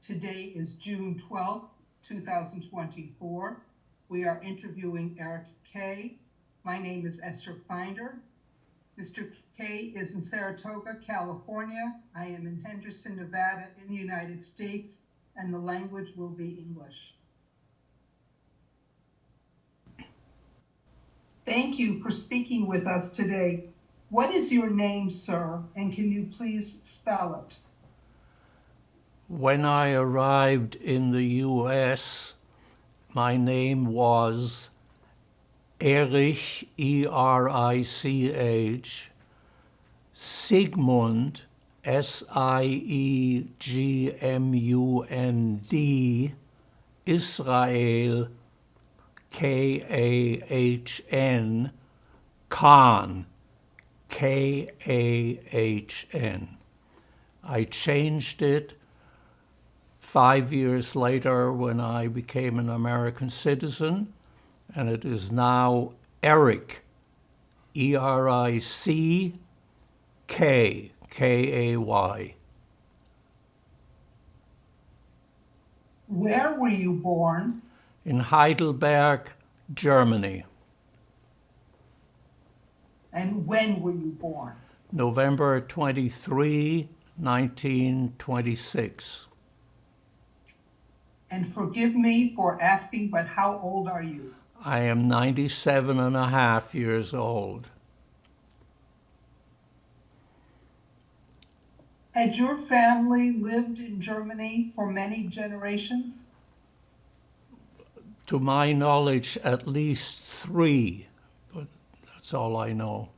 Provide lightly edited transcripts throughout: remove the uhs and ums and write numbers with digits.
Today is June 12th, 2024. We are interviewing Eric Kay. My name is Esther Finder. Mr. Kay is in Saratoga, California. I am in Henderson, Nevada, in the United States, and the language will be English. Thank you for speaking with us today. What is your name, sir, and can you please spell it? When I arrived in the U.S., my name was Erich, E-R-I-C-H, Sigmund, S-I-E-G-M-U-N-D, Israel, K-A-H-N, Kahn, K-A-H-N. I changed it 5 years later when I became an American citizen, and it is now Eric, E-R-I-C-K, K-A-Y. Where were you born? In Heidelberg, Germany, And when were you born? November 23, 1926. And forgive me for asking, but how old are you? I am 97 and a half years old. Had your family lived in Germany for many generations? To my knowledge, at least 3, but that's all I know.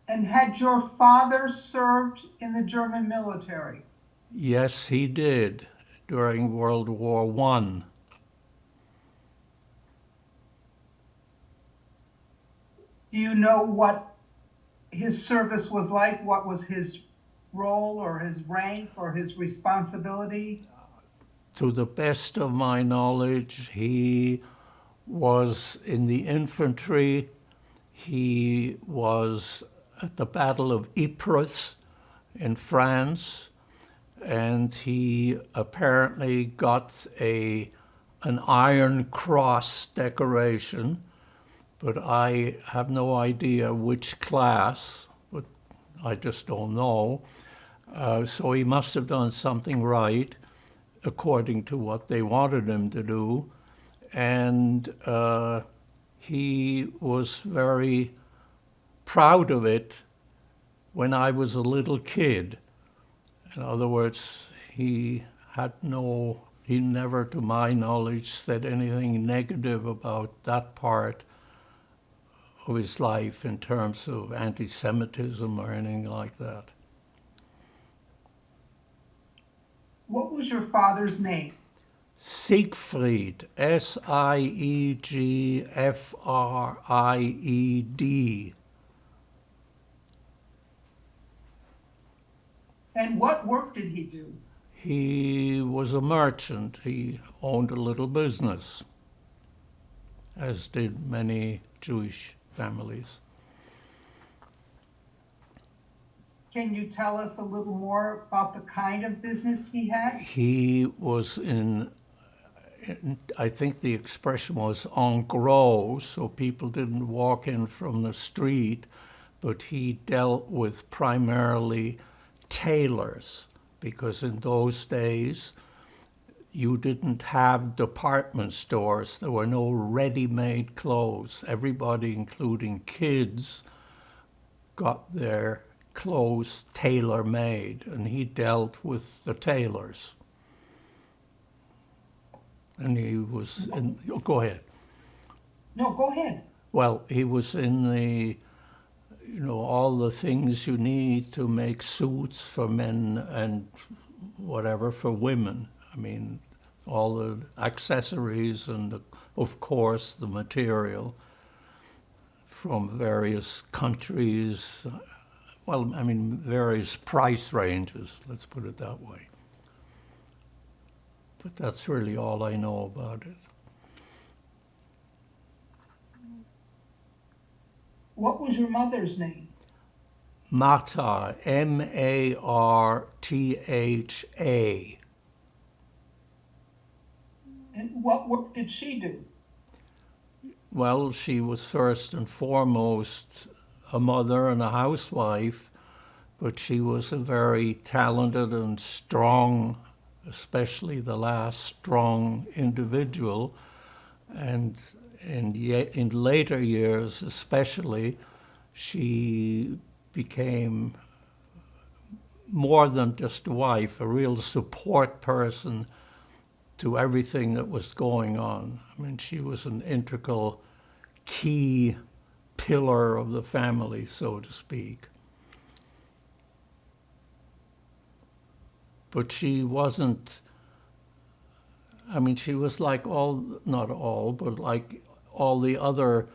And had your father served in the German military? Yes, he did during World War I. Do you know what his service was like? What was his role or his rank or his responsibility? To the best of my knowledge, he was in the infantry. He was at the Battle of Ypres in France, and he apparently got an Iron Cross decoration, but I have no idea which class, but I just don't know. So he must have done something right, according to what they wanted him to do. And he was very proud of it when I was a little kid. In other words, he never, to my knowledge, said anything negative about that part of his life in terms of anti-Semitism or anything like that. What was your father's name? Siegfried, S-I-E-G-F-R-I-E-D. And what work did he do? He was a merchant. He owned a little business, as did many Jewish families. Can you tell us a little more about the kind of business he had? He was I think the expression was en gros, so people didn't walk in from the street, but he dealt with primarily tailors, because in those days you didn't have department stores. There were no ready-made clothes. Everybody, including kids, got their clothes tailor-made, and he dealt with the tailors. And he was in, oh, go ahead. No, go ahead. Well, he was in all the things you need to make suits for men and whatever for women. I mean, all the accessories and, of course, the material from various countries. Well, I mean, various price ranges, let's put it that way. But that's really all I know about it. What was your mother's name? Martha, Martha. And what work did she do? Well, she was first and foremost a mother and a housewife, but she was a very talented and strong, especially the last strong individual. And in later years, especially, she became more than just a wife, a real support person to everything that was going on. I mean, she was an integral key pillar of the family, so to speak. But she wasn't, I mean, she was like all, not all, but like all the other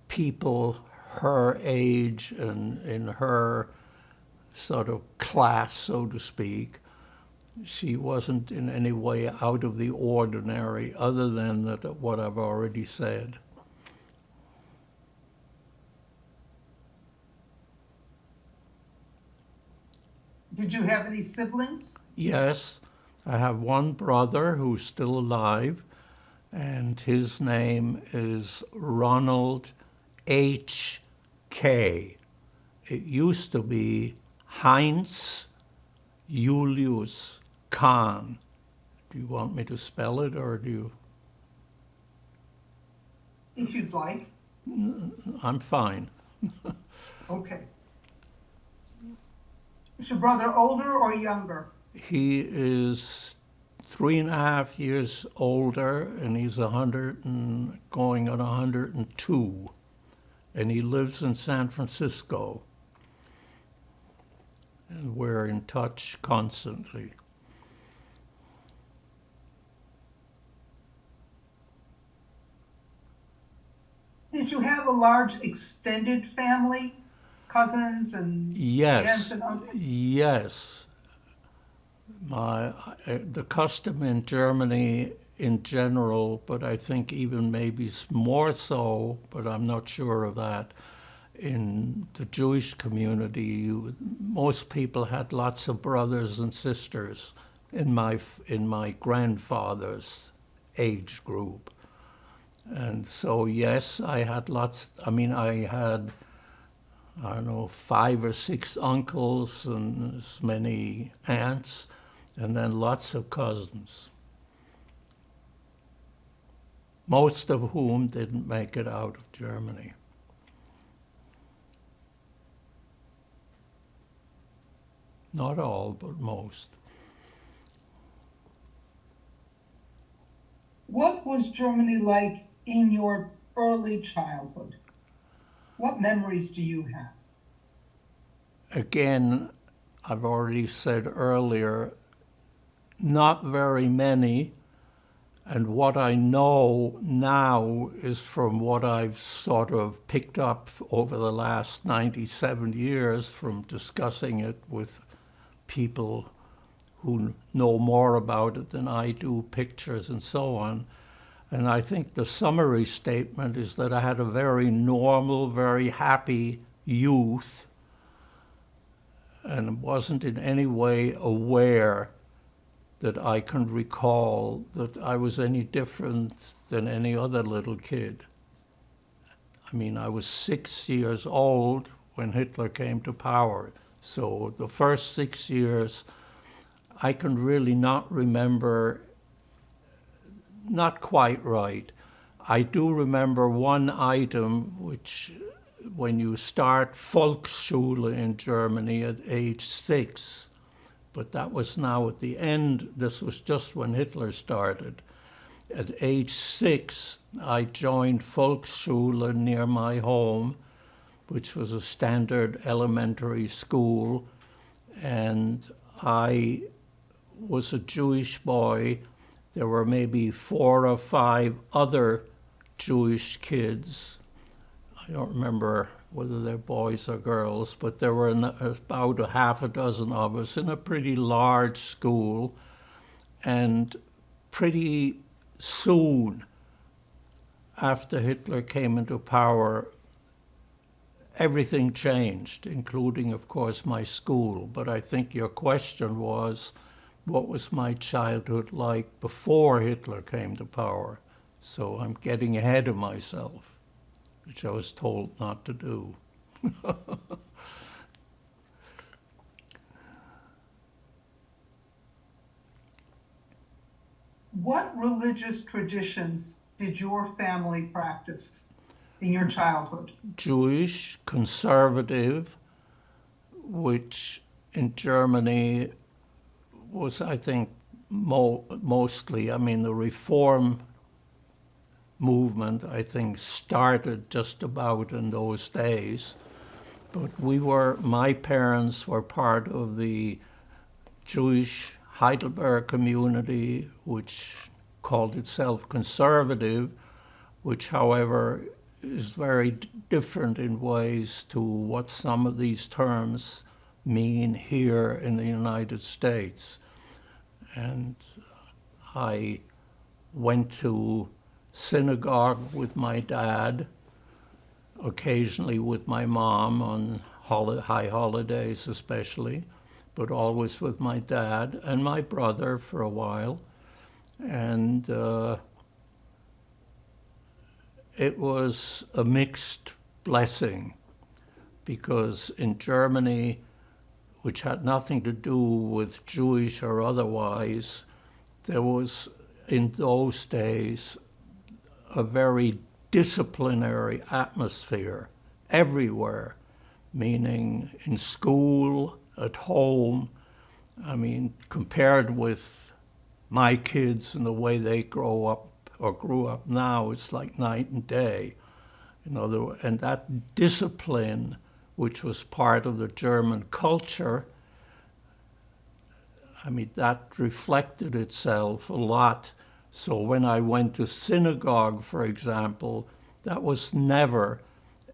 people her age and in her sort of class, so to speak. She wasn't in any way out of the ordinary, other than that what I've already said. Did you have any siblings? Yes, I have one brother who's still alive, and his name is Ronald H.K. It used to be Heinz Julius Kahn. Do you want me to spell it, or do you? If you'd like. I'm fine. Okay. Is your brother older or younger? He is 3.5 years older, and he's 100 and going on 102, and he lives in San Francisco, and we're in touch constantly. Did you have a large extended family? Cousins and aunts Yes, and uncles? yes. The custom in Germany in general, but I think even maybe more so, but I'm not sure of that. In the Jewish community, most people had lots of brothers and sisters in my grandfather's age group. And so, yes, I had lots. I mean, I had, I don't know, 5 or 6 uncles and as many aunts, and then lots of cousins, most of whom didn't make it out of Germany. Not all, but most. What was Germany like in your early childhood? What memories do you have? Again, I've already said earlier, not very many. And what I know now is from what I've sort of picked up over the last 97 years from discussing it with people who know more about it than I do, pictures and so on. And I think the summary statement is that I had a very normal, very happy youth and wasn't in any way aware that I can recall that I was any different than any other little kid. I mean, I was 6 years old when Hitler came to power. So the first 6 years, I can really not remember, not quite right. I do remember one item, which when you start Volksschule in Germany at age 6, but that was now at the end, this was just when Hitler started. At age 6, I joined Volksschule near my home, which was a standard elementary school, and I was a Jewish boy. There were maybe 4 or 5 other Jewish kids. I don't remember whether they're boys or girls, but there were about a half a dozen of us in a pretty large school. And pretty soon after Hitler came into power, everything changed, including, of course, my school. But I think your question was, what was my childhood like before Hitler came to power? So I'm getting ahead of myself, which I was told not to do. What religious traditions did your family practice in your childhood? Jewish, conservative, which in Germany was, I think, mostly, I mean, the Reform movement, I think, started just about in those days. But my parents were part of the Jewish Heidelberg community, which called itself conservative, which, however, is very different in ways to what some of these terms mean here in the United States. And I went to synagogue with my dad, occasionally with my mom on high holidays especially, but always with my dad and my brother for a while. And it was a mixed blessing, because in Germany, which had nothing to do with Jewish or otherwise, there was in those days a very disciplinary atmosphere everywhere, meaning in school, at home. I mean, compared with my kids and the way they grow up or grew up now, it's like night and day. And that discipline, which was part of the German culture, I mean, that reflected itself a lot. So when I went to synagogue, for example, that was never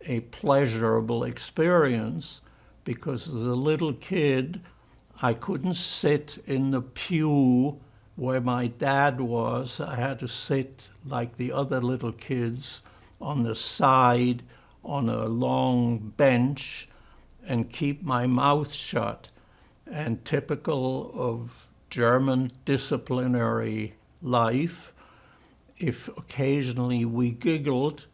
a pleasurable experience, because as a little kid, I couldn't sit in the pew where my dad was. I had to sit like the other little kids on the side on a long bench and keep my mouth shut. And typical of German disciplinary life, if occasionally we giggled,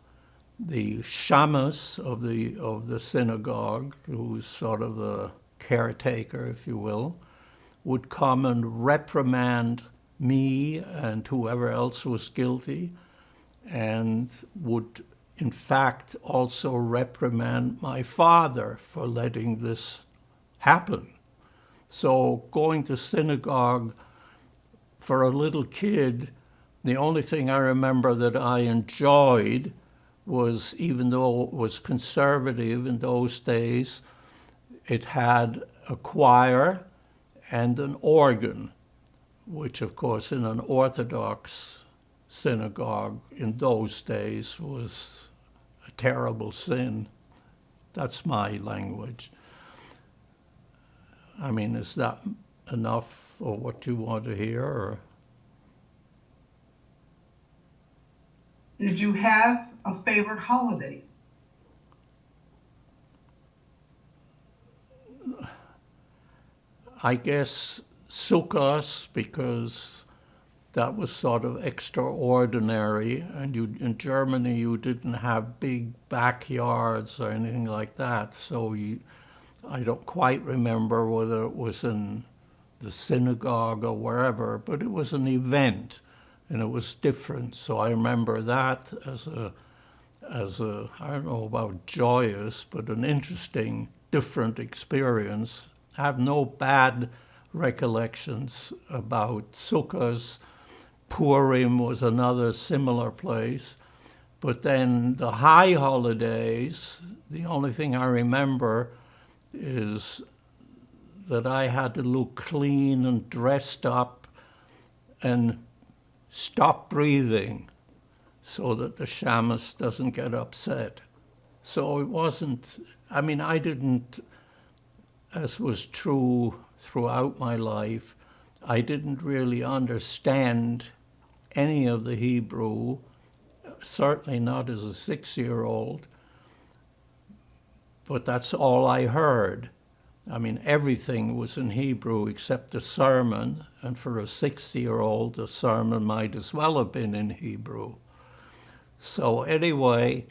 the shamus of the synagogue, who's sort of the caretaker, if you will, would come and reprimand me and whoever else was guilty, and would in fact also reprimand my father for letting this happen. So going to synagogue for a little kid, the only thing I remember that I enjoyed was, even though it was conservative in those days, it had a choir and an organ, which of course in an Orthodox synagogue in those days was a terrible sin. That's my language. I mean, is that enough for what you want to hear? Or? Did you have a favorite holiday? I guess Sukkot, because that was sort of extraordinary, and in Germany you didn't have big backyards or anything like that, so I don't quite remember whether it was in the synagogue or wherever, but it was an event, and it was different. So I remember that as a I don't know about joyous, but an interesting, different experience. I have no bad recollections about Sukkot. Purim was another similar place. But then the high holidays, the only thing I remember is that I had to look clean and dressed up and stop breathing so that the shamus doesn't get upset. So it wasn't, I mean, I didn't, as was true throughout my life, I didn't really understand any of the Hebrew, certainly not as a 6-year-old. but that's all I heard. I mean, everything was in Hebrew except the sermon, and for a 60-year-old, the sermon might as well have been in Hebrew. So anyway,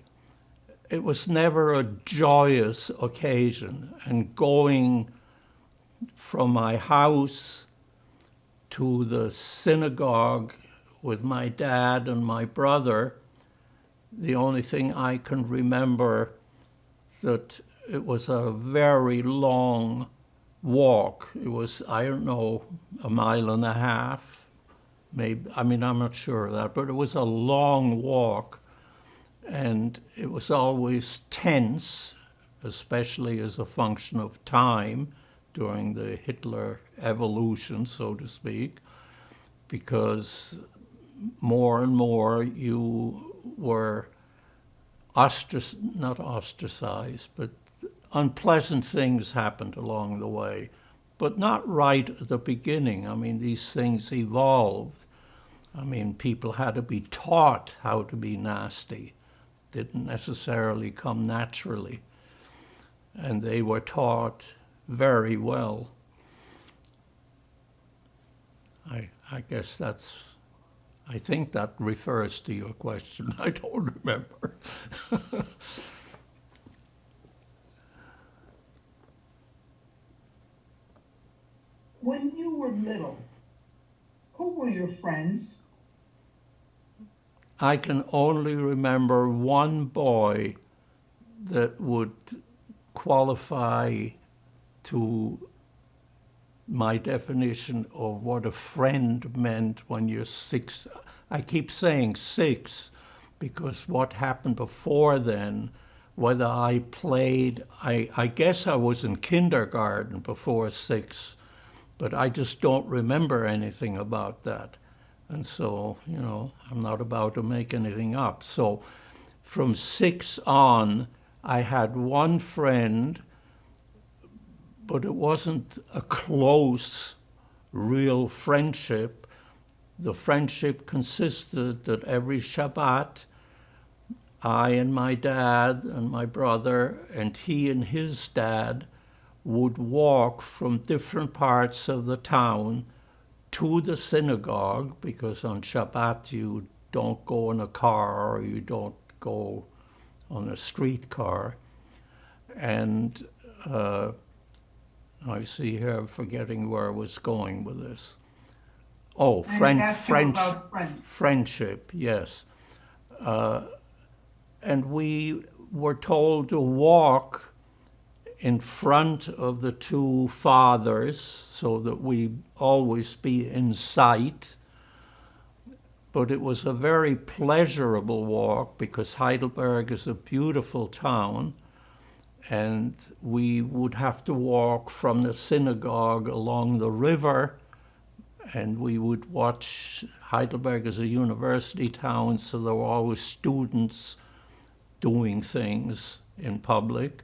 it was never a joyous occasion, and going from my house to the synagogue with my dad and my brother, the only thing I can remember that it was a very long walk. It was, I don't know, a mile and a half, maybe. I mean, I'm not sure of that, but it was a long walk. And it was always tense, especially as a function of time during the Hitler evolution, so to speak, because more and more you were not ostracized, but unpleasant things happened along the way, but not right at the beginning. I mean, these things evolved. I mean, people had to be taught how to be nasty. Didn't necessarily come naturally. And they were taught very well. I guess I think that refers to your question. I don't remember. When you were little, who were your friends? I can only remember one boy that would qualify to my definition of what a friend meant when you're 6. I keep saying 6 because what happened before then, whether I played, I guess I was in kindergarten before 6, but I just don't remember anything about that. And so, you know, I'm not about to make anything up. So from 6 on, I had one friend, but it wasn't a close, real friendship. The friendship consisted that every Shabbat, I and my dad and my brother and he and his dad would walk from different parts of the town to the synagogue, because on Shabbat you don't go in a car or you don't go on a streetcar. And I see here, I'm forgetting where I was going with this. Oh, friendship, yes. And we were told to walk in front of the two fathers so that we always be in sight. But it was a very pleasurable walk because Heidelberg is a beautiful town, and we would have to walk from the synagogue along the river, and we would watch. Heidelberg is a university town, so there were always students doing things in public.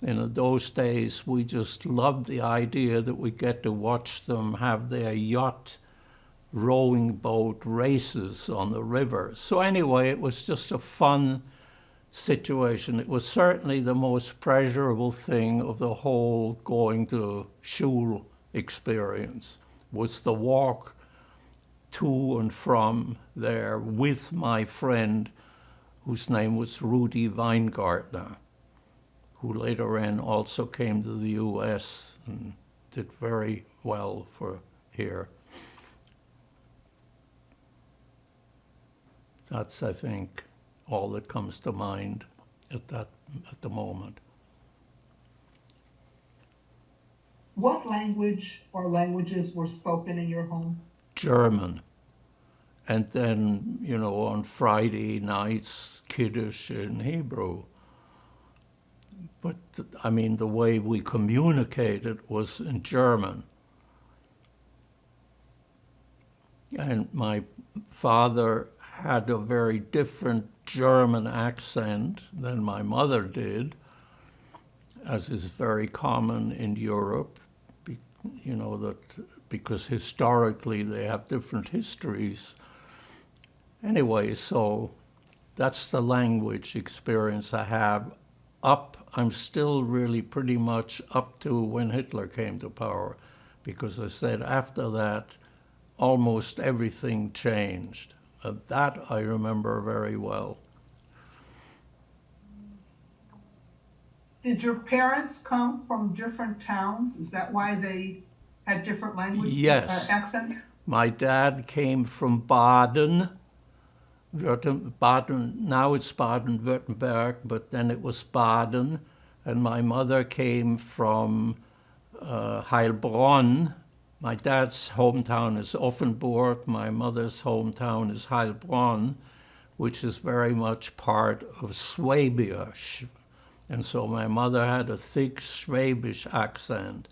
And in those days, we just loved the idea that we get to watch them have their yacht rowing boat races on the river. So anyway, it was just a fun situation. It was certainly the most pleasurable thing of the whole going to shul experience, was the walk to and from there with my friend, whose name was Rudy Weingartner, who later on also came to the US and did very well for here. That's, I think, all that comes to mind at the moment. What language or languages were spoken in your home? German. And then, you know, on Friday nights, Kiddush in Hebrew. But, I mean, the way we communicated was in German. And my father had a very different German accent than my mother did, as is very common in Europe, you know, that because historically they have different histories. Anyway, so that's the language experience I have. I'm still really pretty much up to when Hitler came to power, because I said after that, almost everything changed. That I remember very well. Did your parents come from different towns? Is that why they had different language Yes. accents? My dad came from Baden, Baden, now it's Baden-Württemberg, but then it was Baden. And my mother came from Heilbronn. My dad's hometown is Offenburg. My mother's hometown is Heilbronn, which is very much part of Swabia. And so my mother had a thick Schwäbisch accent.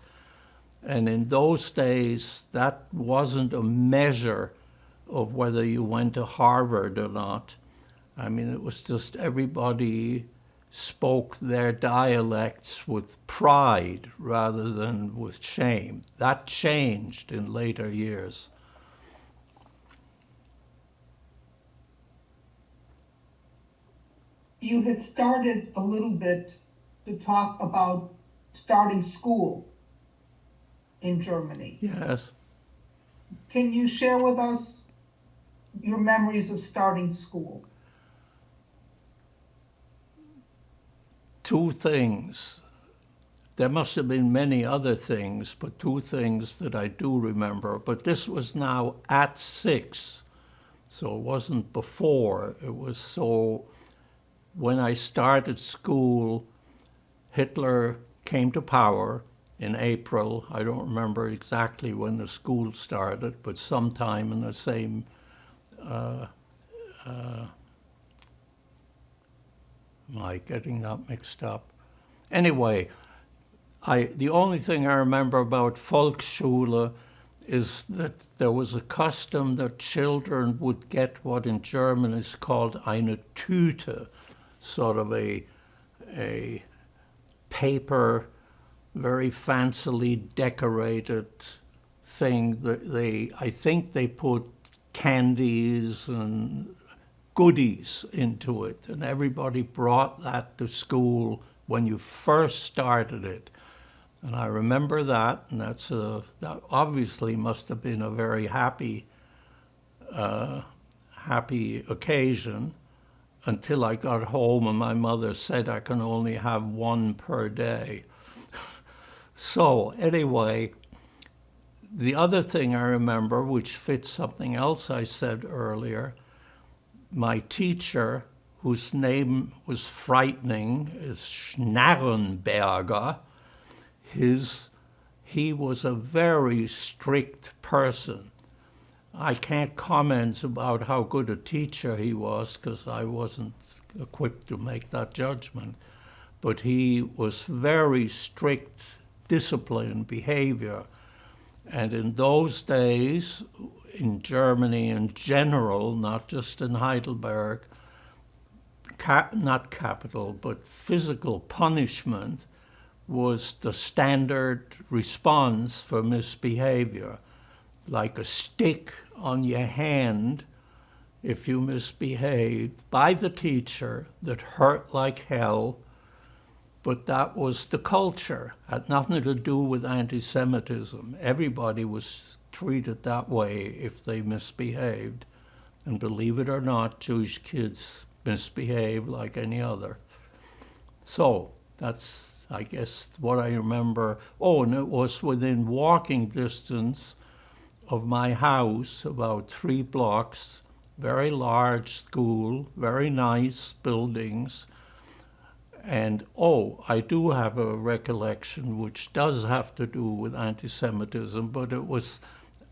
And in those days, that wasn't a measure of whether you went to Harvard or not. I mean, it was just everybody spoke their dialects with pride rather than with shame. That changed in later years. You had started a little bit to talk about starting school in Germany. Yes. Can you share with us your memories of starting school? Two things. There must have been many other things, but two things that I do remember. But this was now at 6, so it wasn't before. It was so when I started school, Hitler came to power in April. I don't remember exactly when the school started, but sometime in the same am I getting that mixed up? Anyway, the only thing I remember about Volksschule is that there was a custom that children would get what in German is called eine Tüte, sort of a paper, very fancily decorated thing that I think they put candies and goodies into it, and everybody brought that to school when you first started it. And I remember that, and that obviously must have been a very happy occasion until I got home and my mother said I can only have one per day. So anyway, the other thing I remember, which fits something else I said earlier, my teacher, whose name was frightening, is Schnarrenberger. He was a very strict person. I can't comment about how good a teacher he was because I wasn't equipped to make that judgment. But he was very strict discipline, behavior. And in those days, in Germany in general, not just in Heidelberg, not capital, but physical punishment was the standard response for misbehavior, like a stick on your hand if you misbehaved by the teacher that hurt like hell, but that was the culture. It had nothing to do with anti-Semitism. Everybody was treated that way if they misbehaved. And believe it or not, Jewish kids misbehave like any other. So that's, I guess, what I remember. Oh, and it was within walking distance of my house, about 3 blocks, very large school, very nice buildings. And, I do have a recollection which does have to do with anti-Semitism, but it was,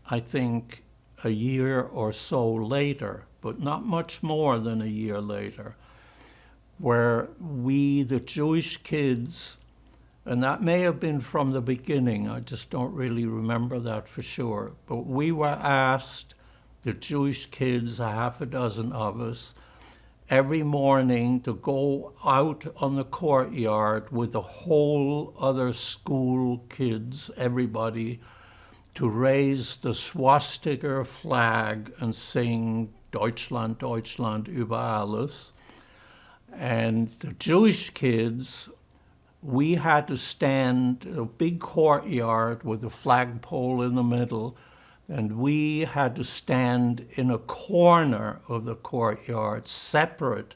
I think, a year or so later, but not much more than a year later, where we, the Jewish kids, and that may have been from the beginning, I just don't really remember that for sure, but we were asked, the Jewish kids, a half a dozen of us, every morning to go out on the courtyard with the whole other school kids, everybody, to raise the swastika flag and sing Deutschland, Deutschland über alles. And the Jewish kids, we had to stand in a big courtyard with a flagpole in the middle, and we had to stand in a corner of the courtyard, separate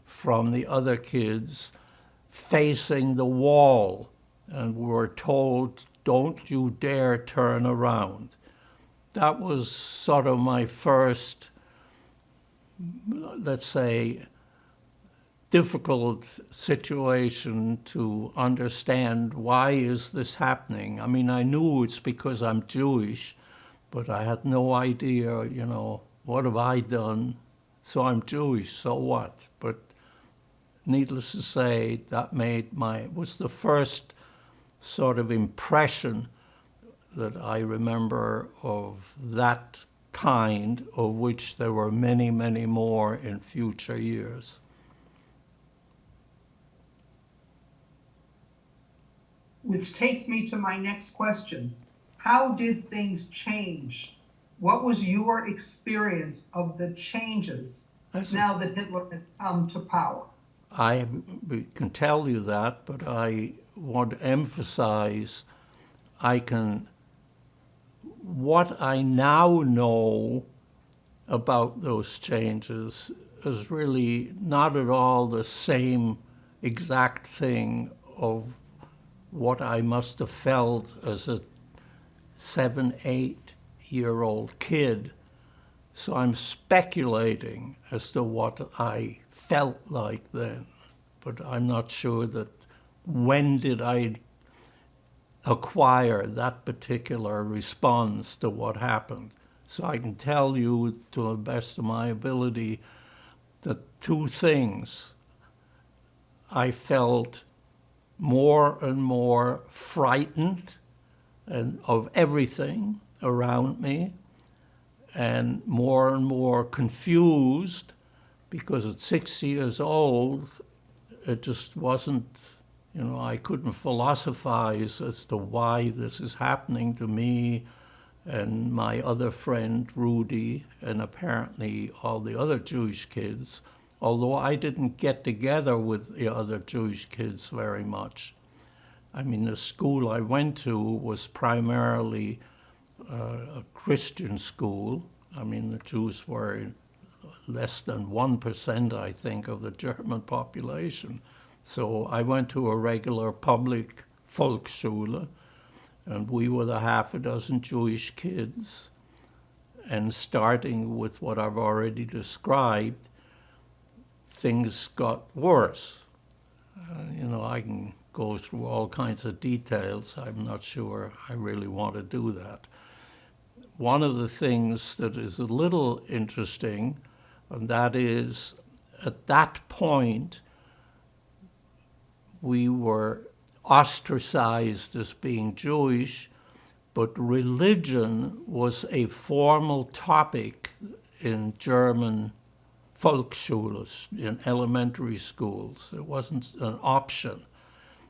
from the other kids, facing the wall. And we were told, don't you dare turn around. That was sort of my first, let's say, difficult situation to understand why is this happening. I mean, I knew it's because I'm Jewish, but I had no idea, what have I done? So I'm Jewish, so what? But needless to say, that was the first sort of impression that I remember of that kind, of which there were many, many more in future years. Which takes me to my next question. How did things change? What was your experience of the changes now that Hitler has come to power? I can tell you that, but I want to emphasize what I now know about those changes is really not at all the same exact thing of what I must have felt as a 7, 8-year-old kid. So I'm speculating as to what I felt like then, but I'm not sure that when did I acquire that particular response to what happened. So I can tell you to the best of my ability that two things. I felt more and more frightened of everything around me, and more confused, because at 6 years old, it just wasn't, I couldn't philosophize as to why this is happening to me and my other friend, Rudy, and apparently all the other Jewish kids, although I didn't get together with the other Jewish kids very much. I mean, the school I went to was primarily a Christian school. I mean, the Jews were less than 1%, I think, of the German population. So I went to a regular public Volksschule, and we were the half a dozen Jewish kids. And starting with what I've already described, things got worse. I can go through all kinds of details. I'm not sure I really want to do that. One of the things that is a little interesting, and that is, at that point, we were ostracized as being Jewish, but religion was a formal topic in German Volksschulen, in elementary schools. It wasn't an option.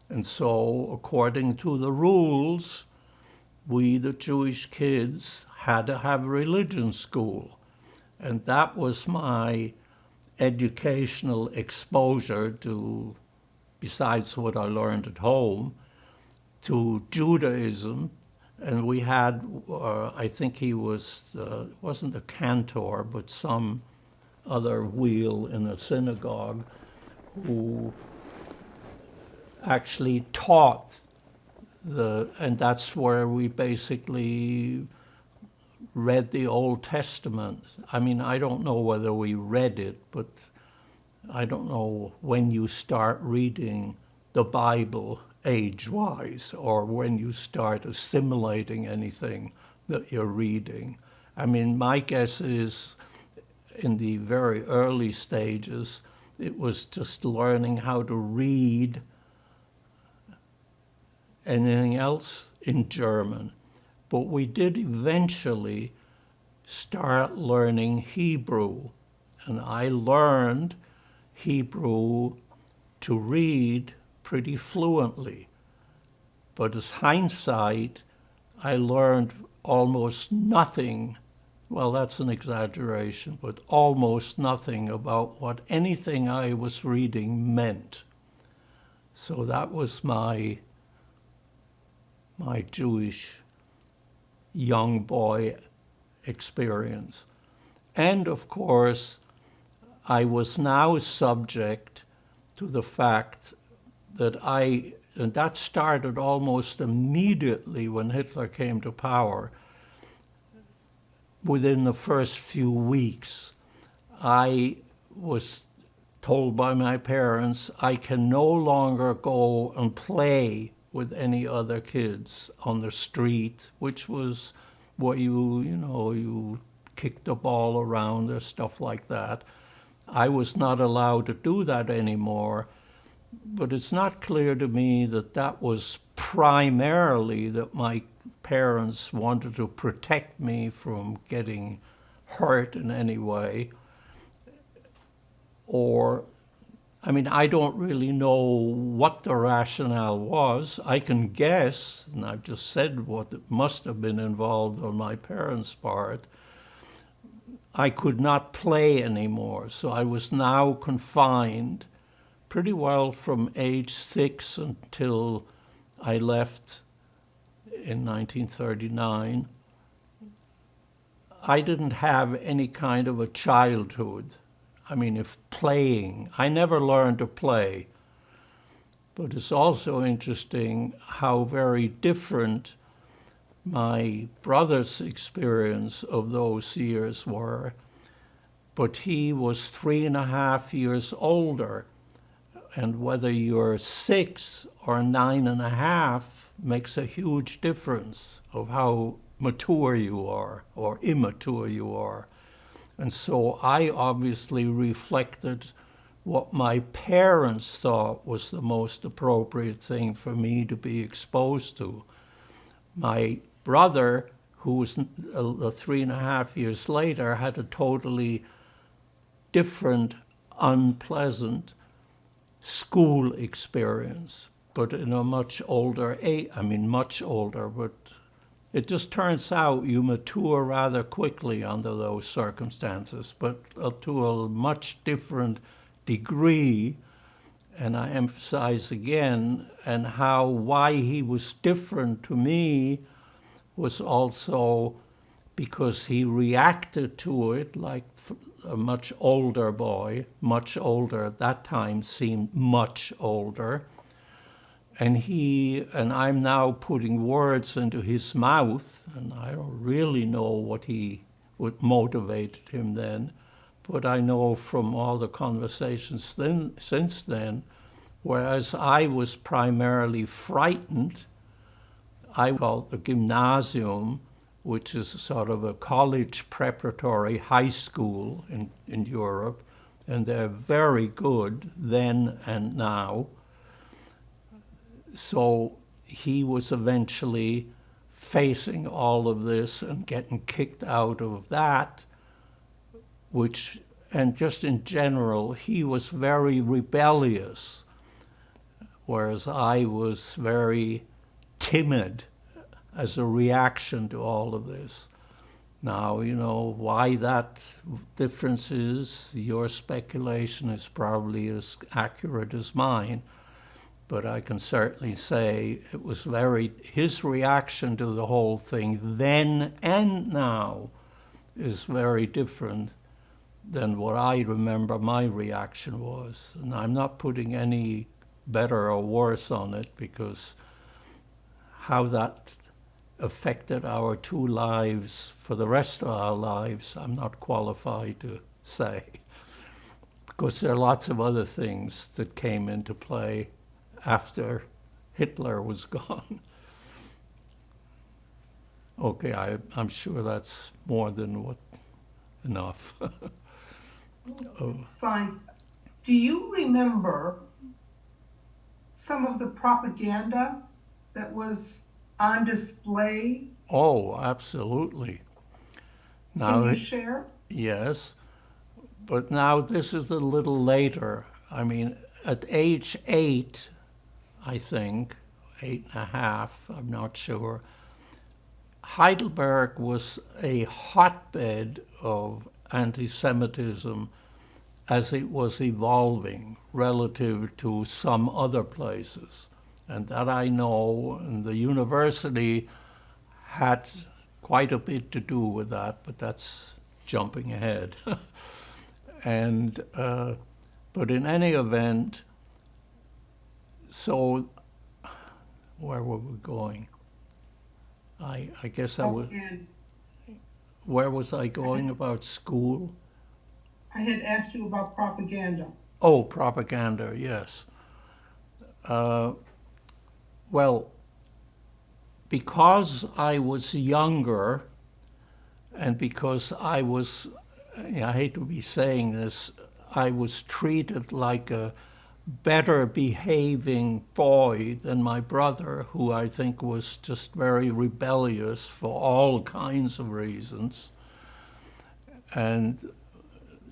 And so, according to the rules, we, the Jewish kids, had to have religion school. And that was my educational exposure to, besides what I learned at home, to Judaism. And we had, I think he wasn't a cantor, but some other wheel in a synagogue who actually taught and that's where we basically read the Old Testament. I mean, I don't know whether we read it, but I don't know when you start reading the Bible age-wise or when you start assimilating anything that you're reading. I mean, my guess is in the very early stages, it was just learning how to read anything else in German. But we did eventually start learning Hebrew. And I learned Hebrew to read pretty fluently. But as hindsight, I learned almost nothing well, that's an exaggeration, but almost nothing about what anything I was reading meant. So that was my Jewish young boy experience. And of course, I was now subject to the fact that and that started almost immediately when Hitler came to power. Within the first few weeks, I was told by my parents I can no longer go and play with any other kids on the street, which was where you kick the ball around or stuff like that. I was not allowed to do that anymore, but it's not clear to me that that was primarily that my parents wanted to protect me from getting hurt in any way. Or, I mean, I don't really know what the rationale was. I can guess, and I've just said what must have been involved on my parents' part. I could not play anymore, so I was now confined pretty well from age 6 until I left in 1939. I didn't have any kind of a childhood. I mean, if playing, I never learned to play. But it's also interesting how very different my brother's experience of those years were. But he was 3.5 years older. And whether you're 6 or 9.5 makes a huge difference of how mature you are or immature you are. And so I obviously reflected what my parents thought was the most appropriate thing for me to be exposed to. My brother, who was 3.5 years later, had a totally different, unpleasant school experience, but in a much older age. I mean, much older, but it just turns out you mature rather quickly under those circumstances, but to a much different degree. And I emphasize again, and why he was different to me was also because he reacted to it like a much older boy, much older, at that time seemed much older. And I'm now putting words into his mouth, and I don't really know what motivated him then, but I know from all the conversations since then, whereas I was primarily frightened, I called the gymnasium, which is sort of a college preparatory high school in Europe, and they're very good then and now. So he was eventually facing all of this and getting kicked out of that, and just in general, he was very rebellious, whereas I was very timid as a reaction to all of this. Now, why that difference is, your speculation is probably as accurate as mine. But I can certainly say it was his reaction to the whole thing then and now is very different than what I remember my reaction was. And I'm not putting any better or worse on it, because how that affected our two lives for the rest of our lives, I'm not qualified to say. Because there are lots of other things that came into play after Hitler was gone. Okay, I'm sure that's more than enough. Fine. Do you remember some of the propaganda that was on display? Oh, absolutely. Can you share? Yes, but now this is a little later. I mean, at age 8, I think, 8.5, I'm not sure, Heidelberg was a hotbed of anti-Semitism as it was evolving relative to some other places. And that I know, and the university had quite a bit to do with that, but that's jumping ahead. And but in any event, so where were we going? I guess I was. And Where was I going about school? I had asked you about propaganda. Oh, propaganda, yes. Well, because I was younger and because I hate to be saying this, I was treated like a better behaving boy than my brother, who I think was just very rebellious for all kinds of reasons. And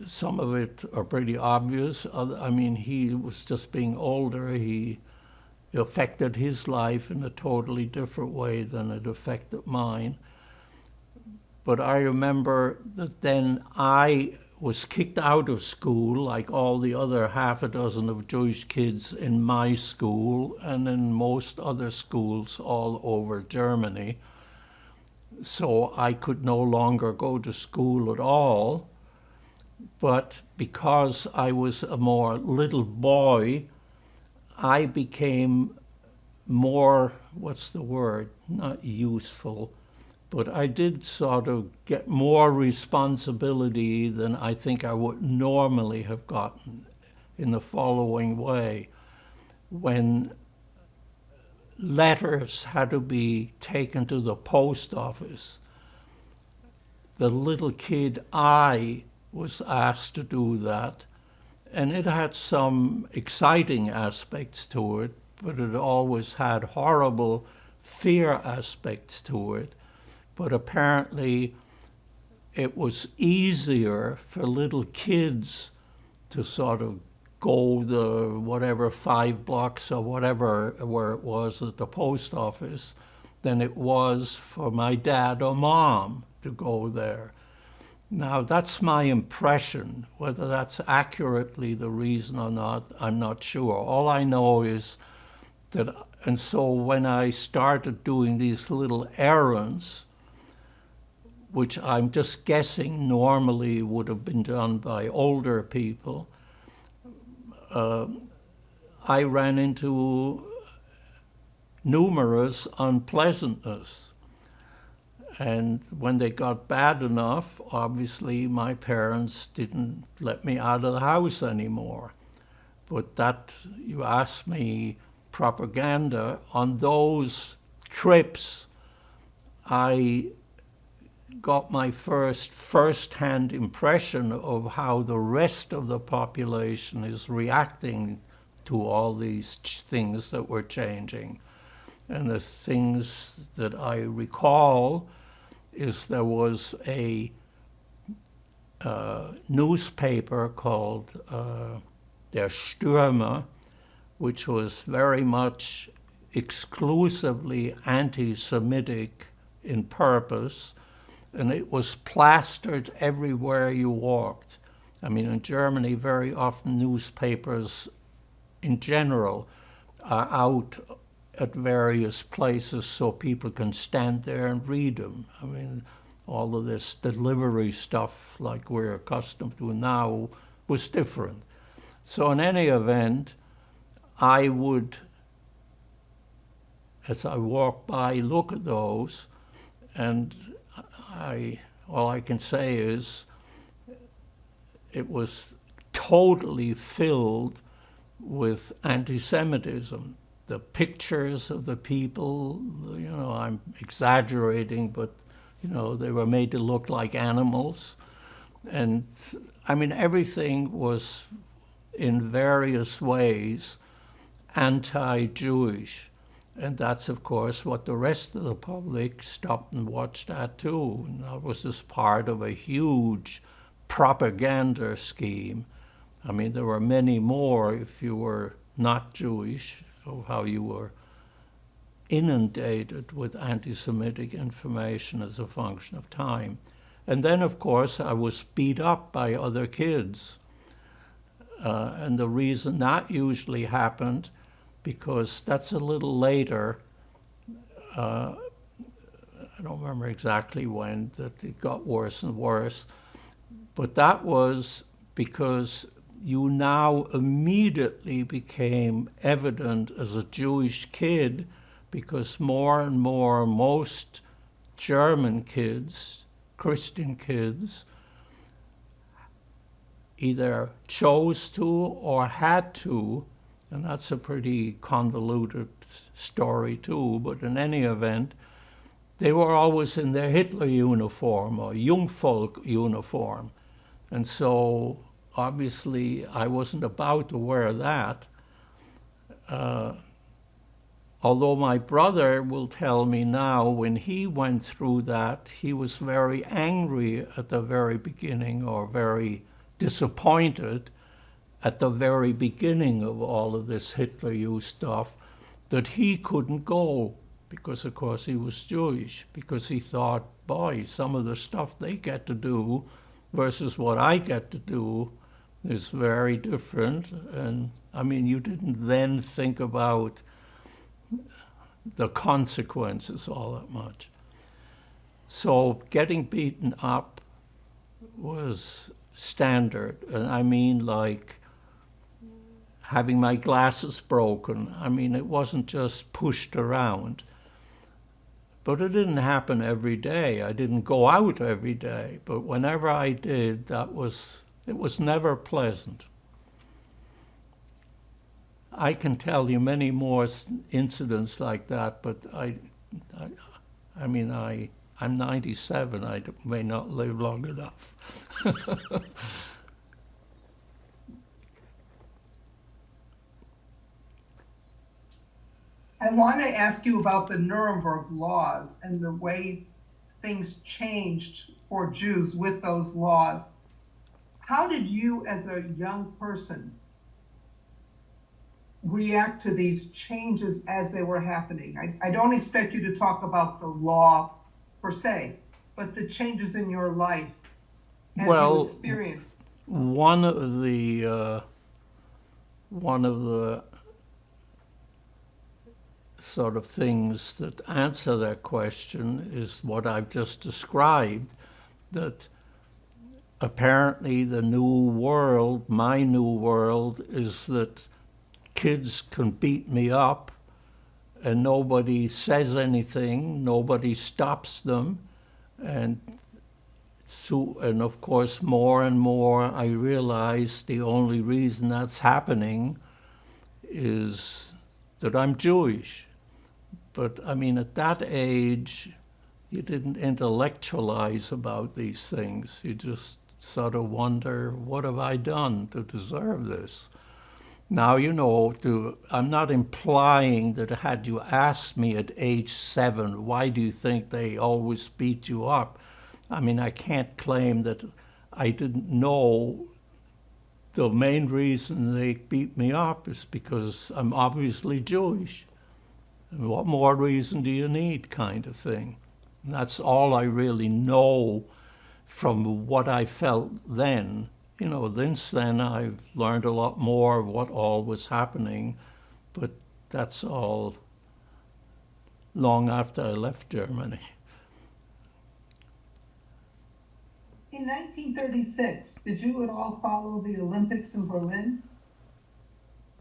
some of it are pretty obvious. I mean, he was just being older. He affected his life in a totally different way than it affected mine. But I remember that then I was kicked out of school, like all the other half a dozen of Jewish kids in my school and in most other schools all over Germany. So I could no longer go to school at all. But because I was a more little boy, I became more, what's the word, not useful, but I did sort of get more responsibility than I think I would normally have gotten in the following way. When letters had to be taken to the post office, the little kid I was asked to do that, and it had some exciting aspects to it, but it always had horrible fear aspects to it. But apparently it was easier for little kids to sort of go the whatever 5 blocks or whatever where it was at the post office than it was for my dad or mom to go there. Now, that's my impression. Whether that's accurately the reason or not, I'm not sure. All I know is that, and so when I started doing these little errands, which I'm just guessing normally would have been done by older people, I ran into numerous unpleasantness. And when they got bad enough, obviously my parents didn't let me out of the house anymore. But that, you asked me, propaganda, on those trips, I got my first-hand impression of how the rest of the population is reacting to all these things that were changing. And the things that I recall is there was a newspaper called Der Stürmer, which was very much exclusively anti-Semitic in purpose, and it was plastered everywhere you walked. I mean, in Germany, very often newspapers in general are out at various places so people can stand there and read them. I mean, all of this delivery stuff like we're accustomed to now was different. So in any event, I would, as I walk by, look at those, and all I can say is it was totally filled with anti-Semitism. The pictures of the people, I'm exaggerating, but, they were made to look like animals. And, I mean, everything was in various ways anti-Jewish. And that's, of course, what the rest of the public stopped and watched at, too. And that was just part of a huge propaganda scheme. I mean, there were many more if you were not Jewish, of how you were inundated with anti-Semitic information as a function of time. And then, of course, I was beat up by other kids. And the reason that usually happened, because that's a little later, I don't remember exactly when, that it got worse and worse, but that was because you now immediately became evident as a Jewish kid, because more and more, most German kids, Christian kids, either chose to or had to, and that's a pretty convoluted story too, but in any event, they were always in their Hitler uniform or Jungvolk uniform. And so obviously I wasn't about to wear that. Although my brother will tell me now, when he went through that, he was very angry at the very beginning, or very disappointed at the very beginning of all of this Hitler Youth stuff, that he couldn't go because, of course, he was Jewish, because he thought, boy, some of the stuff they get to do versus what I get to do is very different. And I mean, you didn't then think about the consequences all that much. So getting beaten up was standard. And I mean, like having my glasses broken. I mean, it wasn't just pushed around. But it didn't happen every day. I didn't go out every day. But whenever I did, it was never pleasant. I can tell you many more incidents like that, but I'm 97. I may not live long enough. I want to ask you about the Nuremberg laws and the way things changed for Jews with those laws. How did you, as a young person, react to these changes as they were happening? I don't expect you to talk about the law per se, but the changes in your life as you experienced. One of the sort of things that answer that question is what I've just described, that apparently the new world, my new world, is that kids can beat me up and nobody says anything, nobody stops them. And of course, more and more I realize the only reason that's happening is that I'm Jewish. But I mean, at that age, you didn't intellectualize about these things. You just sort of wonder, what have I done to deserve this? Now, you know, I'm not implying that had you asked me at age 7, why do you think they always beat you up? I mean, I can't claim that I didn't know the main reason they beat me up is because I'm obviously Jewish. And what more reason do you need, kind of thing? And that's all I really know from what I felt then. You know, since then I've learned a lot more of what all was happening, but that's all long after I left Germany. In 1936, did you at all follow the Olympics in Berlin?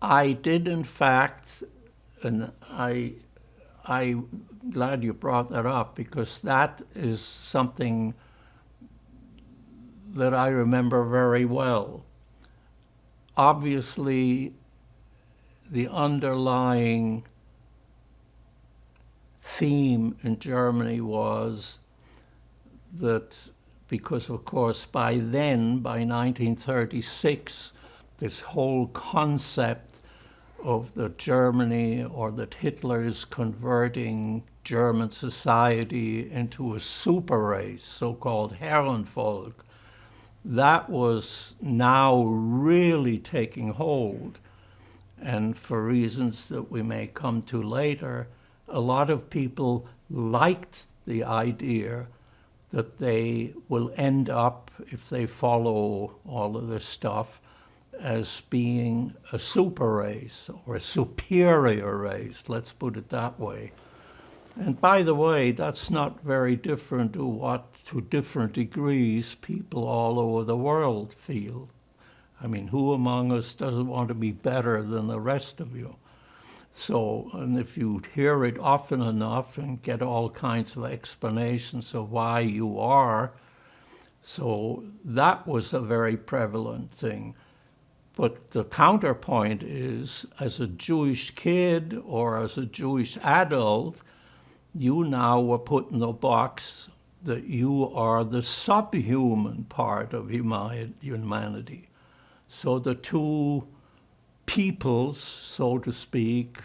I did, in fact, and I'm glad you brought that up, because that is something that I remember very well. Obviously, the underlying theme in Germany was that, because of course by then, by 1936, this whole concept of the Germany, or that Hitler is converting German society into a super race, so-called Herrenvolk, that was now really taking hold. And for reasons that we may come to later, a lot of people liked the idea that they will end up, if they follow all of this stuff, as being a super race or a superior race, let's put it that way. And by the way, that's not very different to what, to different degrees, people all over the world feel. I mean, who among us doesn't want to be better than the rest of you? So, and if you hear it often enough and get all kinds of explanations of why you are, so that was a very prevalent thing. But the counterpoint is, as a Jewish kid or as a Jewish adult, you now were put in the box that you are the subhuman part of humanity. So the two peoples, so to speak,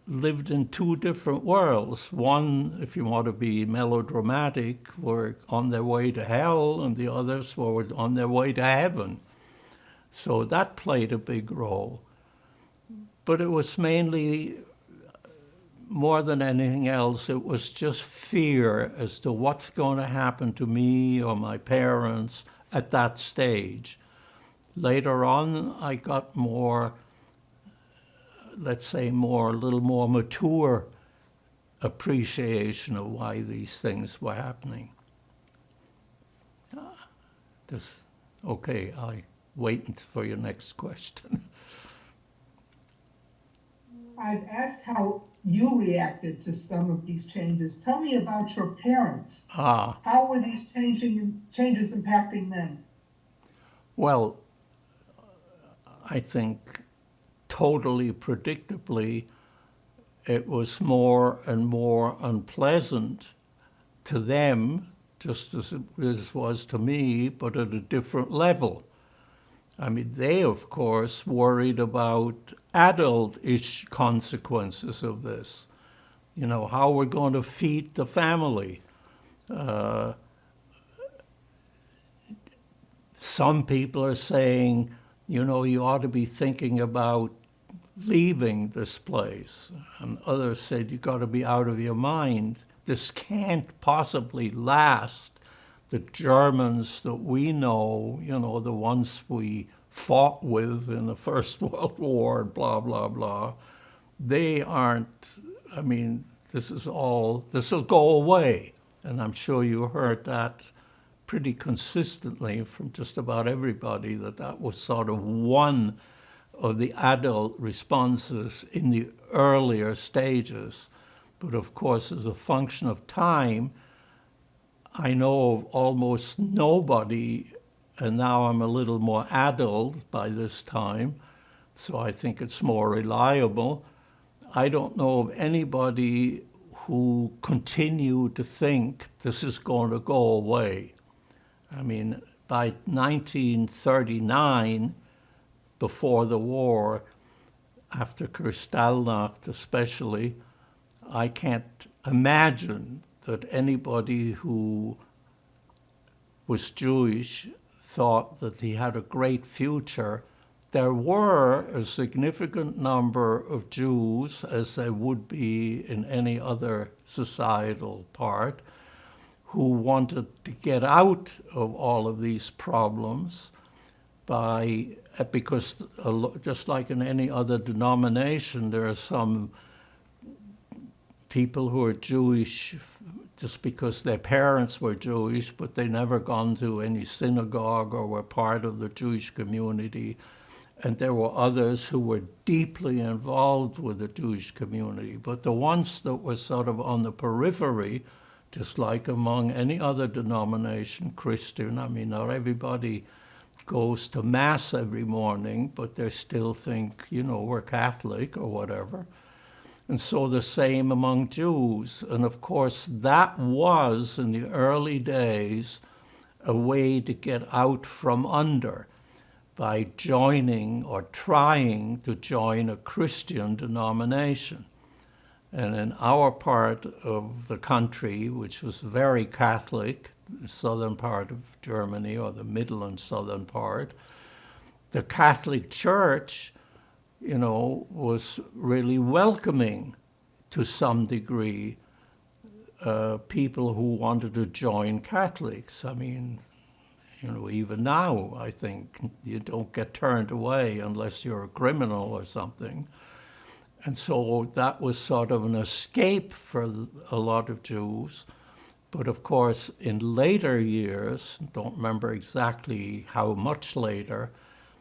lived in two different worlds. One, if you want to be melodramatic, were on their way to hell, and the others were on their way to heaven. So that played a big role. But it was mainly, more than anything else, it was just fear as to what's going to happen to me or my parents at that stage. Later on, I got more, let's say, a little more mature appreciation of why these things were happening. Okay, I'm waiting for your next question. I've asked how you reacted to some of these changes. Tell me about your parents. How were these changes impacting them? Well, I think totally predictably, it was more and more unpleasant to them, just as it was to me, but at a different level. I mean, they, of course, worried about adult-ish consequences of this. You know, how we're going to feed the family. Some people are saying, you know, you ought to be thinking about leaving this place. And others said, you got to be out of your mind. This can't possibly last. The Germans that we know, you know, the ones we fought with in the First World War, blah, blah, blah, they aren't, I mean, this will go away. And I'm sure you heard that pretty consistently from just about everybody, that was sort of one of the adult responses in the earlier stages. But of course, as a function of time, I know of almost nobody, and now I'm a little more adult by this time, so I think it's more reliable. I don't know of anybody who continued to think this is going to go away. I mean, by 1939, before the war, after Kristallnacht especially, I can't imagine that anybody who was Jewish thought that he had a great future. There were a significant number of Jews, as there would be in any other societal part, who wanted to get out of all of these problems because just like in any other denomination, there are some people who are Jewish just because their parents were Jewish, but they never gone to any synagogue or were part of the Jewish community. And there were others who were deeply involved with the Jewish community. But the ones that were sort of on the periphery, just like among any other denomination, Christian, I mean, not everybody goes to Mass every morning, but they still think, you know, we're Catholic or whatever. And so the same among Jews. And of course, that was, in the early days, a way to get out from under by joining or trying to join a Christian denomination. And in our part of the country, which was very Catholic, the southern part of Germany, or the middle and southern part, the Catholic Church, you know, was really welcoming to some degree, people who wanted to join Catholics. I mean, you know, even now, I think you don't get turned away unless you're a criminal or something. And so that was sort of an escape for a lot of Jews. But of course, in later years, don't remember exactly how much later,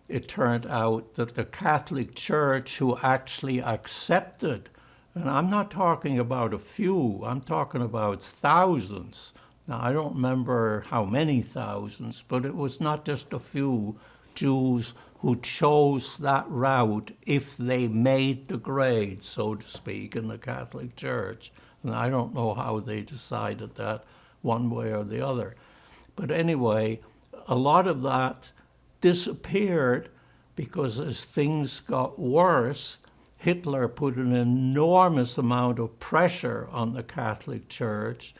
it turned out that the Catholic Church, who actually accepted, and I'm not talking about a few, I'm talking about thousands. Now, I don't remember how many thousands, but it was not just a few Jews who chose that route if they made the grade, so to speak, in the Catholic Church. And I don't know how they decided that one way or the other. But anyway, a lot of that disappeared because as things got worse, Hitler put an enormous amount of pressure on the Catholic Church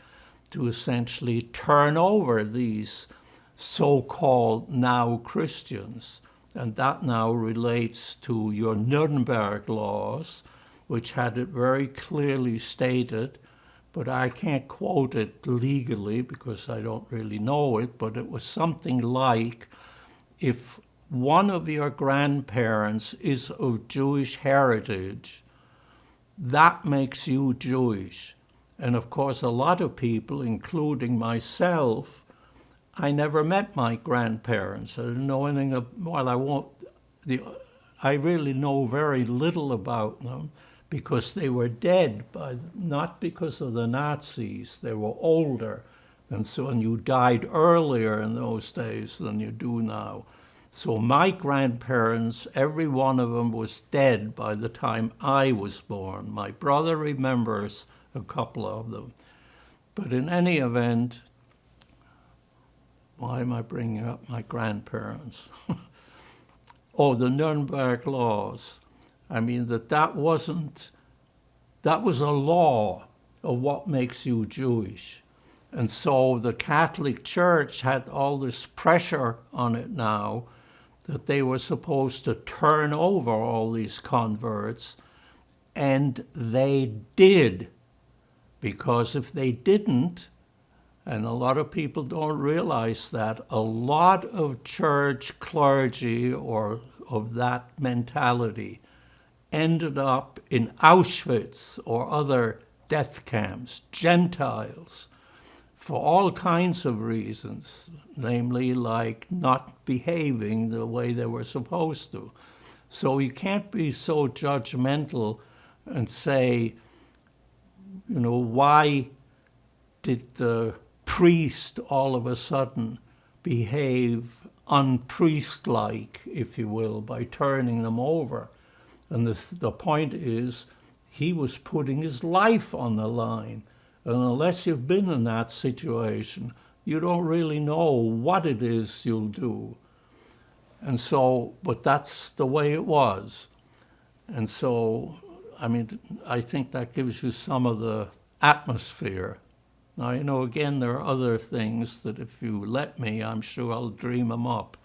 to essentially turn over these so-called now Christians. And that now relates to your Nuremberg laws, which had it very clearly stated, but I can't quote it legally because I don't really know it, but it was something like, if one of your grandparents is of Jewish heritage, that makes you Jewish. And of course, a lot of people, including myself, I never met my grandparents. I didn't know anything I really know very little about them because they were dead, not because of the Nazis. They were older, and you died earlier in those days than you do now. So my grandparents, every one of them was dead by the time I was born. My brother remembers a couple of them. But in any event, why am I bringing up my grandparents? Oh, the Nuremberg laws. I mean, that was a law of what makes you Jewish. And so the Catholic Church had all this pressure on it now that they were supposed to turn over all these converts, and they did. Because if they didn't, and a lot of people don't realize that, a lot of church clergy or of that mentality ended up in Auschwitz or other death camps, Gentiles, for all kinds of reasons, namely like not behaving the way they were supposed to. So you can't be so judgmental and say, you know, why did the priest all of a sudden behave unpriest-like, if you will, by turning them over? And the point is, he was putting his life on the line. And unless you've been in that situation, you don't really know what it is you'll do. And so, but that's the way it was. And so, I mean, I think that gives you some of the atmosphere. Now, you know, again, there are other things that if you let me, I'm sure I'll dream them up.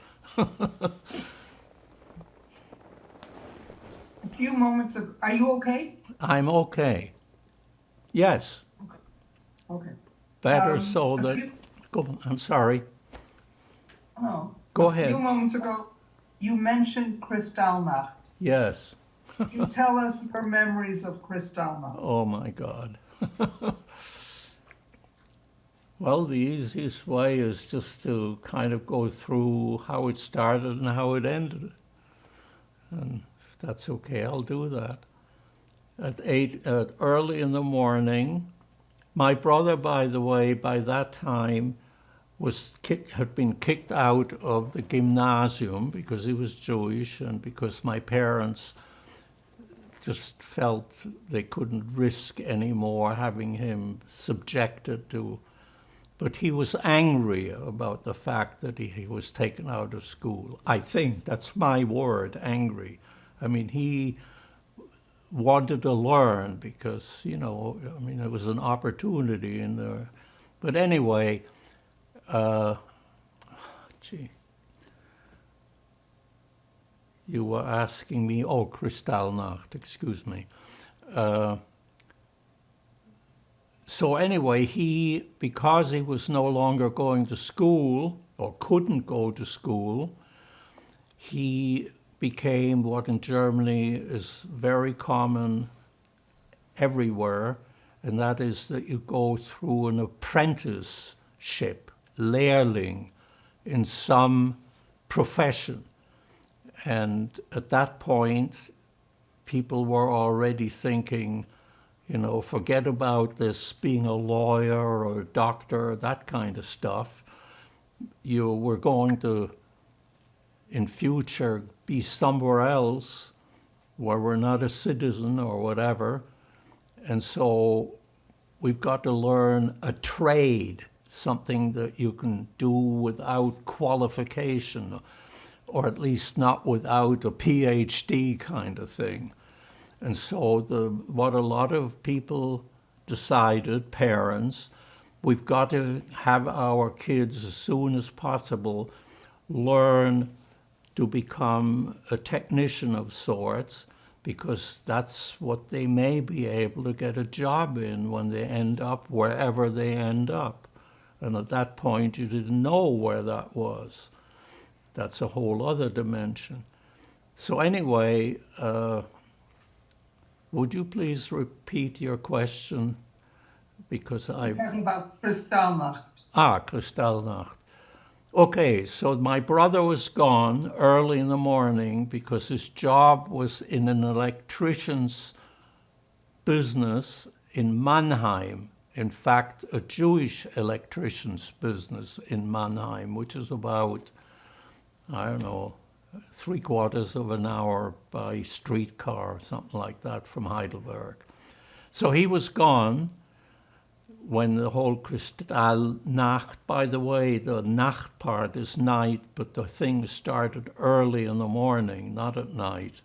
A few moments of, are you okay? I'm okay. Yes. Okay. Better so that, I'm sorry. Go ahead. A few moments ago, you mentioned Kristallnacht. Yes. You tell us your memories of Kristallnacht. Oh my God. Well, the easiest way is just to kind of go through how it started and how it ended. And if that's okay, I'll do that. Early in the morning, my brother, by the way, by that time had been kicked out of the gymnasium because he was Jewish and because my parents just felt they couldn't risk anymore having him subjected to. But he was angry about the fact that he was taken out of school. I think that's my word, angry. I mean, he wanted to learn because, you know, I mean, it was an opportunity in there. But anyway, you were asking me, Kristallnacht, excuse me. So anyway, because he was no longer going to school or couldn't go to school, he became what in Germany is very common everywhere, and that is that you go through an apprenticeship, Lehrling, in some profession. And at that point, people were already thinking, forget about this being a lawyer or a doctor, that kind of stuff. You were going to, in future, be somewhere else where we're not a citizen or whatever. And so we've got to learn a trade, something that you can do without qualification, or at least not without a PhD kind of thing. And so what a lot of people decided, parents, we've got to have our kids as soon as possible learn to become a technician of sorts, because that's what they may be able to get a job in when they end up wherever they end up. And at that point, you didn't know where that was. That's a whole other dimension. So anyway, would you please repeat your question? Because We're talking about Kristallnacht. Kristallnacht. Okay, so my brother was gone early in the morning because his job was in an electrician's business in Mannheim. In fact, a Jewish electrician's business in Mannheim, which is about, 3/4 of an hour by streetcar, something like that, from Heidelberg. So he was gone when the whole Kristallnacht, by the way, the Nacht part is night, but the thing started early in the morning, not at night.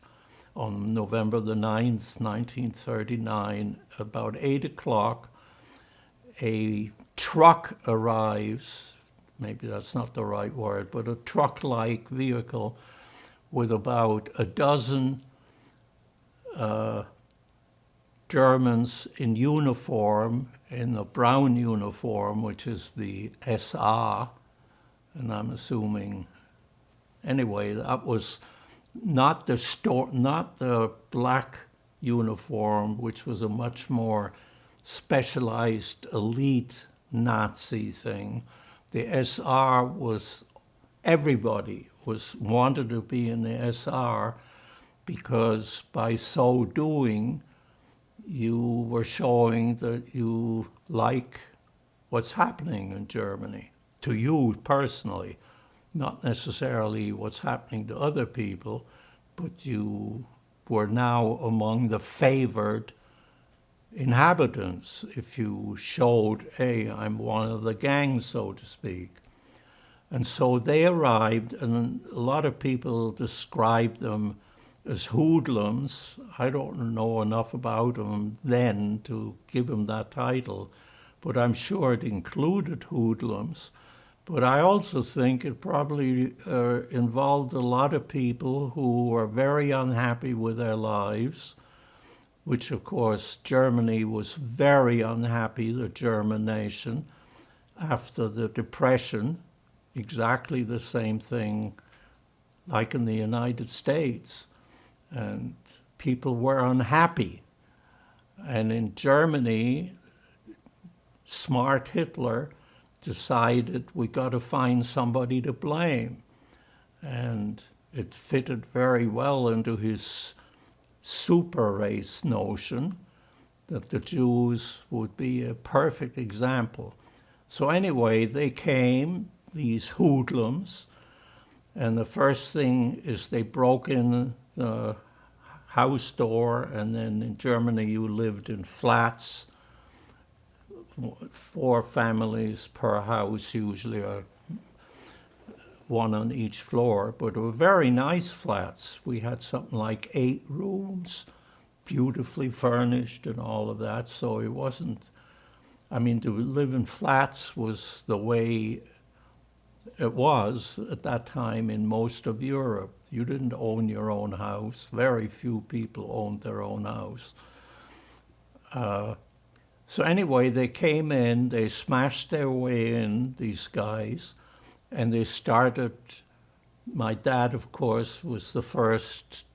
On November the 9th, 1939, about 8 o'clock, a truck arrives, maybe that's not the right word, but a truck-like vehicle with about a dozen Germans in uniform, in the brown uniform, which is the SA, and I'm assuming, anyway, that was not the black uniform, which was a much more specialized elite Nazi thing. The SR was, everybody wanted to be in the SR, because by so doing, you were showing that you like what's happening in Germany, to you personally, not necessarily what's happening to other people, but you were now among the favored inhabitants if you showed, hey, I'm one of the gang, so to speak. And so they arrived, and a lot of people described them as hoodlums. I don't know enough about them then to give them that title, but I'm sure it included hoodlums. But I also think it probably involved a lot of people who were very unhappy with their lives, which of course Germany was very unhappy, the German nation, after the Depression, exactly the same thing like in the United States. And people were unhappy. And in Germany, smart Hitler decided we got to find somebody to blame. And it fitted very well into his super race notion that the Jews would be a perfect example. So anyway, they came, these hoodlums, and the first thing is they broke in the house door, and then in Germany you lived in flats, 4 families per house, usually, or 1 on each floor, but they were very nice flats. We had something like 8 rooms, beautifully furnished and all of that, so it wasn't, to live in flats was the way it was at that time in most of Europe. You didn't own your own house. Very few people owned their own house. So anyway, they came in, they smashed their way in, these guys, and they started. My dad, of course, was the first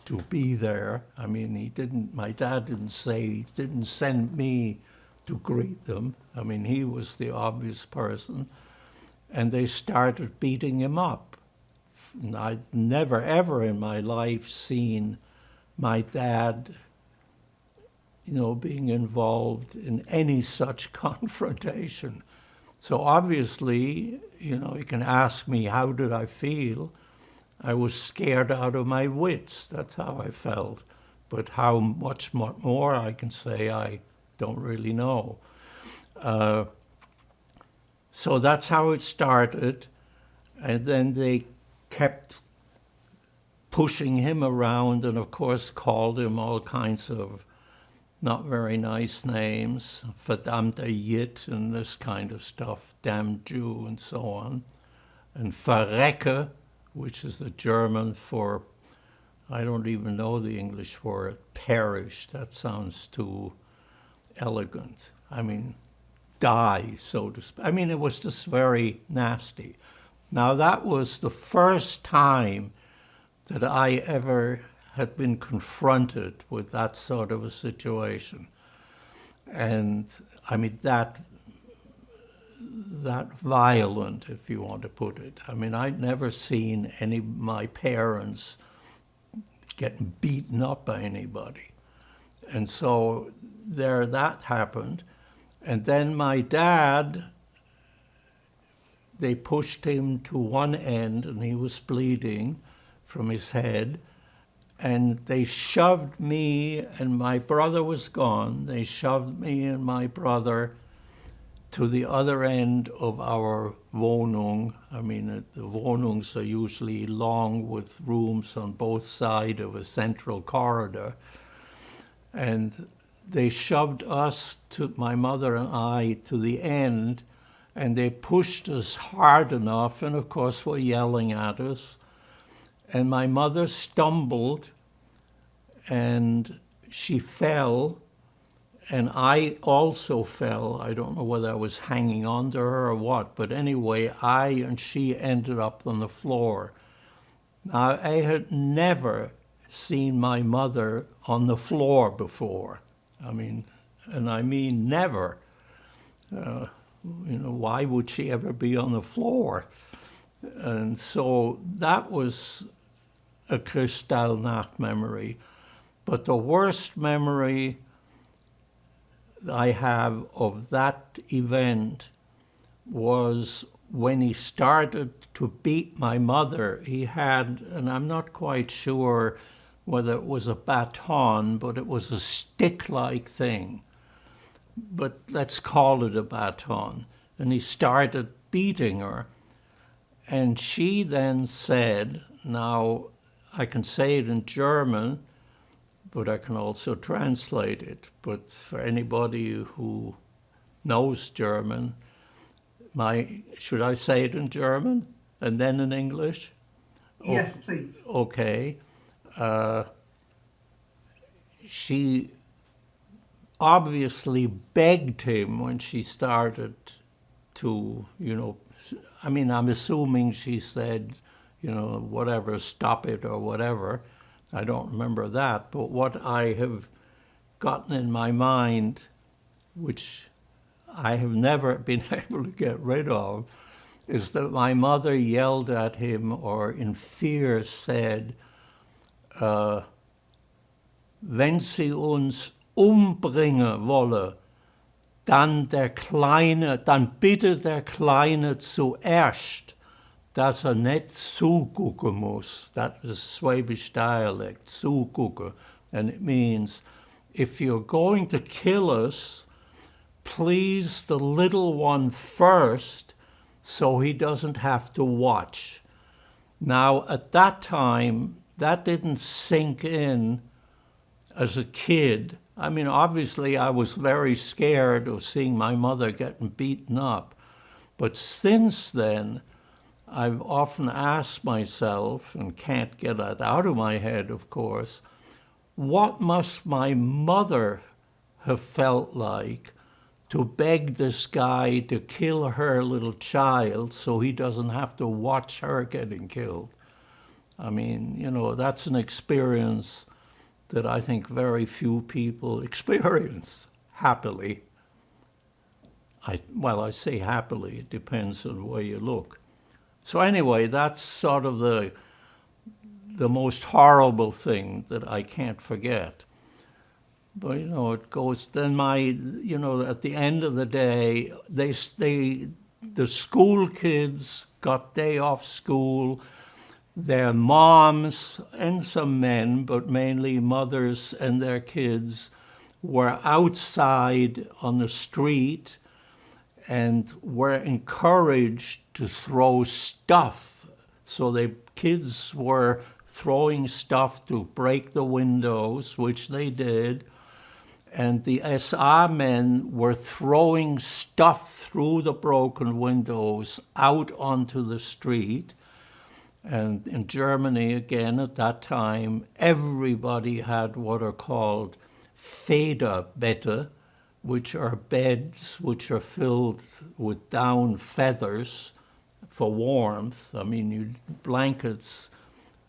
to be there. I mean, my dad didn't send me to greet them. I mean, he was the obvious person. And they started beating him up. And I'd never, ever in my life seen my dad, being involved in any such confrontation. So obviously, you can ask me, how did I feel? I was scared out of my wits. That's how I felt. But how much more I can say, I don't really know. So that's how it started. And then they kept pushing him around and, of course, called him all kinds of not very nice names, verdammter Jid and this kind of stuff, damn Jew and so on. And verrecke, which is the German for, I don't even know the English word, perish. That sounds too elegant. I mean, die, so to speak. I mean, it was just very nasty. Now, that was the first time that I ever had been confronted with that sort of a situation. And I mean, that violent, if you want to put it. I mean, I'd never seen any of my parents getting beaten up by anybody. And so that happened. And then my dad, they pushed him to one end and he was bleeding from his head. And they shoved me, and my brother was gone. They shoved me and my brother to the other end of our Wohnung. I mean, the Wohnungs are usually long with rooms on both sides of a central corridor. And they shoved us, my mother and I, to the end, and they pushed us hard enough, and of course were yelling at us. And my mother stumbled, and she fell, and I also fell. I don't know whether I was hanging on to her or what, but anyway, I and she ended up on the floor. Now, I had never seen my mother on the floor before. I mean never. Why would she ever be on the floor? And so that was a Kristallnacht memory. But the worst memory I have of that event was when he started to beat my mother. He had, and I'm not quite sure whether it was a baton, but it was a stick-like thing. But let's call it a baton. And he started beating her. And she then said, now I can say it in German, but I can also translate it. But for anybody who knows German, should I say it in German and then in English? Yes, please. Okay. She obviously begged him when she started to, I'm assuming she said, whatever, stop it or whatever. I don't remember that. But what I have gotten in my mind, which I have never been able to get rid of, is that my mother yelled at him or in fear said, wenn sie uns umbringen wolle, dann bitte der Kleine zuerst, dass nicht zugucken muss. That is Swabish dialect, zugucken. And it means, if you're going to kill us, please the little one first, so he doesn't have to watch. Now, at that time, that didn't sink in as a kid. I mean, obviously, I was very scared of seeing my mother getting beaten up. But since then, I've often asked myself, and can't get it out of my head, of course, what must my mother have felt like to beg this guy to kill her little child so he doesn't have to watch her getting killed. I mean, you know, that's an experience that I think very few people experience happily. I say happily, it depends on where you look. So anyway, that's sort of the most horrible thing that I can't forget. But, you know, it goes, then at the end of the day, the school kids got day off school. Their moms and some men, but mainly mothers and their kids, were outside on the street and were encouraged to throw stuff. So the kids were throwing stuff to break the windows, which they did. And the SA men were throwing stuff through the broken windows out onto the street. And in Germany, again, at that time, everybody had what are called Federbette, which are beds which are filled with down feathers for warmth. I mean, blankets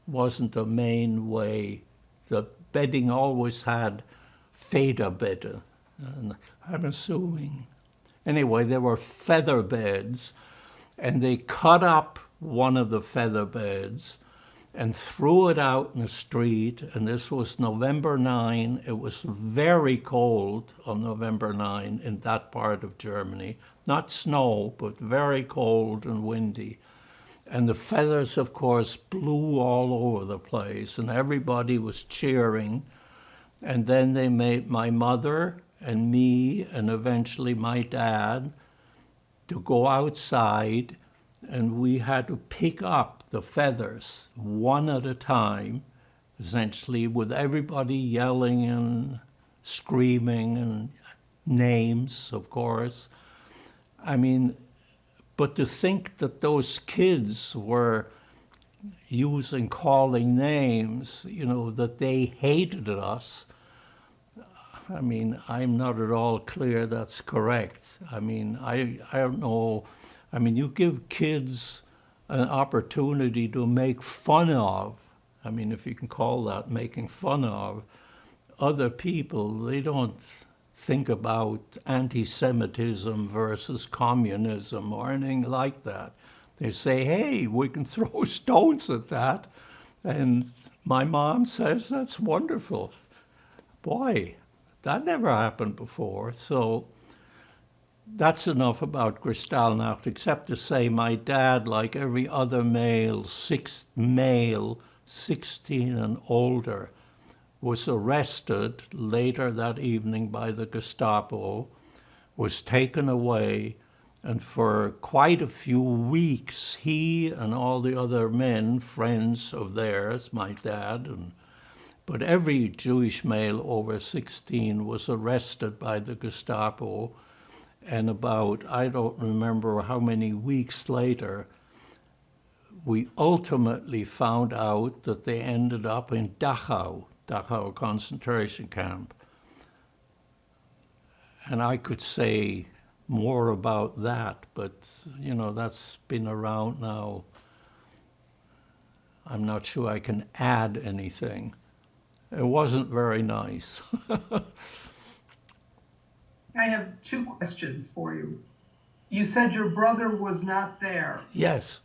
wasn't the main way. The bedding always had Federbette, and I'm assuming. Anyway, there were feather beds, and they cut up one of the feather beds and threw it out in the street. And this was November 9. It was very cold on November 9 in that part of Germany. Not snow, but very cold and windy. And the feathers, of course, blew all over the place, and everybody was cheering. And then they made my mother and me, and eventually my dad, to go outside, and we had to pick up the feathers one at a time, essentially, with everybody yelling and screaming and names, of course. I mean, but to think that those kids were calling names, you know, that they hated us, I mean, I'm not at all clear that's correct. I mean, I don't know. I mean, you give kids an opportunity to make fun of, I mean, if you can call that making fun of, other people. They don't think about anti-Semitism versus communism or anything like that. They say, hey, we can throw stones at that. And my mom says, that's wonderful. Boy, that never happened before. So that's enough about Kristallnacht, except to say my dad, like every other male, 16 and older, was arrested later that evening by the Gestapo, was taken away, and for quite a few weeks, he and all the other men, friends of theirs, my dad, but every Jewish male over 16 was arrested by the Gestapo, and about, I don't remember how many weeks later, we ultimately found out that they ended up in Dachau concentration camp. And I could say more about that, but, you know, that's been around now. I'm not sure I can add anything. It wasn't very nice. I have two questions for you. You said your brother was not there. Yes.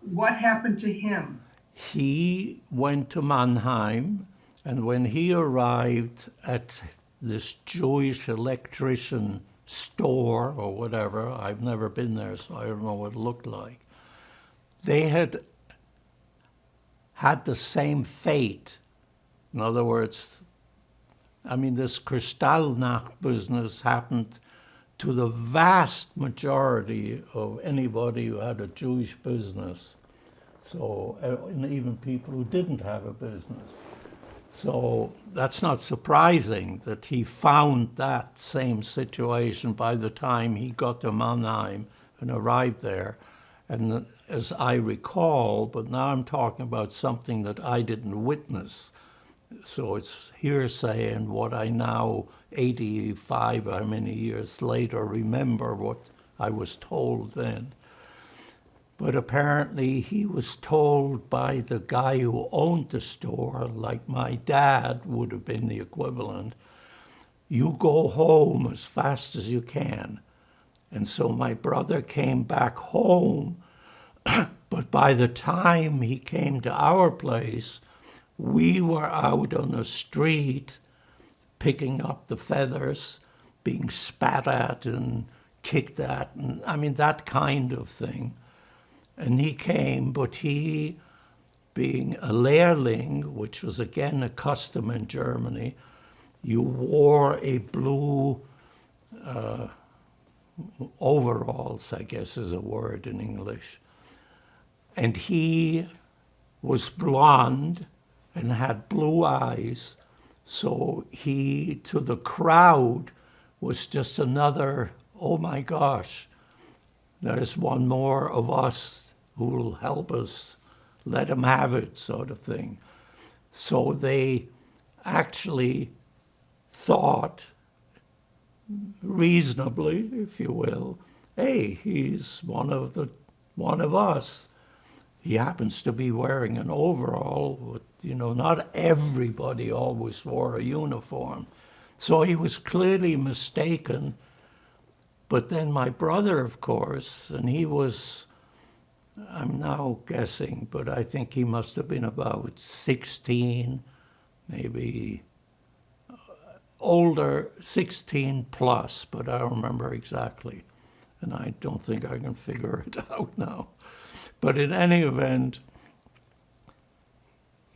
What happened to him? He went to Mannheim, and when he arrived at this Jewish electrician store or whatever, I've never been there, so I don't know what it looked like, they had the same fate. In other words, I mean, this Kristallnacht business happened to the vast majority of anybody who had a Jewish business. So, and even people who didn't have a business. So that's not surprising that he found that same situation by the time he got to Mannheim and arrived there. And as I recall, but now I'm talking about something that I didn't witness, So it's hearsay, and what I now, 85, how many years later, remember what I was told then. But apparently he was told by the guy who owned the store, like my dad would have been the equivalent, you go home as fast as you can. And so my brother came back home, but by the time he came to our place, we were out on the street picking up the feathers, being spat at and kicked at, and I mean, that kind of thing. And he came, but he, being a Lehrling, which was again a custom in Germany, you wore a blue overalls, I guess is a word in English. And he was blonde and had blue eyes, so he, to the crowd, was just another, oh my gosh, there's one more of us who will help us, let him have it, sort of thing. So they actually thought, reasonably, if you will, hey, he's one of us. He happens to be wearing an overall, but, not everybody always wore a uniform. So he was clearly mistaken. But then my brother, of course, and he was, I'm now guessing, but I think he must have been about 16, maybe older, 16 plus, but I don't remember exactly. And I don't think I can figure it out now. But in any event,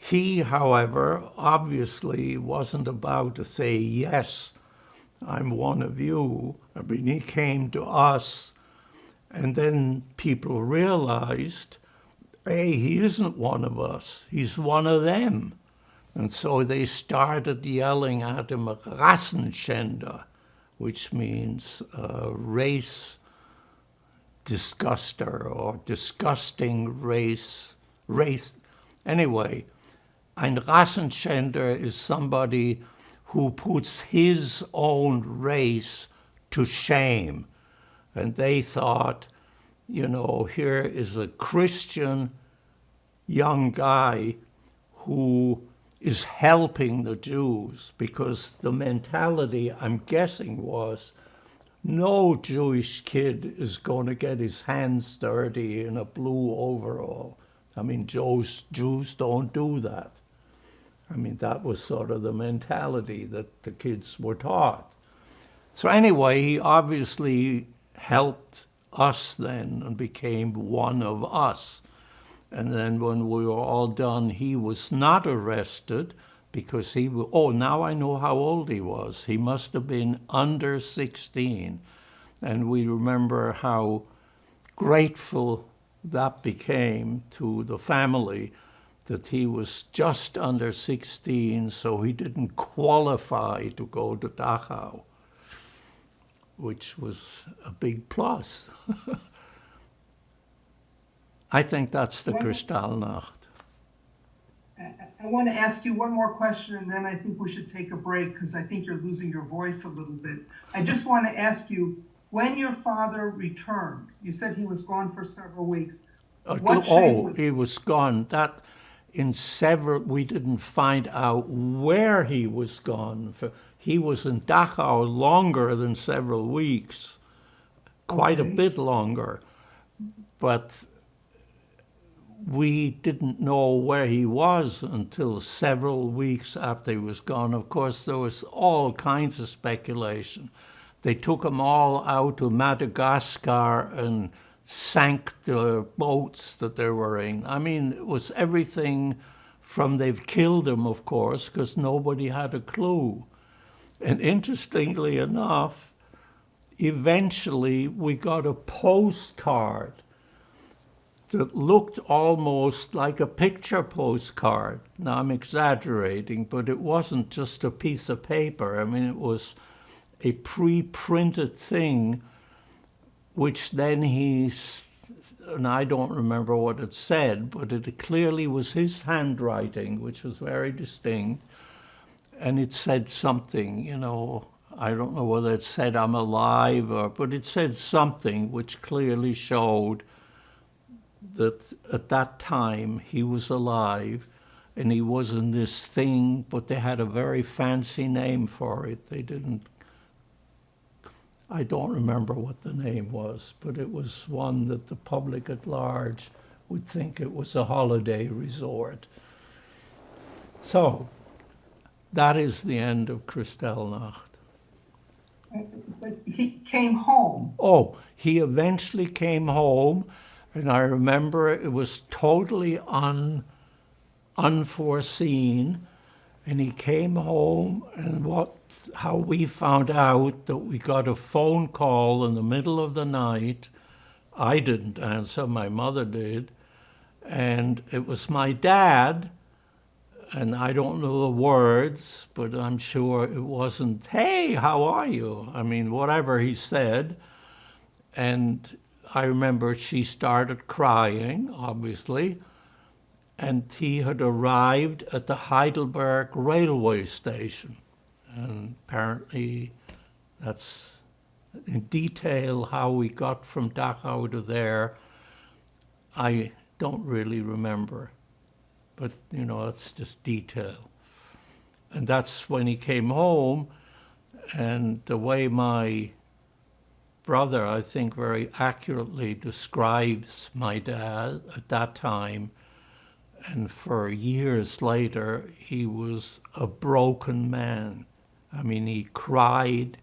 he, however, obviously wasn't about to say, yes, I'm one of you. I mean, he came to us, and then people realized, hey, he isn't one of us. He's one of them. And so they started yelling at him, Rassenschänder, which means race disguster or disgusting race. Anyway, ein Rassenschänder is somebody who puts his own race to shame. And they thought, here is a Christian young guy who is helping the Jews, because the mentality, I'm guessing, was no Jewish kid is going to get his hands dirty in a blue overall. I mean, Jews don't do that. I mean, that was sort of the mentality that the kids were taught. So anyway, he obviously helped us then and became one of us. And then when we were all done, he was not arrested because now I know how old he was. He must have been under 16. And we remember how grateful that became to the family, that he was just under 16, so he didn't qualify to go to Dachau, which was a big plus. I think that's the Kristallnacht. I want to ask you one more question, and then I think we should take a break because I think you're losing your voice a little bit. I just want to ask you, when your father returned, you said he was gone for several weeks. He was gone. We didn't find out where he was gone. He was in Dachau longer than several weeks, quite a bit longer. But we didn't know where he was until several weeks after he was gone. Of course, there was all kinds of speculation. They took him all out to Madagascar and sank the boats that they were in. I mean, it was everything from they've killed him, of course, because nobody had a clue. And interestingly enough, eventually we got a postcard that looked almost like a picture postcard. Now, I'm exaggerating, but it wasn't just a piece of paper. I mean, it was a pre-printed thing, which then and I don't remember what it said, but it clearly was his handwriting, which was very distinct. and it said something, you know, I don't know whether it said I'm alive but it said something which clearly showed that at that time he was alive and he was in this thing, but they had a very fancy name for it. I don't remember what the name was, but it was one that the public at large would think it was a holiday resort. So, that is the end of Kristallnacht. But he came home. Oh, he eventually came home, and I remember it was totally unforeseen. And he came home, and how we found out that we got a phone call in the middle of the night. I didn't answer, my mother did. And it was my dad, and I don't know the words, but I'm sure it wasn't, "Hey, how are you?" I mean, whatever he said. And I remember she started crying, obviously. And he had arrived at the Heidelberg railway station. And apparently that's in detail how we got from Dachau to there. I don't really remember, but you know, it's just detail. And that's when he came home, and the way my brother, I think, very accurately describes my dad at that time, and for years later, he was a broken man. I mean, he cried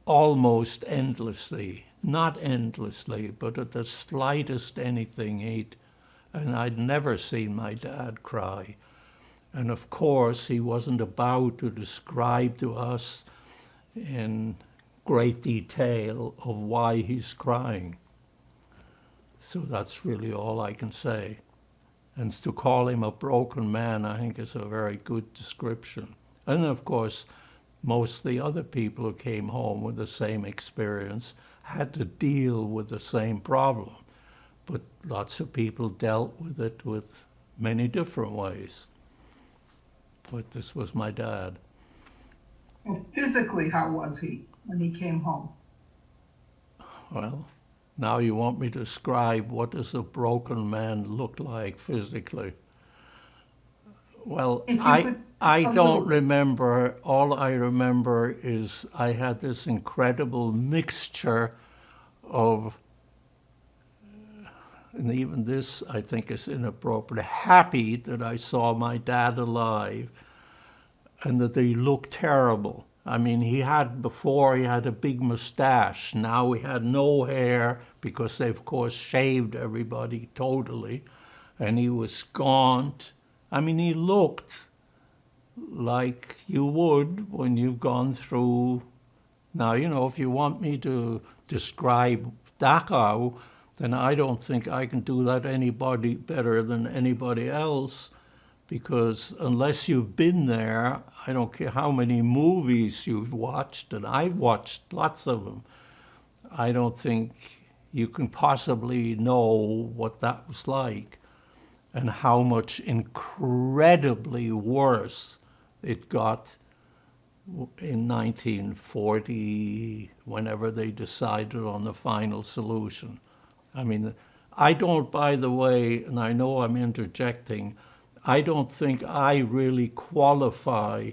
almost endlessly, not endlessly, but at the slightest anything, and I'd never seen my dad cry. And of course, he wasn't about to describe to us in great detail of why he's crying. So that's really all I can say. And to call him a broken man, I think, is a very good description. And of course, most of the other people who came home with the same experience had to deal with the same problem. But lots of people dealt with it with many different ways. But this was my dad. Well, physically, how was he when he came home? Well, now you want me to describe what does a broken man look like physically? Well, I don't remember. All I remember is I had this incredible mixture of, and even this I think is inappropriate, happy that I saw my dad alive and that he looked terrible. I mean, before he had a big mustache. Now he had no hair because they, of course, shaved everybody totally. And he was gaunt. I mean, he looked like you would when you've gone through. Now, you know, if you want me to describe Dachau, then I don't think I can do that anybody better than anybody else. Because unless you've been there, I don't care how many movies you've watched, and I've watched lots of them, I don't think you can possibly know what that was like and how much incredibly worse it got in 1940, whenever they decided on the final solution. I mean, I don't, by the way, and I know I'm interjecting, I don't think I really qualify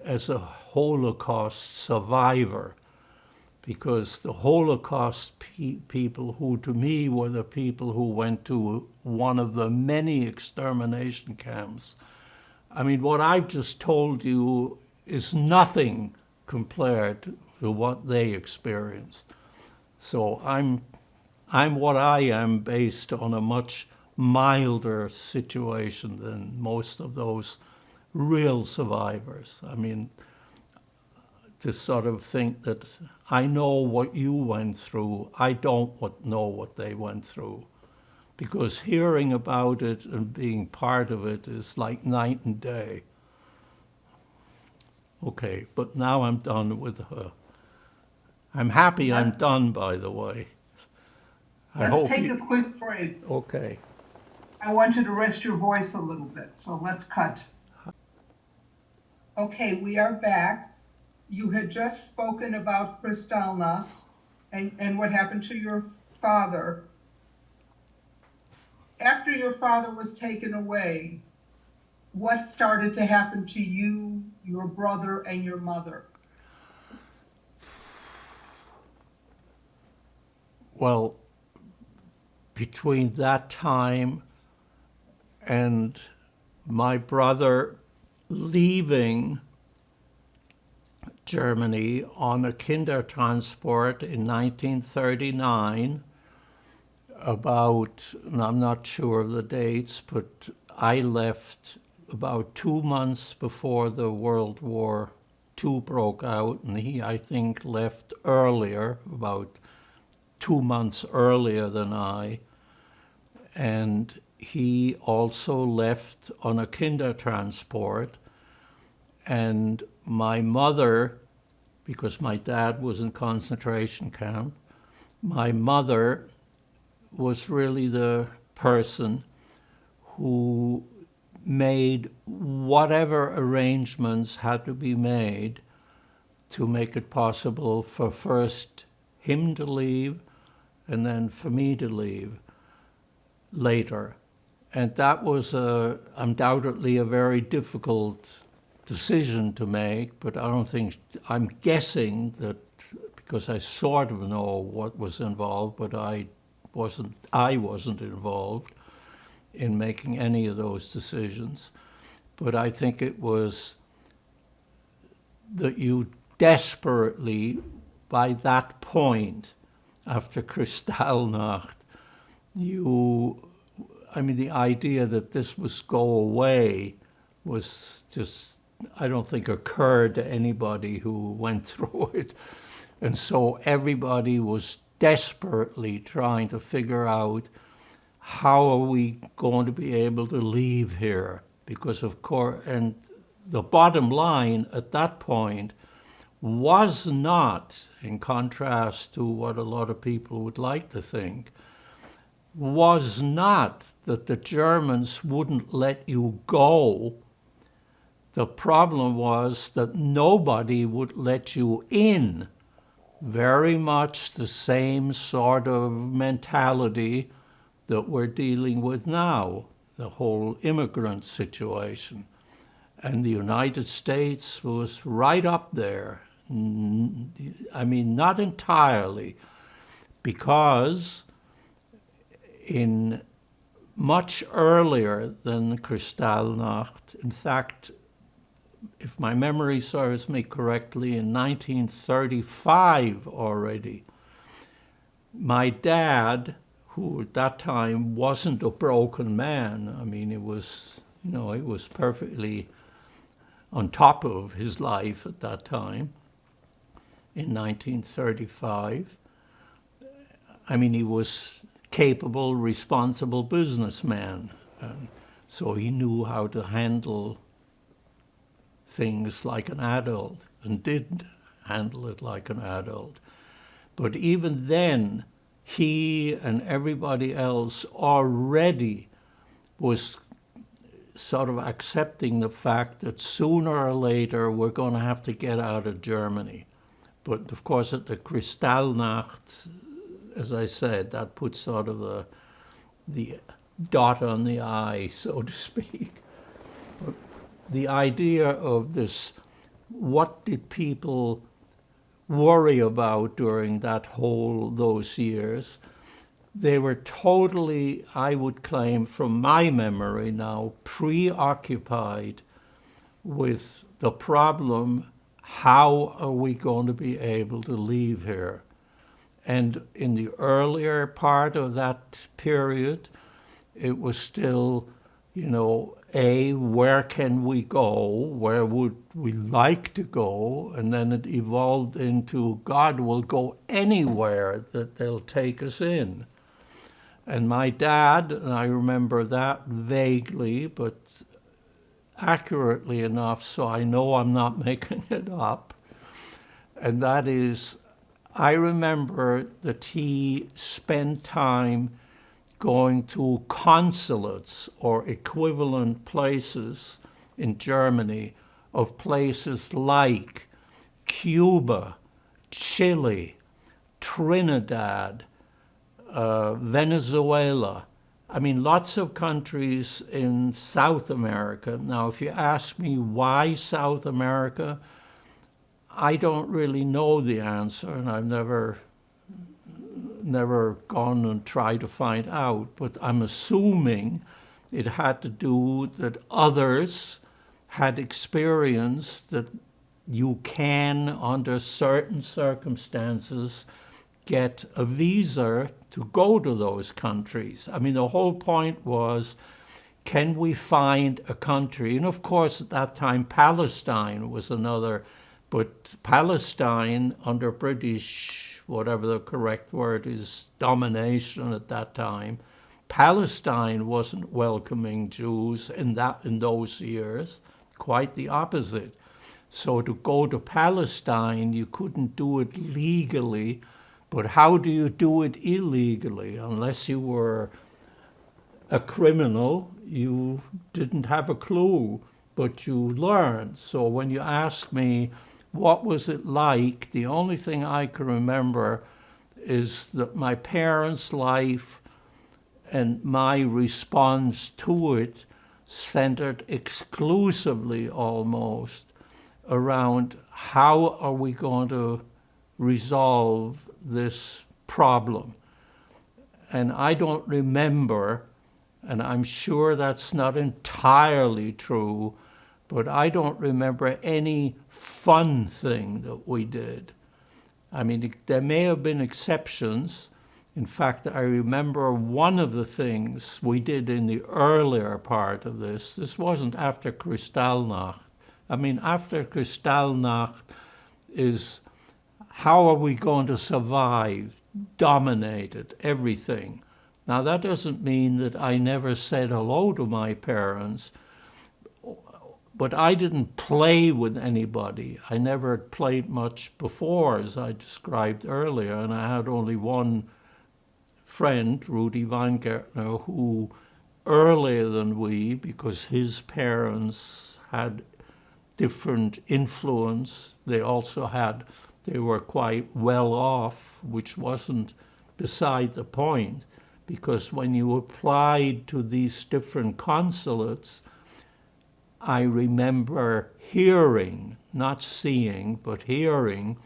as a Holocaust survivor, because the Holocaust people, who to me were the people who went to one of the many extermination camps, I mean, what I've just told you is nothing compared to what they experienced. So I'm what I am based on a much milder situation than most of those real survivors. I mean, to sort of think that I know what you went through, I don't know what they went through. Because hearing about it and being part of it is like night and day. Okay, but now I'm done with her. I'm happy I'm done, by the way. Let's take a quick break. Okay. I want you to rest your voice a little bit, so let's cut. Okay, we are back. You had just spoken about Kristallnacht and what happened to your father. After your father was taken away, what started to happen to you, your brother, and your mother? Well, between that time and my brother leaving Germany on a Kindertransport in 1939, and I'm not sure of the dates, but I left about 2 months before the World War II broke out, and he, I think, left earlier, about 2 months earlier than I. And he also left on a Kindertransport. And my mother, because my dad was in concentration camp, my mother was really the person who made whatever arrangements had to be made to make it possible for first him to leave and then for me to leave later. And that was undoubtedly a very difficult decision to make, but I don't think, I'm guessing that because I sort of know what was involved, but I wasn't involved in making any of those decisions. But I think it was that you desperately, by that point, after Kristallnacht, the idea that this was go away was just, I don't think occurred to anybody who went through it. And so everybody was desperately trying to figure out how are we going to be able to leave here? Because of course, and the bottom line at that point was not, in contrast to what a lot of people would like to think, was not that the Germans wouldn't let you go. The problem was that nobody would let you in. Very much the same sort of mentality that we're dealing with now, the whole immigrant situation. And the United States was right up there. I mean, not entirely, because in much earlier than Kristallnacht, in fact, if my memory serves me correctly, in 1935 already, my dad, who at that time wasn't a broken man, I mean, it was, he was perfectly on top of his life at that time, in 1935. I mean, he was capable, responsible businessman. So he knew how to handle things like an adult and did handle it like an adult. But even then, he and everybody else already was sort of accepting the fact that sooner or later we're going to have to get out of Germany. But of course, at the Kristallnacht, as I said, that put sort of the dot on the I, so to speak. But the idea of this, what did people worry about during those years? They were totally, I would claim from my memory now, preoccupied with the problem, how are we going to be able to leave here? And in the earlier part of that period, it was still, where can we go? Where would we like to go? And then it evolved into, God will go anywhere that they'll take us in. And my dad, and I remember that vaguely, but accurately enough, so I know I'm not making it up, and that is, I remember that he spent time going to consulates or equivalent places in Germany of places like Cuba, Chile, Trinidad, Venezuela. I mean, lots of countries in South America. Now, if you ask me why South America, I don't really know the answer, and I've never gone and tried to find out. But I'm assuming it had to do that others had experienced that you can, under certain circumstances, get a visa to go to those countries. I mean, the whole point was, can we find a country? And of course, at that time, Palestine was another, but Palestine under British, whatever the correct word is, domination at that time, Palestine wasn't welcoming Jews in those years, quite the opposite. So to go to Palestine, you couldn't do it legally. But how do you do it illegally? Unless you were a criminal, you didn't have a clue, but you learned. So when you ask me, what was it like? The only thing I can remember is that my parents' life and my response to it centered exclusively almost around how are we going to resolve this problem. And I don't remember, and I'm sure that's not entirely true, but I don't remember any fun thing that we did. I mean, there may have been exceptions. In fact, I remember one of the things we did in the earlier part of this wasn't after Kristallnacht. I mean, after Kristallnacht is, how are we going to survive? Dominated everything. Now, that doesn't mean that I never said hello to my parents, but I didn't play with anybody. I never played much before, as I described earlier, and I had only one friend, Rudy Weingärtner, who earlier than we, because his parents had different influence, they were quite well off, which wasn't beside the point, because when you applied to these different consulates, I remember hearing, not seeing, but hearing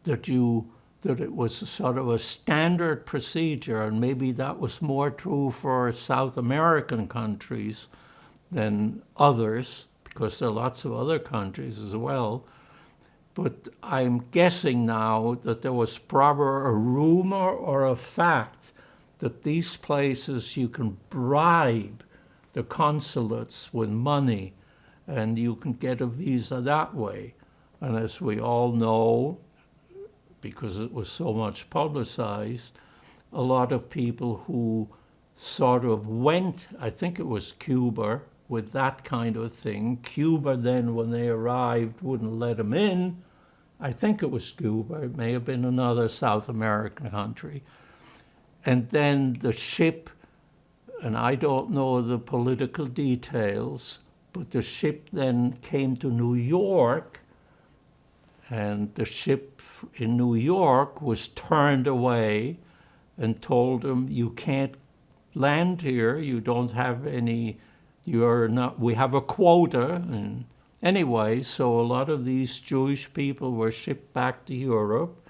that it was sort of a standard procedure, and maybe that was more true for South American countries than others, because there are lots of other countries as well. But I'm guessing now that there was probably a rumor or a fact that these places you can bribe the consulates with money and you can get a visa that way. And as we all know, because it was so much publicized, a lot of people who sort of went, I think it was Cuba, with that kind of thing. Cuba then, when they arrived, wouldn't let them in. I think it was Cuba. It may have been another South American country. And then the ship, and I don't know the political details, but the ship then came to New York, and the ship in New York was turned away and told them, you can't land here, you don't have any, we have a quota. And anyway, so a lot of these Jewish people were shipped back to Europe,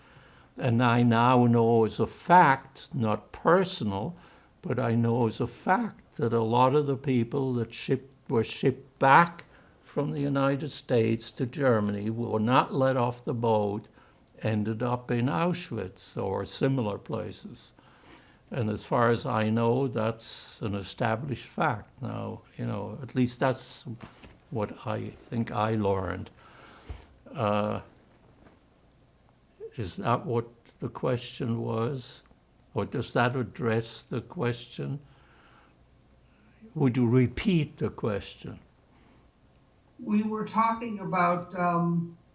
and I now know as a fact, not personal, but I know as a fact that a lot of the people that were shipped back from the United States to Germany, were not let off the boat, ended up in Auschwitz or similar places. And as far as I know, that's an established fact now. At least that's what I think I learned. Is that what the question was? Or does that address the question? Would you repeat the question? We were talking about,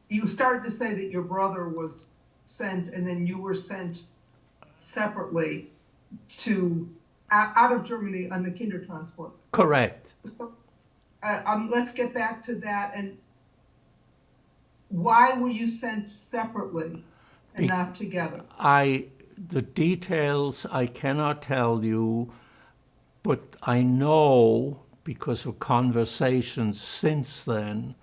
you started to say that your brother was sent and then you were sent separately out of Germany on the Kindertransport. Correct. let's get back to that. And why were you sent separately and not together? The details I cannot tell you, but I know because of conversations since then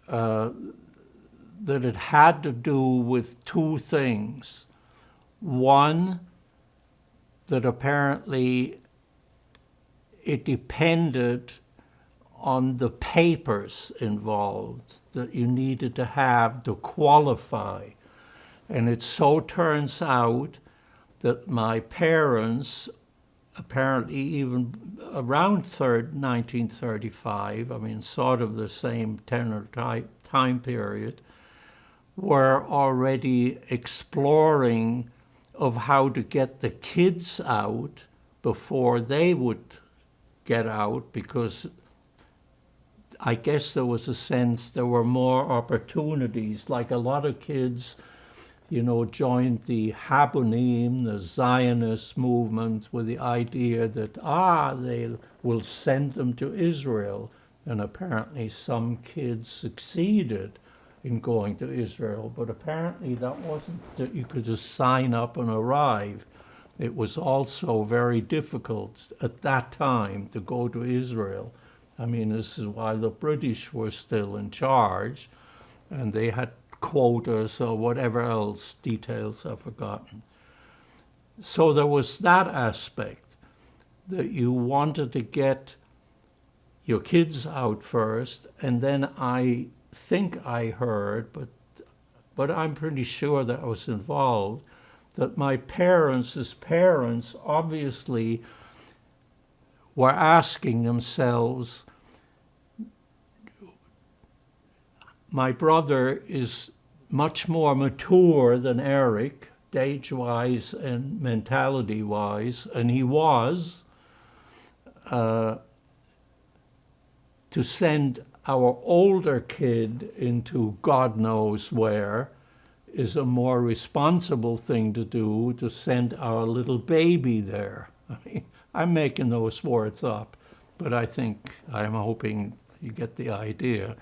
that it had to do with two things. One, that apparently it depended on the papers involved that you needed to have to qualify. And it so turns out that my parents, apparently even around 1935, I mean, sort of the same tenor time period, were already exploring of how to get the kids out before they would get out, because I guess there was a sense there were more opportunities. Like a lot of kids, joined the Habonim, the Zionist movement, with the idea that, they will send them to Israel. And apparently some kids succeeded in going to Israel, but apparently that wasn't that you could just sign up and arrive. It was also very difficult at that time to go to Israel. I mean, this is why the British were still in charge, and they had quotas or whatever else, details I've forgotten. So there was that aspect, that you wanted to get your kids out first, and then I think I heard, but I'm pretty sure that I was involved, that my parents' parents obviously were asking themselves, my brother is much more mature than Eric, age-wise and mentality-wise, and he was, to send our older kid into God knows where is a more responsible thing to do, to send our little baby there. I mean, I'm making those words up, but I'm hoping you get the idea.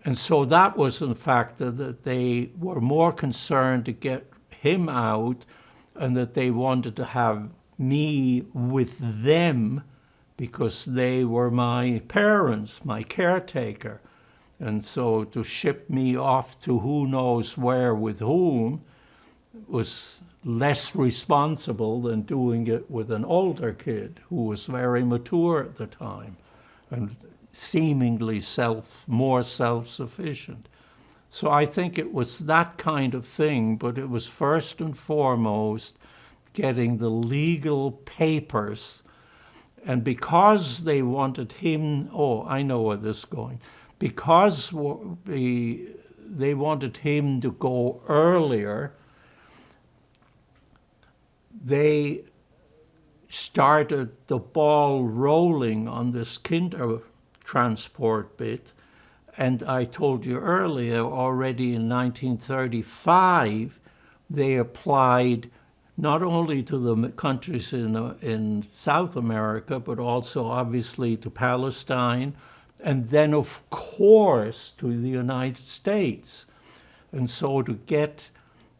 And so that was in fact that they were more concerned to get him out, and that they wanted to have me with them because they were my parents, my caretaker. And so to ship me off to who knows where with whom was less responsible than doing it with an older kid who was very mature at the time and seemingly more self-sufficient. So I think it was that kind of thing, but it was first and foremost getting the legal papers. And because they wanted him, I know where this is going, because they wanted him to go earlier, they started the ball rolling on this kinder transport bit. And I told you earlier, already in 1935, they applied not only to the countries in South America, but also obviously to Palestine, and then of course to the United States. And so to get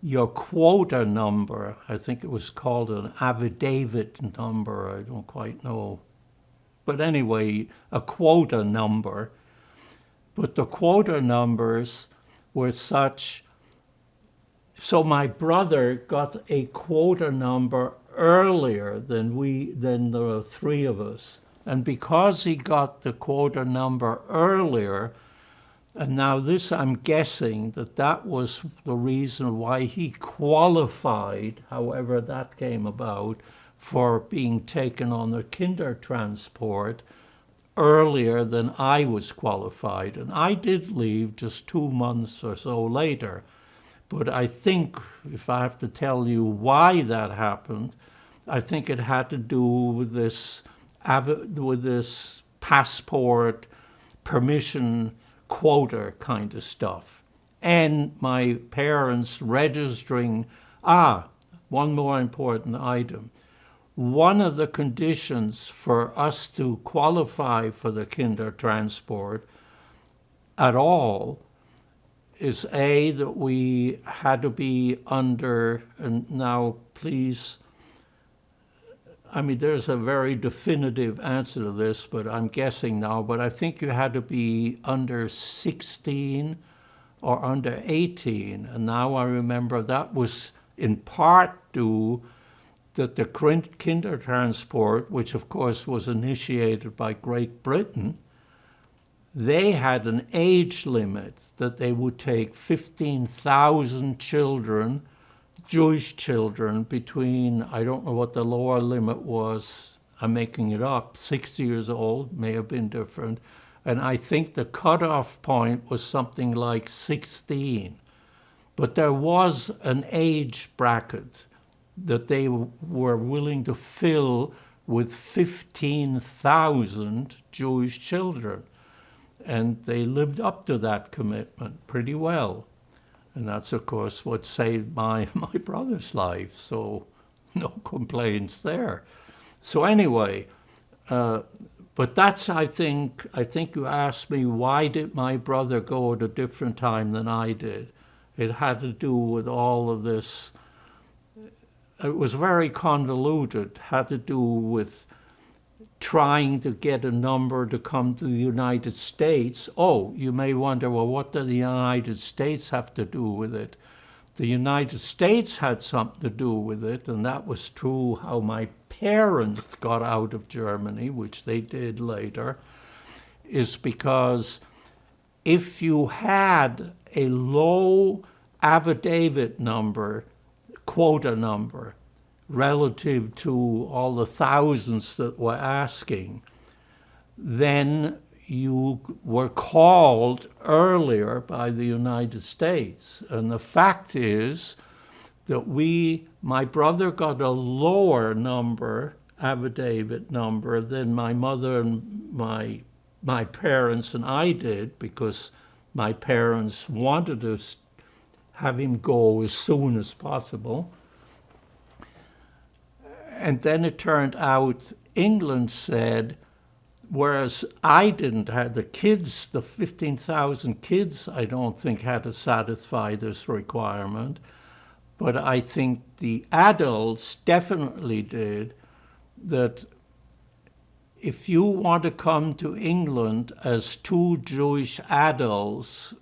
your quota number, I think it was called an affidavit number, I don't quite know. But anyway, a quota number. But the quota numbers were such, so my brother got a quota number earlier than the three of us. And because he got the quota number earlier, and now this, I'm guessing that was the reason why he qualified, however that came about, for being taken on the kinder transport earlier than I was qualified. And I did leave just 2 months or so later. But I think, if I have to tell you why that happened, I think it had to do with this passport permission quota kind of stuff. And my parents registering, one more important item. one of the conditions for us to qualify for the Kindertransport at all is A, that we had to be under, and now please, I mean, there's a very definitive answer to this, but I'm guessing now, but I think you had to be under 16 or under 18. And now I remember that was in part due that the Kindertransport, which of course was initiated by Great Britain, they had an age limit that they would take 15,000 children, Jewish children, between, I don't know what the lower limit was, I'm making it up, 6 years old, may have been different, and I think the cutoff point was something like 16. But there was an age bracket that they were willing to fill with 15,000 Jewish children. And they lived up to that commitment pretty well. And that's, of course, what saved my brother's life. So no complaints there. So anyway, but that's, I think you asked me, why did my brother go at a different time than I did? It had to do with all of this. It was very convoluted, had to do with trying to get a number to come to the United States. Oh, you may wonder, well, what did the United States have to do with it? The United States had something to do with it, and that was true how my parents got out of Germany, which they did later, is because if you had a low affidavit number, quota number, relative to all the thousands that were asking, then you were called earlier by the United States. And the fact is that my brother got a lower number, affidavit number, than my mother and my parents and I did, because my parents wanted to have him go as soon as possible. And then it turned out England said, whereas I didn't have the kids, the 15,000 kids, I don't think had to satisfy this requirement, but I think the adults definitely did, that if you want to come to England as two Jewish adults,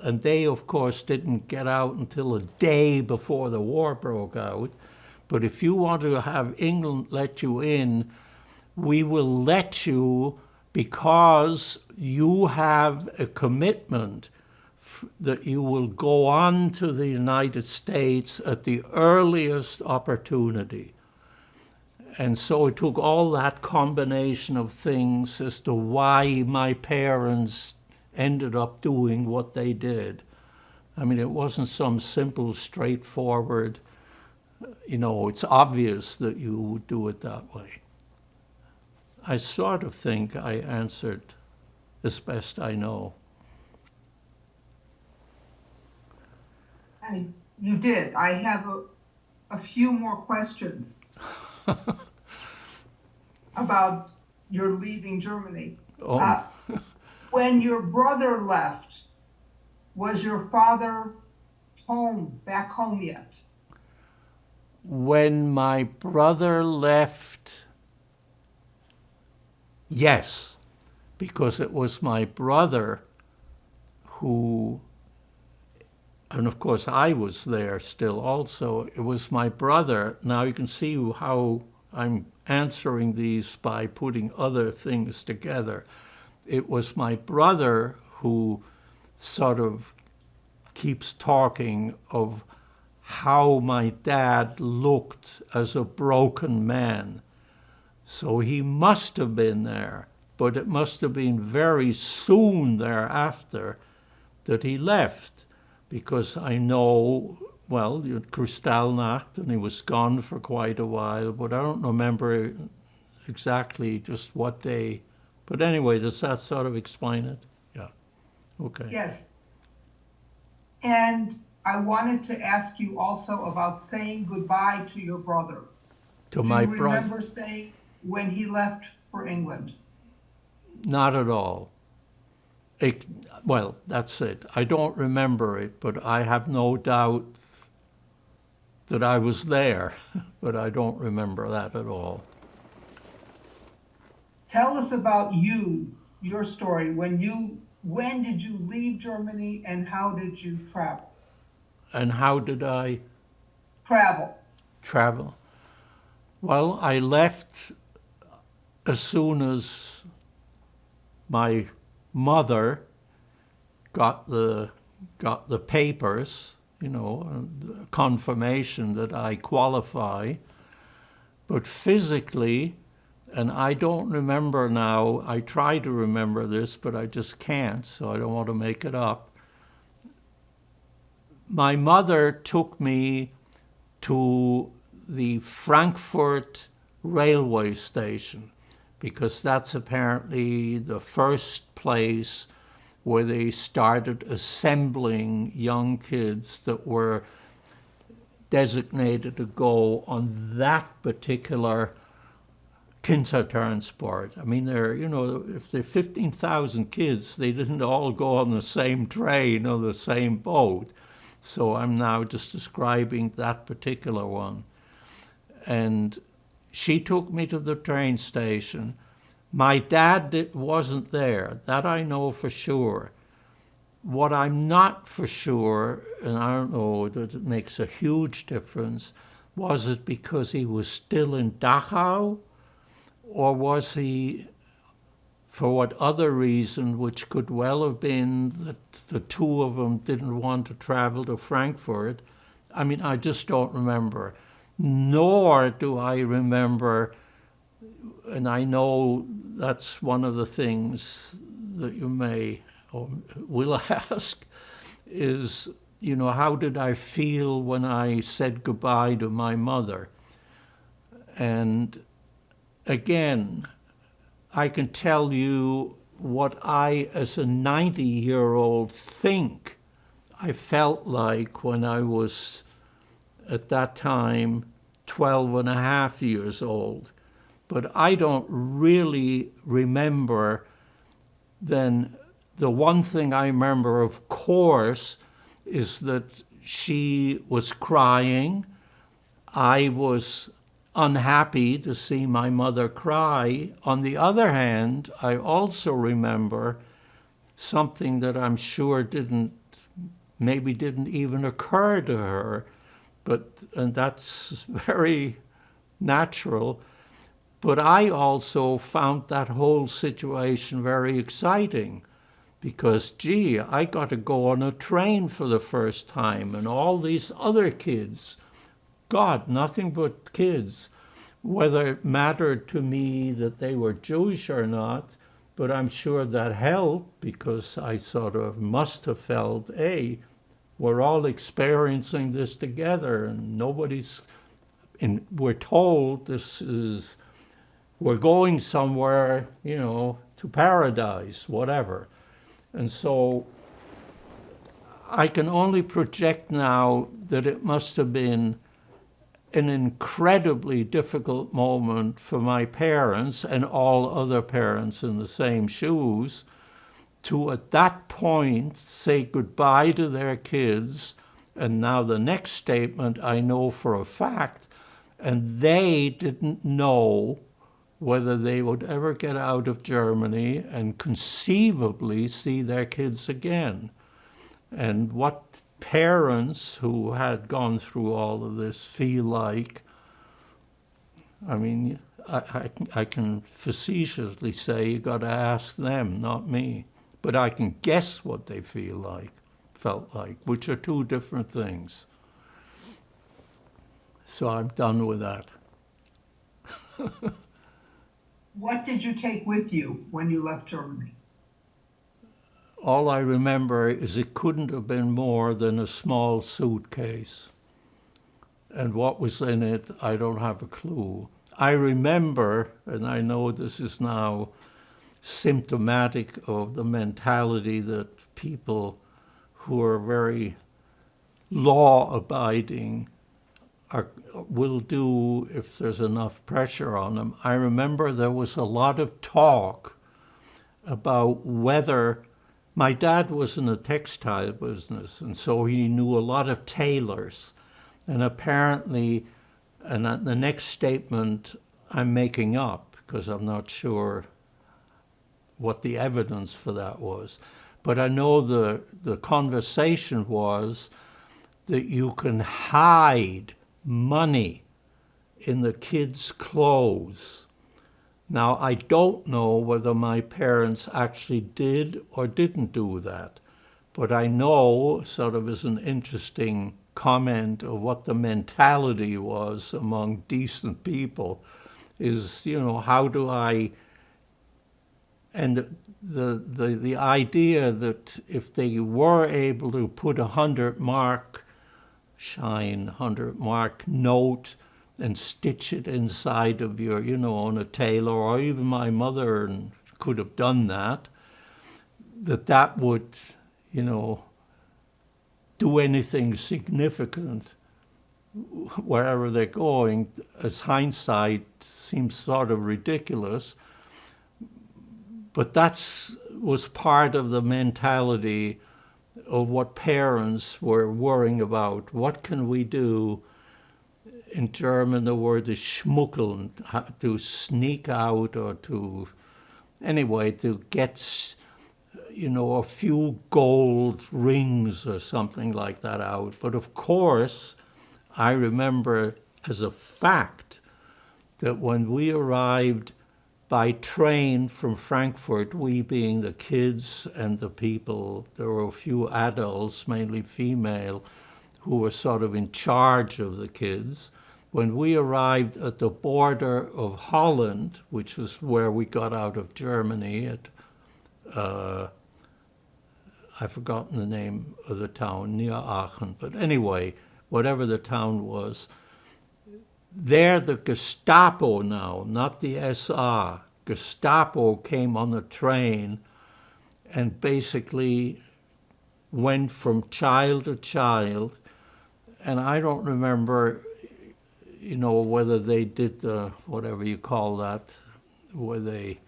and they of course didn't get out until a day before the war broke out, but if you want to have England let you in, we will let you because you have a commitment that you will go on to the United States at the earliest opportunity. And so it took all that combination of things as to why my parents ended up doing what they did. I mean, it wasn't some simple, straightforward, it's obvious that you would do it that way. I sort of think I answered as best I know. You did. I have a few more questions about your leaving Germany. Oh. When your brother left, was your father back home yet? When my brother left, yes, because it was my brother who, and of course I was there still also, it was my brother. Now you can see how I'm answering these by putting other things together. It was my brother who sort of keeps talking of how my dad looked as a broken man. So he must have been there, but it must have been very soon thereafter that he left, because I know, well, you had Kristallnacht, and he was gone for quite a while, but I don't remember exactly just what day. But anyway, does that sort of explain it? Yeah. Okay. Yes. And I wanted to ask you also about saying goodbye to your brother. To Do my you brother, remember saying when he left for England? not at all. It, well, that's it. I don't remember it, but I have no doubt that I was there, but I don't remember that at all. Tell us about you, your story. When did you leave Germany and how did you travel? And how did I Travel. travel? Well, I left as soon as my mother got the papers, confirmation that I qualify. But physically, and I don't remember now, I try to remember this, but I just can't, so I don't want to make it up. My mother took me to the Frankfurt railway station because that's apparently the first place where they started assembling young kids that were designated to go on that particular Kindertransport. I mean, if there are 15,000 kids, they didn't all go on the same train or the same boat. So I'm now just describing that particular one. And she took me to the train station. My dad wasn't there. That I know for sure. What I'm not for sure, and I don't know that it makes a huge difference, was it because he was still in Dachau? Or was he, for what other reason, which could well have been that the two of them didn't want to travel to Frankfurt? I mean, I just don't remember. Nor do I remember, and I know that's one of the things that you may or will ask, is, how did I feel when I said goodbye to my mother? And again, I can tell you what I, as a 90-year-old, think I felt like when I was, at that time, 12 and a half years old. But I don't really remember then. The one thing I remember, of course, is that she was crying. I was unhappy to see my mother cry. On the other hand, I also remember something that I'm sure maybe didn't even occur to her, and that's very natural. But I also found that whole situation very exciting because, gee, I got to go on a train for the first time, and all these other kids, God, nothing but kids. Whether it mattered to me that they were Jewish or not, but I'm sure that helped because I sort of must have felt, hey, we're all experiencing this together and we're told we're going somewhere, to paradise, whatever. And so I can only project now that it must have been an incredibly difficult moment for my parents and all other parents in the same shoes to, at that point, say goodbye to their kids. And now the next statement I know for a fact, and they didn't know whether they would ever get out of Germany and conceivably see their kids again. And what parents who had gone through all of this feel like, I mean, I can facetiously say you got to ask them, not me. But I can guess what they felt like, which are two different things. So I'm done with that. What did you take with you when you left Germany? All I remember is it couldn't have been more than a small suitcase. And what was in it, I don't have a clue. I remember, and I know this is now symptomatic of the mentality that people who are very law-abiding will do if there's enough pressure on them. I remember there was a lot of talk about whether my dad was in the textile business, and so he knew a lot of tailors. And apparently, and the next statement I'm making up because I'm not sure what the evidence for that was. But I know the conversation was that you can hide money in the kids' clothes. Now, I don't know whether my parents actually did or didn't do that, but I know, sort of as an interesting comment of what the mentality was among decent people, is, how do I... And the idea that if they were able to put 100-mark shine, 100-mark note and stitch it inside of your, on a tailor, or even my mother could have done that, that would, do anything significant wherever they're going, as hindsight seems sort of ridiculous. But that was part of the mentality of what parents were worrying about. What can we do? In German, the word is schmuggeln, to sneak out or to get, a few gold rings or something like that out. But of course, I remember as a fact that when we arrived by train from Frankfurt, we being the kids and the people, there were a few adults, mainly female, who were sort of in charge of the kids. When we arrived at the border of Holland, which was where we got out of Germany, I've forgotten the name of the town, near Aachen, but anyway, whatever the town was, there the Gestapo now, not the SA, Gestapo came on the train and basically went from child to child. And I don't remember, whether they did the, whatever you call that, where they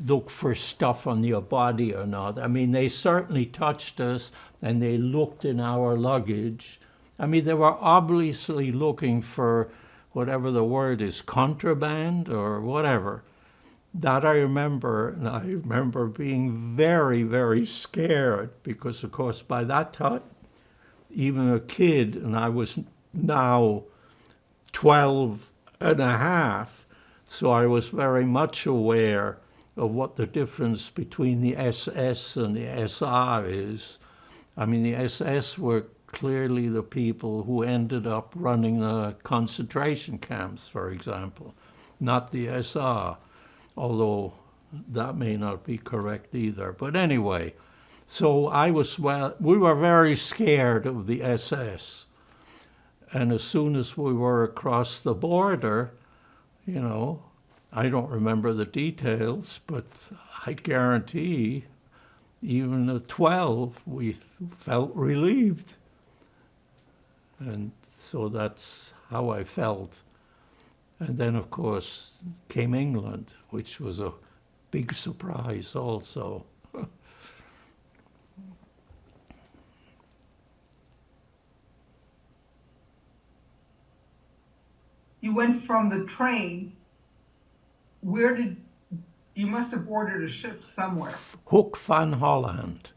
look for stuff on your body or not. I mean, they certainly touched us and they looked in our luggage. I mean, they were obviously looking for whatever the word is, contraband or whatever. That I remember, and I remember being very, very scared because, of course, by that time, even a kid, and I was now 12 and a half, so I was very much aware of what the difference between the SS and the SR is. I mean, the SS were clearly the people who ended up running the concentration camps, for example, not the SR, although that may not be correct either. But anyway, so we were very scared of the SS. And as soon as we were across the border, I don't remember the details, but I guarantee even at 12, we felt relieved. And so that's how I felt. And then, of course, came England, which was a big surprise also. You went from the train. You must have boarded a ship somewhere. Hoek van Holland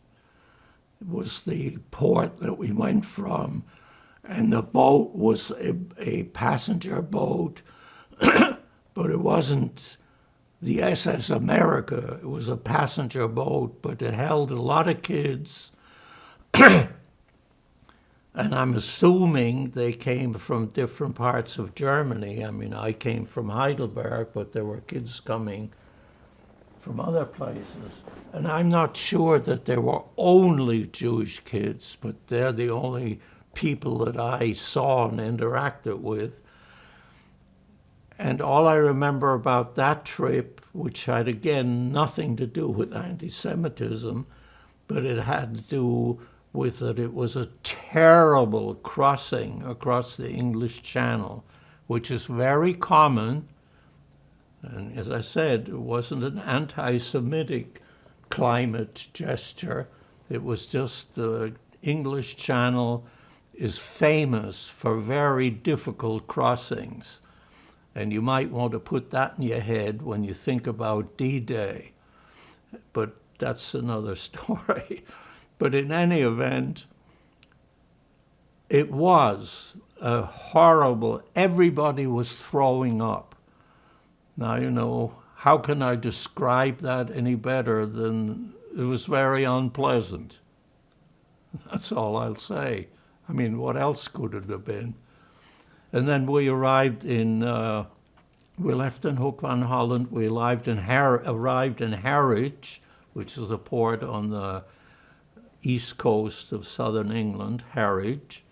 was the port that we went from. And the boat was a passenger boat, but it wasn't the SS America. It was a passenger boat, but it held a lot of kids. And I'm assuming they came from different parts of Germany. I mean, I came from Heidelberg, but there were kids coming from other places. And I'm not sure that there were only Jewish kids, but they're the only people that I saw and interacted with. And all I remember about that trip, which had, again, nothing to do with anti-Semitism, but it had to do with that it was a terrible crossing across the English Channel, which is very common. And as I said, it wasn't an anti-Semitic climate gesture. It was just the English Channel is famous for very difficult crossings. And you might want to put that in your head when you think about D-Day. But that's another story. But in any event, it was a horrible, everybody was throwing up. Now, you know, how can I describe that any better than it was very unpleasant? That's all I'll say. I mean, what else could it have been? And then we arrived in, we left in Hoek van Holland. We arrived in Harwich, which is a port on the east coast of southern England, Harwich.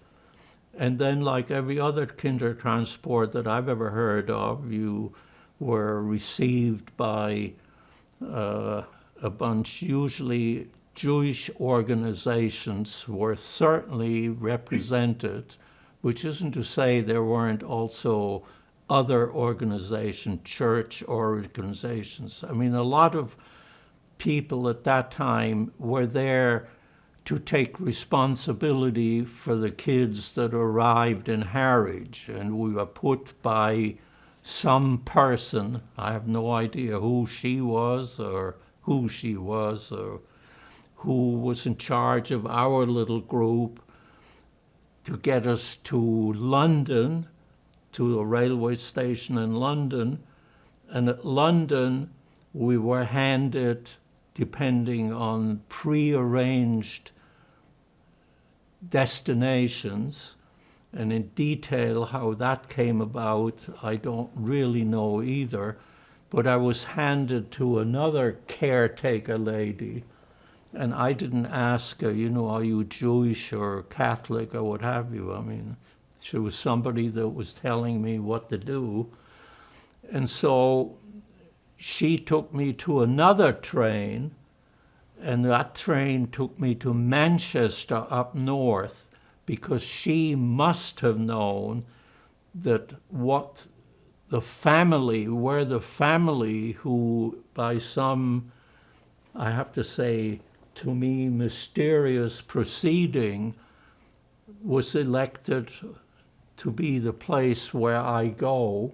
And then, like every other Kindertransport that I've ever heard of, you were received by a bunch, usually Jewish organizations were certainly represented, which isn't to say there weren't also other organizations, church organizations. I mean, a lot of people at that time were there to take responsibility for the kids that arrived in Harwich, and we were put by some person, I have no idea who she was or who was in charge of our little group, to get us to London, to a railway station in London. And at London, we were handed, depending on pre-arranged destinations, and in detail how that came about, I don't really know either, but I was handed to another caretaker lady, and I didn't ask her, you know, are you Jewish or Catholic or what have you? I mean, she was somebody that was telling me what to do. And so she took me to another train, and that train took me to Manchester up north, because she must have known that what the family, where the family who by some, I have to say, to me, mysterious proceeding was elected to be the place where I go.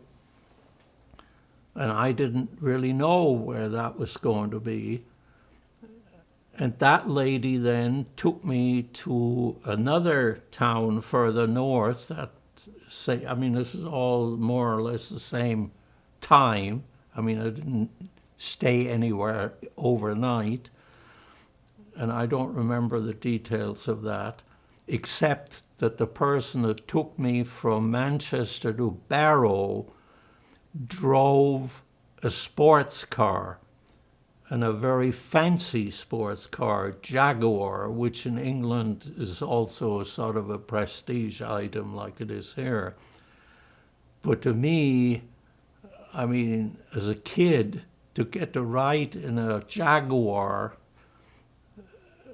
And I didn't really know where that was going to be. And that lady then took me to another town further north that say, I mean, this is all more or less the same time. I mean, I didn't stay anywhere overnight. And I don't remember the details of that, except that the person that took me from Manchester to Barrow drove a sports car, and a very fancy sports car, Jaguar, which in England is also a sort of a prestige item like it is here. But to me, I mean, as a kid, to get to ride in a Jaguar,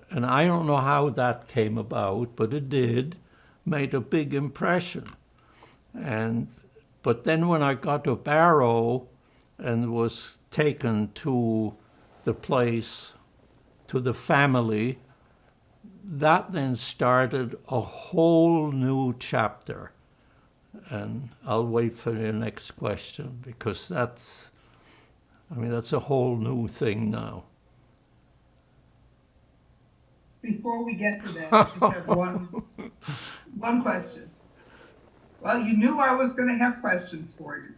and I don't know how that came about, but it did, made a big impression. But then when I got to Barrow and was taken to the place, to the family, that then started a whole new chapter. And I'll wait for your next question, because that's a whole new thing now. Before we get to that, I just have one question. Well, you knew I was going to have questions for you.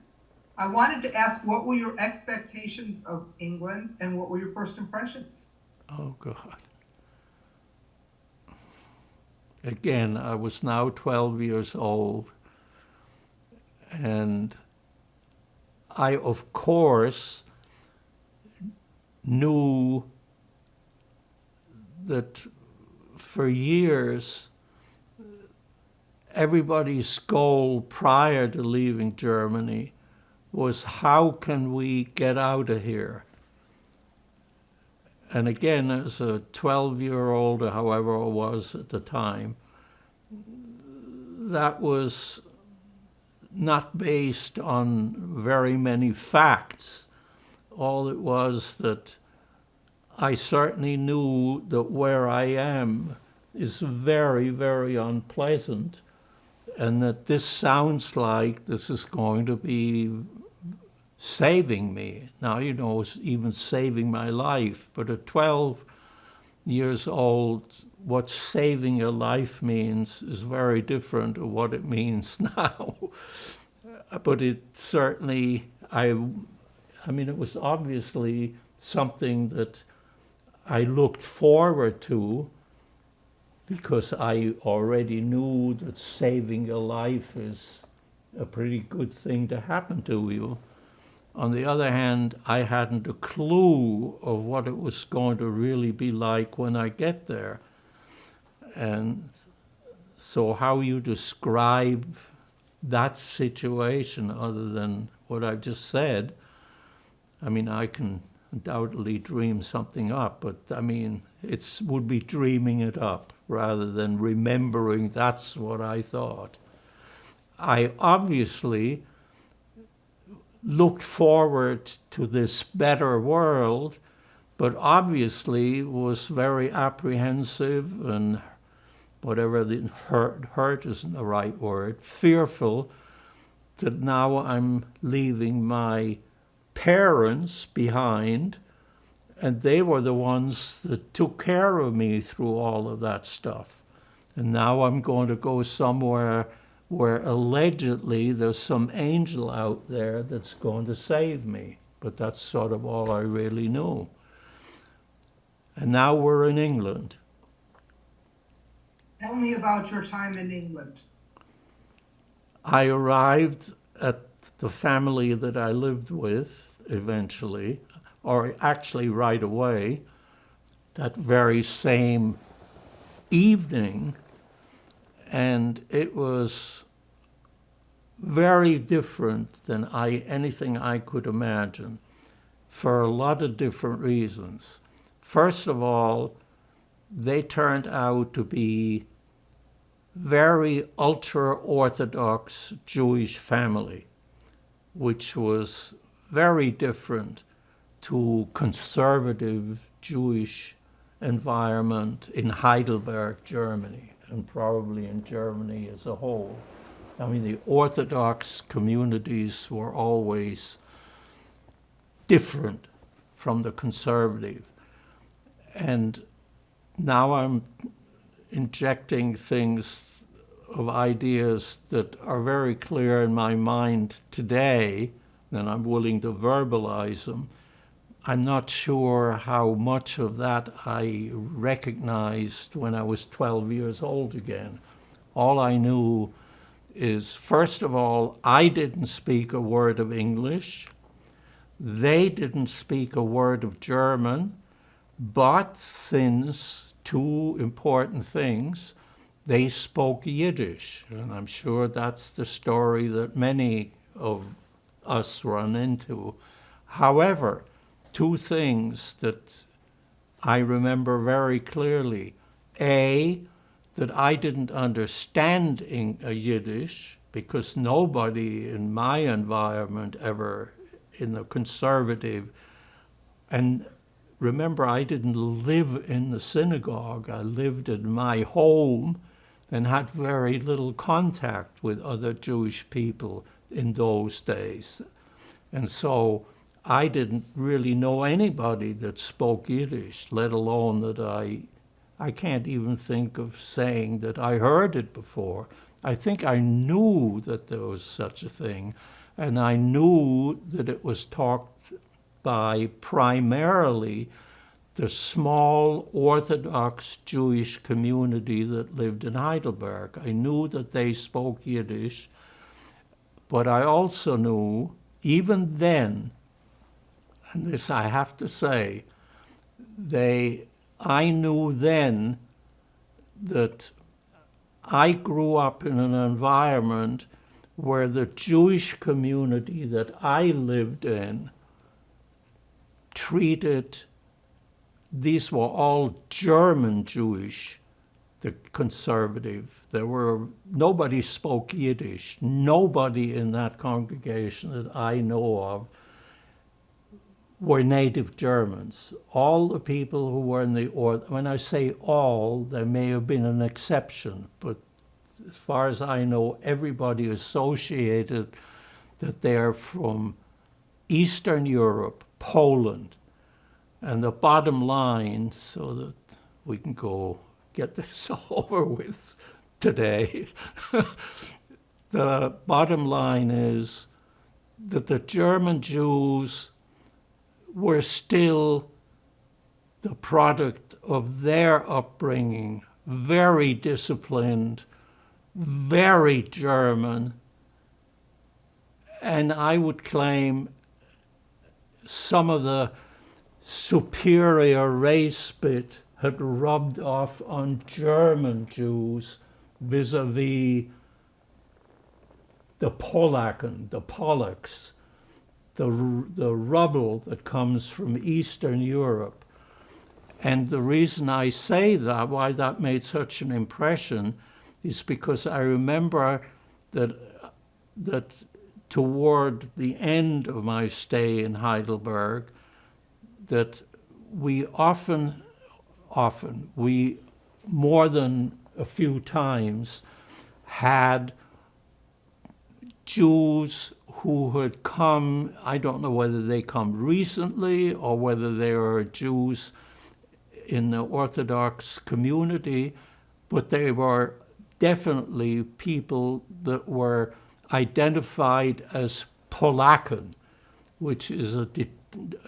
I wanted to ask, what were your expectations of England and what were your first impressions? Oh, God. Again, I was now 12 years old, and I, of course, knew that for years, everybody's goal prior to leaving Germany was, how can we get out of here? And again, as a 12-year-old, or however I was at the time, that was not based on very many facts. All it was that I certainly knew that where I am is very, very unpleasant, and that this sounds like this is going to be saving me. Now, you know, it's even saving my life, but at 12 years old, what saving a life means is very different to what it means now. But it certainly, I mean, it was obviously something that I looked forward to, because I already knew that saving a life is a pretty good thing to happen to you. On the other hand, I hadn't a clue of what it was going to really be like when I get there. And so how you describe that situation other than what I've just said, I mean, I can undoubtedly dream something up, but I mean, it would be dreaming it up rather than remembering that's what I thought. I obviously looked forward to this better world, but obviously was very apprehensive and whatever the hurt isn't the right word, fearful that now I'm leaving my parents behind, and they were the ones that took care of me through all of that stuff. And now I'm going to go somewhere where allegedly there's some angel out there that's going to save me. But that's sort of all I really knew. And now we're in England. Tell me about your time in England. I arrived at the family that I lived with eventually, or actually right away, that very same evening, and it was very different than anything I could imagine for a lot of different reasons. First of all, they turned out to be very ultra-Orthodox Jewish family, which was very different to conservative Jewish environment in Heidelberg, Germany, and probably in Germany as a whole. I mean, the Orthodox communities were always different from the conservative. And now I'm injecting things of ideas that are very clear in my mind today, and I'm willing to verbalize them. I'm not sure how much of that I recognized when I was 12 years old again. All I knew is, first of all, I didn't speak a word of English. They didn't speak a word of German, but since two important things, they spoke Yiddish. And I'm sure that's the story that many of us run into. However, two things that I remember very clearly. A, that I didn't understand Yiddish, because nobody in my environment ever, in the conservative, and remember, I didn't live in the synagogue. I lived in my home and had very little contact with other Jewish people in those days. And so I didn't really know anybody that spoke Yiddish, let alone that I can't even think of saying that I heard it before. I think I knew that there was such a thing, and I knew that it was talked by primarily the small Orthodox Jewish community that lived in Heidelberg. I knew that they spoke Yiddish, but I also knew, even then, and this I have to say, I knew then that I grew up in an environment where the Jewish community that I lived in treated these were all German Jewish, the conservative. Nobody spoke Yiddish. Nobody in that congregation that I know of were native Germans. All the people who were in the order, when I say all, there may have been an exception, but as far as I know, everybody associated that they're from Eastern Europe, Poland. And the bottom line, so that we can go get this over with today, the bottom line is that the German Jews were still the product of their upbringing, very disciplined, very German, and I would claim some of the superior race bit had rubbed off on German Jews vis-a-vis the Polacken, the Polacks, the rubble that comes from Eastern Europe. And the reason I say that, why that made such an impression, is because I remember that toward the end of my stay in Heidelberg, that we we more than a few times had Jews who had come, I don't know whether they come recently or whether they are Jews in the Orthodox community, but they were definitely people that were identified as Polacken, which is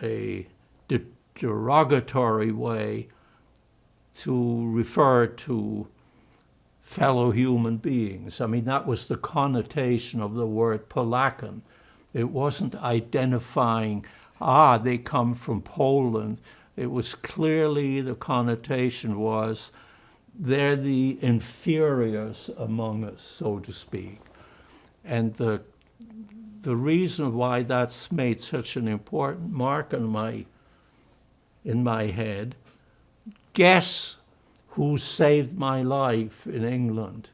a derogatory way to refer to fellow human beings. I mean, that was the connotation of the word Polacken. It wasn't identifying, they come from Poland. It was clearly, the connotation was, they're the inferiors among us, so to speak. And the reason why that's made such an important mark in my head, guess who saved my life in England?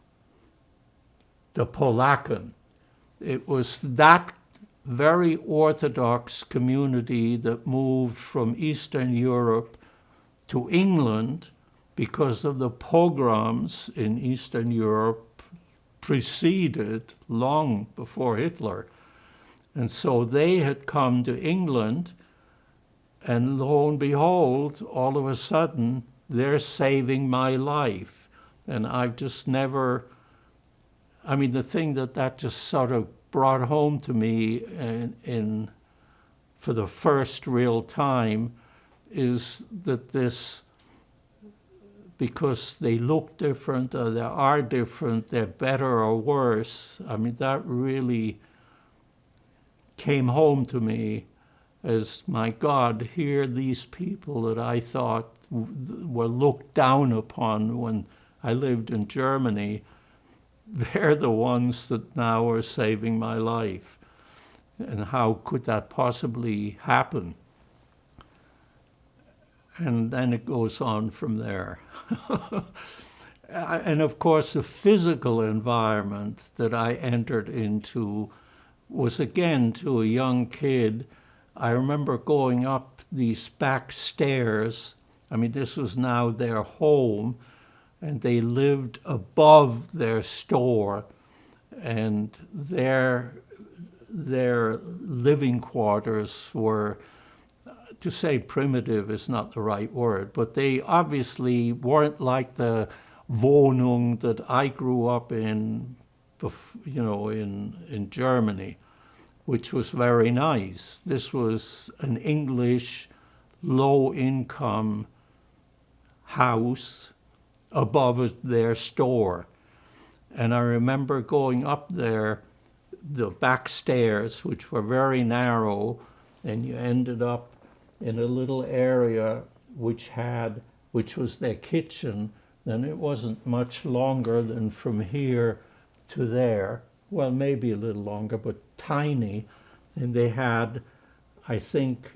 The Polacken. It was that very Orthodox community that moved from Eastern Europe to England because of the pogroms in Eastern Europe preceded long before Hitler. And so they had come to England, and lo and behold, all of a sudden, they're saving my life. And I've just never, I mean, the thing that just sort of brought home to me for the first real time is that this, because they look different or they are different, they're better or worse, I mean, that really came home to me as, my God, here these people that I thought were looked down upon when I lived in Germany, they're the ones that now are saving my life. And how could that possibly happen? And then it goes on from there. And of course, the physical environment that I entered into was, again, to a young kid. I remember going up these back stairs. I mean, this was now their home, and they lived above their store, and their living quarters were, to say primitive is not the right word, but they obviously weren't like the Wohnung that I grew up in, in Germany, which was very nice. This was an English low-income house above their store. And I remember going up there, the back stairs, which were very narrow, and you ended up in a little area which was their kitchen, and it wasn't much longer than from here to there. Well, maybe a little longer, but tiny. And they had, I think,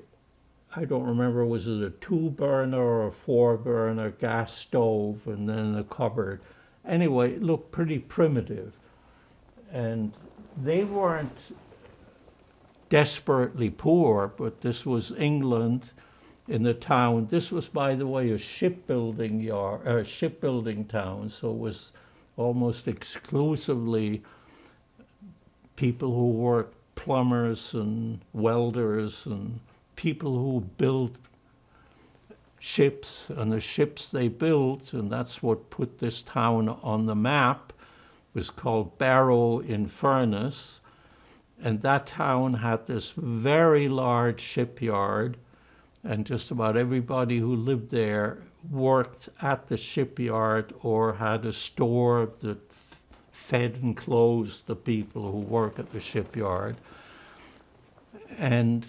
I don't remember, was it a 2-burner or a 4-burner gas stove and then a cupboard. Anyway, it looked pretty primitive. And they weren't desperately poor, but this was England in the town. This was, by the way, a shipbuilding town, so it was almost exclusively people who worked, plumbers and welders and people who built ships, and the ships they built, and that's what put this town on the map, was called Barrow-in-Furness. And that town had this very large shipyard, and just about everybody who lived there worked at the shipyard or had a store that fed and clothed the people who work at the shipyard. And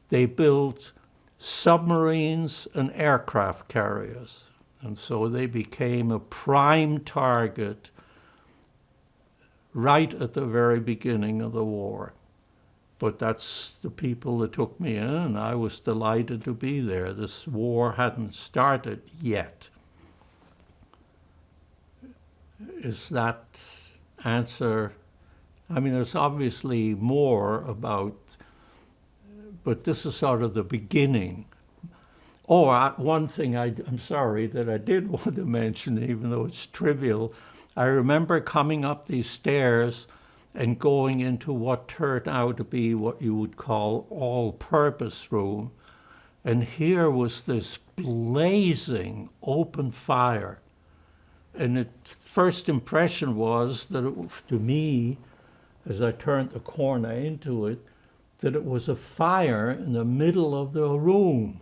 they built submarines and aircraft carriers. And so they became a prime target right at the very beginning of the war. But that's the people that took me in, and I was delighted to be there. This war hadn't started yet. Is that answer? I mean, there's obviously more about, but this is sort of the beginning. Oh, one thing I'm sorry that I did want to mention, even though it's trivial, I remember coming up these stairs and going into what turned out to be what you would call all-purpose room. And here was this blazing open fire. And the first impression was that, to me, as I turned the corner into it, that it was a fire in the middle of the room.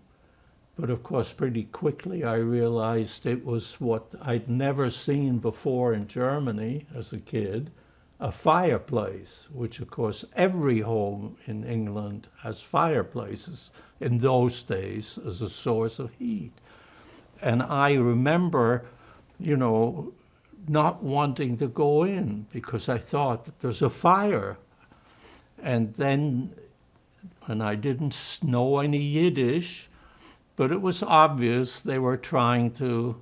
But of course, pretty quickly I realized it was what I'd never seen before in Germany as a kid, a fireplace, which of course every home in England has fireplaces in those days as a source of heat. And I remember, not wanting to go in because I thought that there's a fire. And I didn't know any Yiddish, but it was obvious they were trying to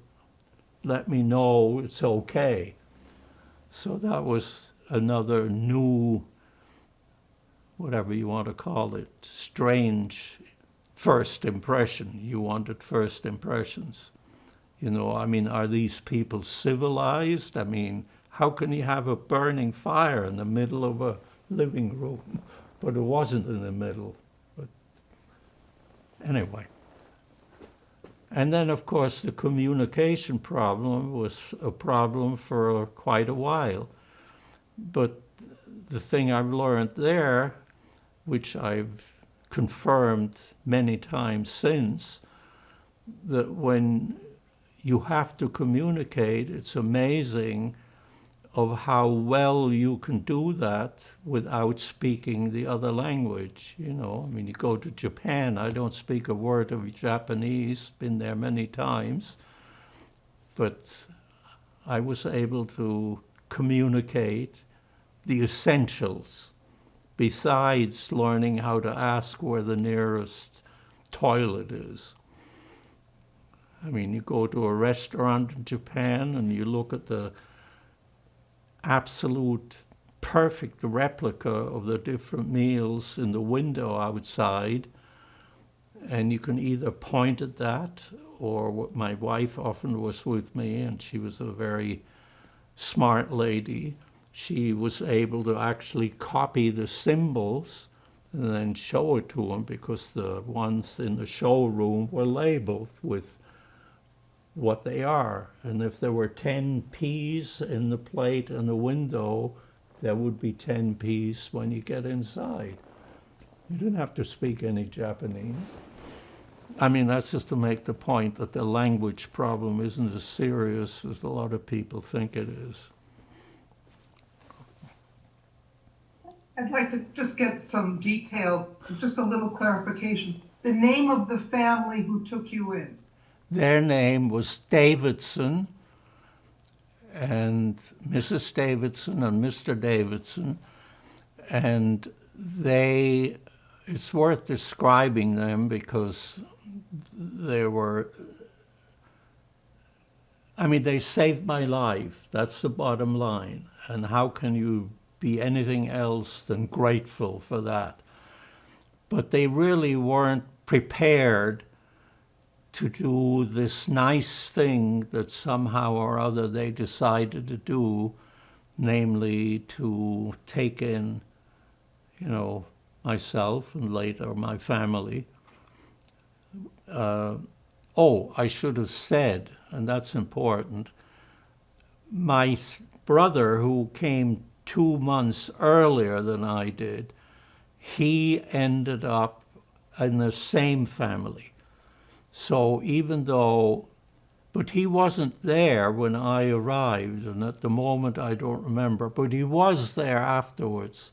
let me know it's okay. So that was another new, whatever you want to call it, strange first impression. You wanted first impressions. Are these people civilized? How can you have a burning fire in the middle of a living room? But it wasn't in the middle. But anyway. And then, of course, the communication problem was a problem for quite a while. But the thing I've learned there, which I've confirmed many times since, that when you have to communicate, it's amazing of how well you can do that without speaking the other language. You go to Japan, I don't speak a word of Japanese, been there many times, but I was able to communicate the essentials, besides learning how to ask where the nearest toilet is. You go to a restaurant in Japan and you look at the absolute perfect replica of the different meals in the window outside, and you can either point at that, or my wife often was with me, and she was a very smart lady. She was able to actually copy the symbols and then show it to them, because the ones in the showroom were labeled with what they are. And if there were 10 peas in the plate in the window, there would be 10 peas when you get inside. You didn't have to speak any Japanese. That's just to make the point that the language problem isn't as serious as a lot of people think it is. I'd like to just get some details, just a little clarification. The name of the family who took you in? Their name was Davidson, and Mrs. Davidson and Mr. Davidson, and they it's worth describing them because they were, I mean, they saved my life. That's the bottom line. And how can you be anything else than grateful for that? But they really weren't prepared to do this nice thing that somehow or other they decided to do, namely to take in, myself and later my family. I should have said, and that's important, my brother, who came 2 months earlier than I did, he ended up in the same family. So even though, but he wasn't there when I arrived, and at the moment I don't remember, but he was there afterwards.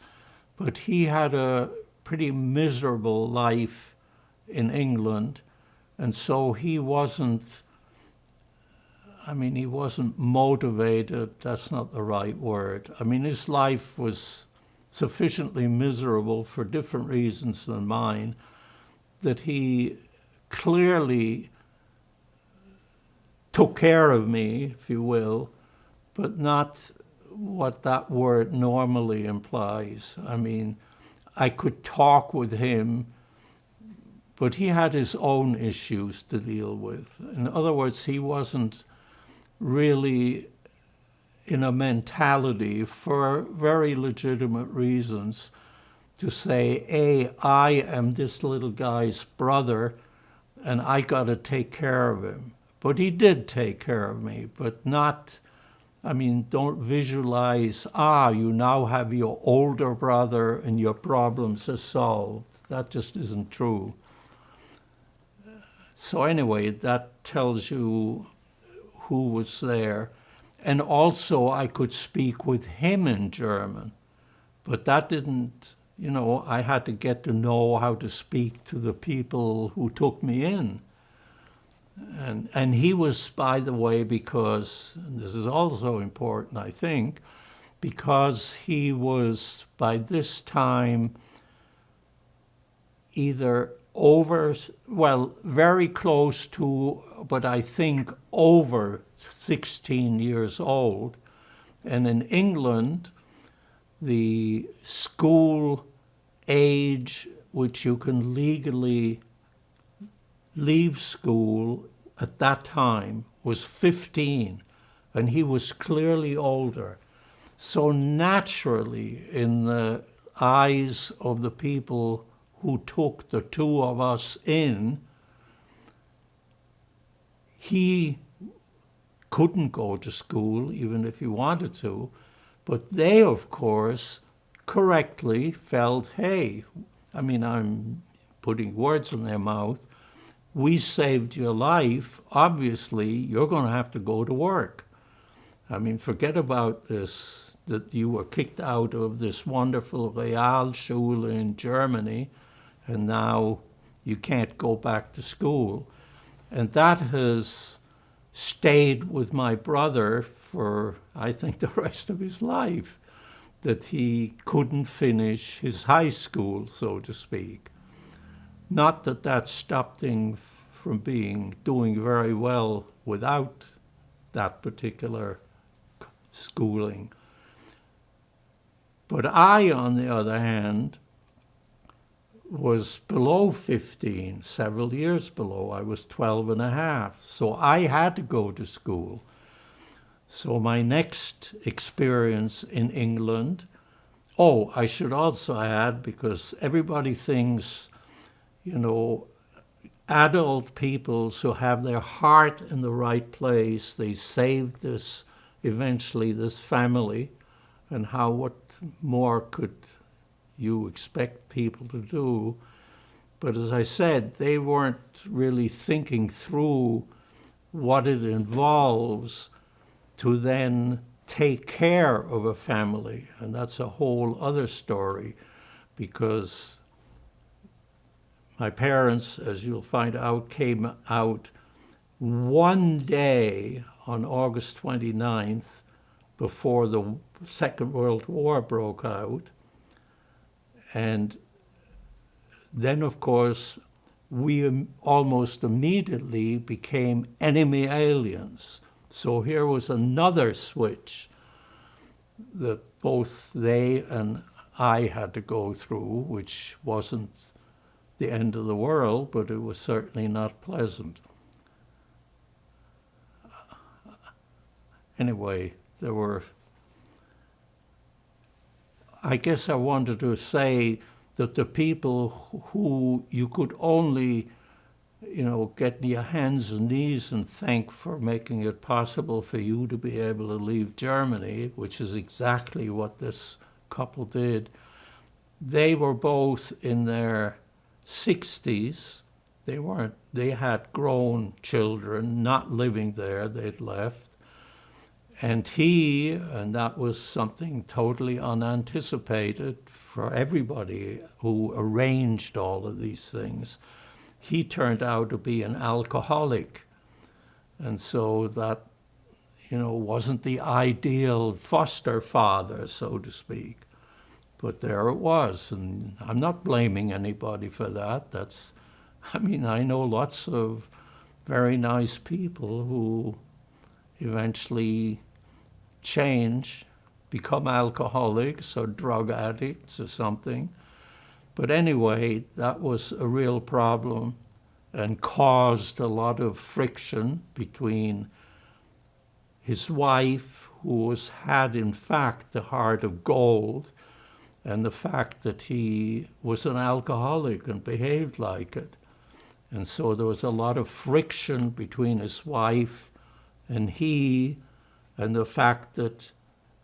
But he had a pretty miserable life in England, and so he wasn't motivated, that's not the right word. I mean, his life was sufficiently miserable for different reasons than mine that he clearly took care of me, if you will, but not what that word normally implies. I mean, I could talk with him, but he had his own issues to deal with. In other words, he wasn't really in a mentality, for very legitimate reasons, to say, hey, I am this little guy's brother and I got to take care of him. But he did take care of me, but not, don't visualize, you now have your older brother and your problems are solved. That just isn't true. So anyway, that tells you who was there. And also I could speak with him in German, but that didn't, I had to get to know how to speak to the people who took me in. And he was, by the way, because, and this is also important, I think, because he was, by this time, either very close to, but I think over 16 years old. And in England, the school age which you can legally leave school at that time was 15, and he was clearly older. So naturally, in the eyes of the people who took the two of us in, he couldn't go to school, even if he wanted to, but they, of course, correctly felt, hey, I'm putting words in their mouth, we saved your life, obviously you're going to have to go to work. Forget about this, that you were kicked out of this wonderful Realschule in Germany, and now you can't go back to school. And that has stayed with my brother for, I think, the rest of his life, that he couldn't finish his high school, so to speak. Not that that stopped him from doing very well without that particular schooling. But I, on the other hand, was below 15, several years below. I was 12 and a half. So I had to go to school. So my next experience in England, I should also add, because everybody thinks, adult people who have their heart in the right place, they saved this family, and what more could you expect people to do? But as I said, they weren't really thinking through what it involves to then take care of a family. And that's a whole other story, because my parents, as you'll find out, came out one day on August 29th before the Second World War broke out. And then, of course, we almost immediately became enemy aliens. So here was another switch that both they and I had to go through, which wasn't the end of the world, but it was certainly not pleasant. Anyway, I guess I wanted to say that the people who you could only, get on your hands and knees and thank for making it possible for you to be able to leave Germany, which is exactly what this couple did. They were both in their 60s. They had grown children, not living there, they'd left. And that was something totally unanticipated for everybody who arranged all of these things. He turned out to be an alcoholic. And so that, wasn't the ideal foster father, so to speak. But there it was, and I'm not blaming anybody for that. I know lots of very nice people who eventually change, become alcoholics or drug addicts or something. But anyway, that was a real problem and caused a lot of friction between his wife, who had in fact the heart of gold, and the fact that he was an alcoholic and behaved like it. And so there was a lot of friction between his wife and he, and the fact that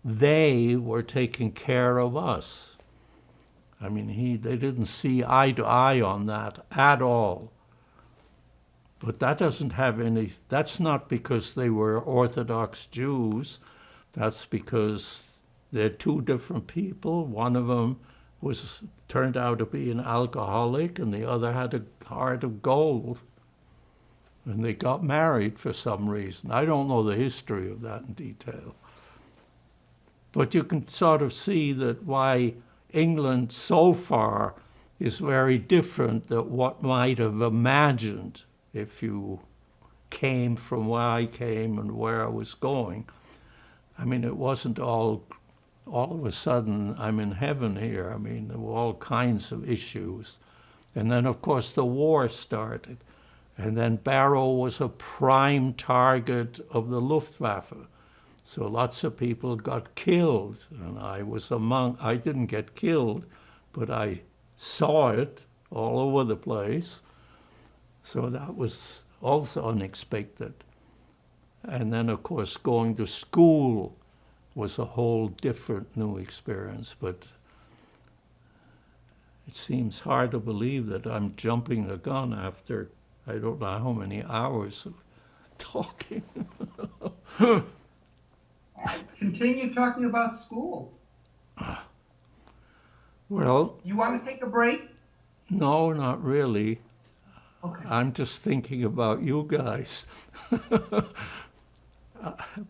they were taking care of us. They didn't see eye to eye on that at all. But that's not because they were Orthodox Jews. That's because they're two different people. One of them turned out to be an alcoholic, and the other had a heart of gold. And they got married for some reason. I don't know the history of that in detail. But you can sort of see that why England so far is very different than what might have imagined if you came from where I came and where I was going. It wasn't all of a sudden I'm in heaven here. There were all kinds of issues. And then, of course, the war started. And then Barrow was a prime target of the Luftwaffe. So lots of people got killed. And I didn't get killed, but I saw it all over the place. So that was also unexpected. And then, of course, going to school was a whole different new experience. But it seems hard to believe that I'm jumping the gun after I don't know how many hours of talking. Continue talking about school. Well, You want to take a break? no, not really. Okay. I'm just thinking about you guys.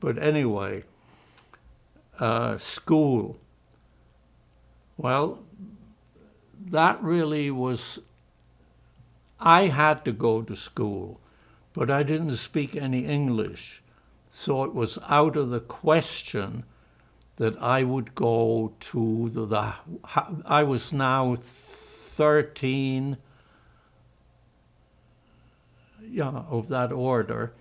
But anyway, school. Well, that really was, I had to go to school, but I didn't speak any English. So it was out of the question that I would go to I was now 13, of that order.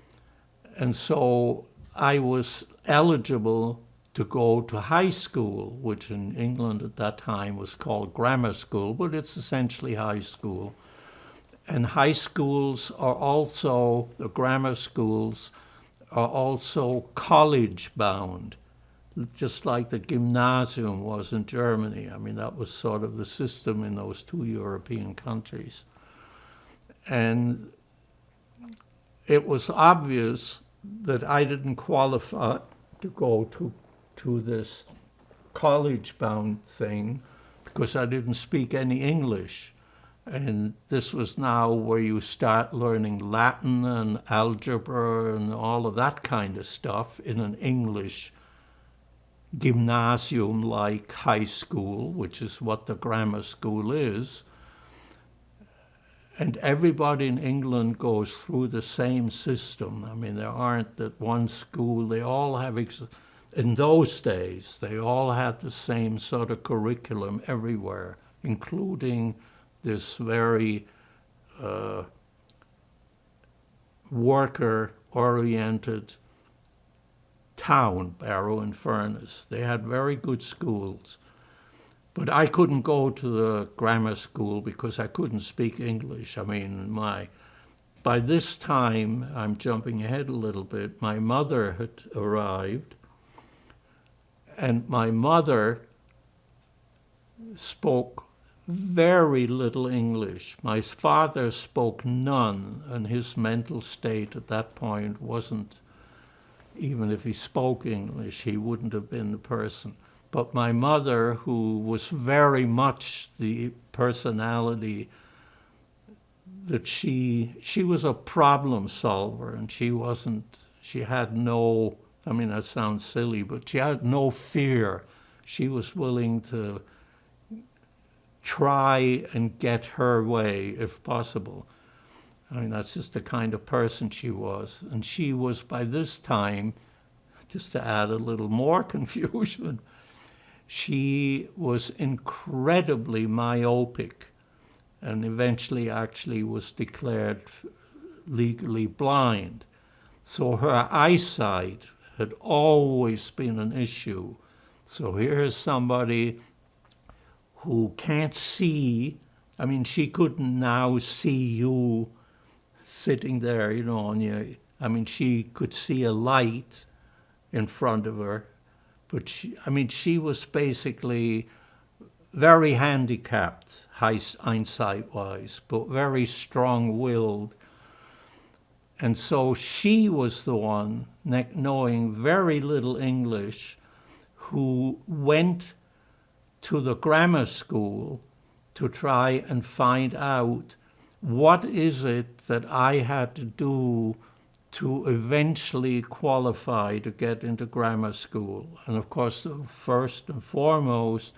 And so I was eligible to go to high school, which in England at that time was called grammar school, but it's essentially high school. And high schools are also, the grammar schools are also college bound, just like the gymnasium was in Germany. That was sort of the system in those two European countries. And it was obvious that I didn't qualify to go to this college-bound thing because I didn't speak any English. And this was now where you start learning Latin and algebra and all of that kind of stuff in an English gymnasium-like high school, which is what the grammar school is. And everybody in England goes through the same system. I mean, there aren't that one school. They all have, in those days, they all had the same sort of curriculum everywhere, including this very worker-oriented town, Barrow-in-Furness. They had very good schools. But I couldn't go to the grammar school because I couldn't speak English. I mean, by this time, I'm jumping ahead a little bit, my mother had arrived, and my mother spoke very little English. My father spoke none, and his mental state at that point wasn't, even if he spoke English, he wouldn't have been the person. But my mother, who was very much the personality that she was a problem solver, and she had no, I mean, that sounds silly, but she had no fear. She was willing to try and get her way if possible. I mean, that's just the kind of person she was. And she was, by this time, just to add a little more confusion, she was incredibly myopic and eventually actually was declared legally blind. So her eyesight had always been an issue. So here's somebody who can't see. I mean, she couldn't now see you sitting there, you know, on your, I mean, she could see a light in front of her. But she was basically very handicapped, hindsight-wise, but very strong-willed. And so she was the one, knowing very little English, who went to the grammar school to try and find out what is it that I had to do to eventually qualify to get into grammar school. And of course, the first and foremost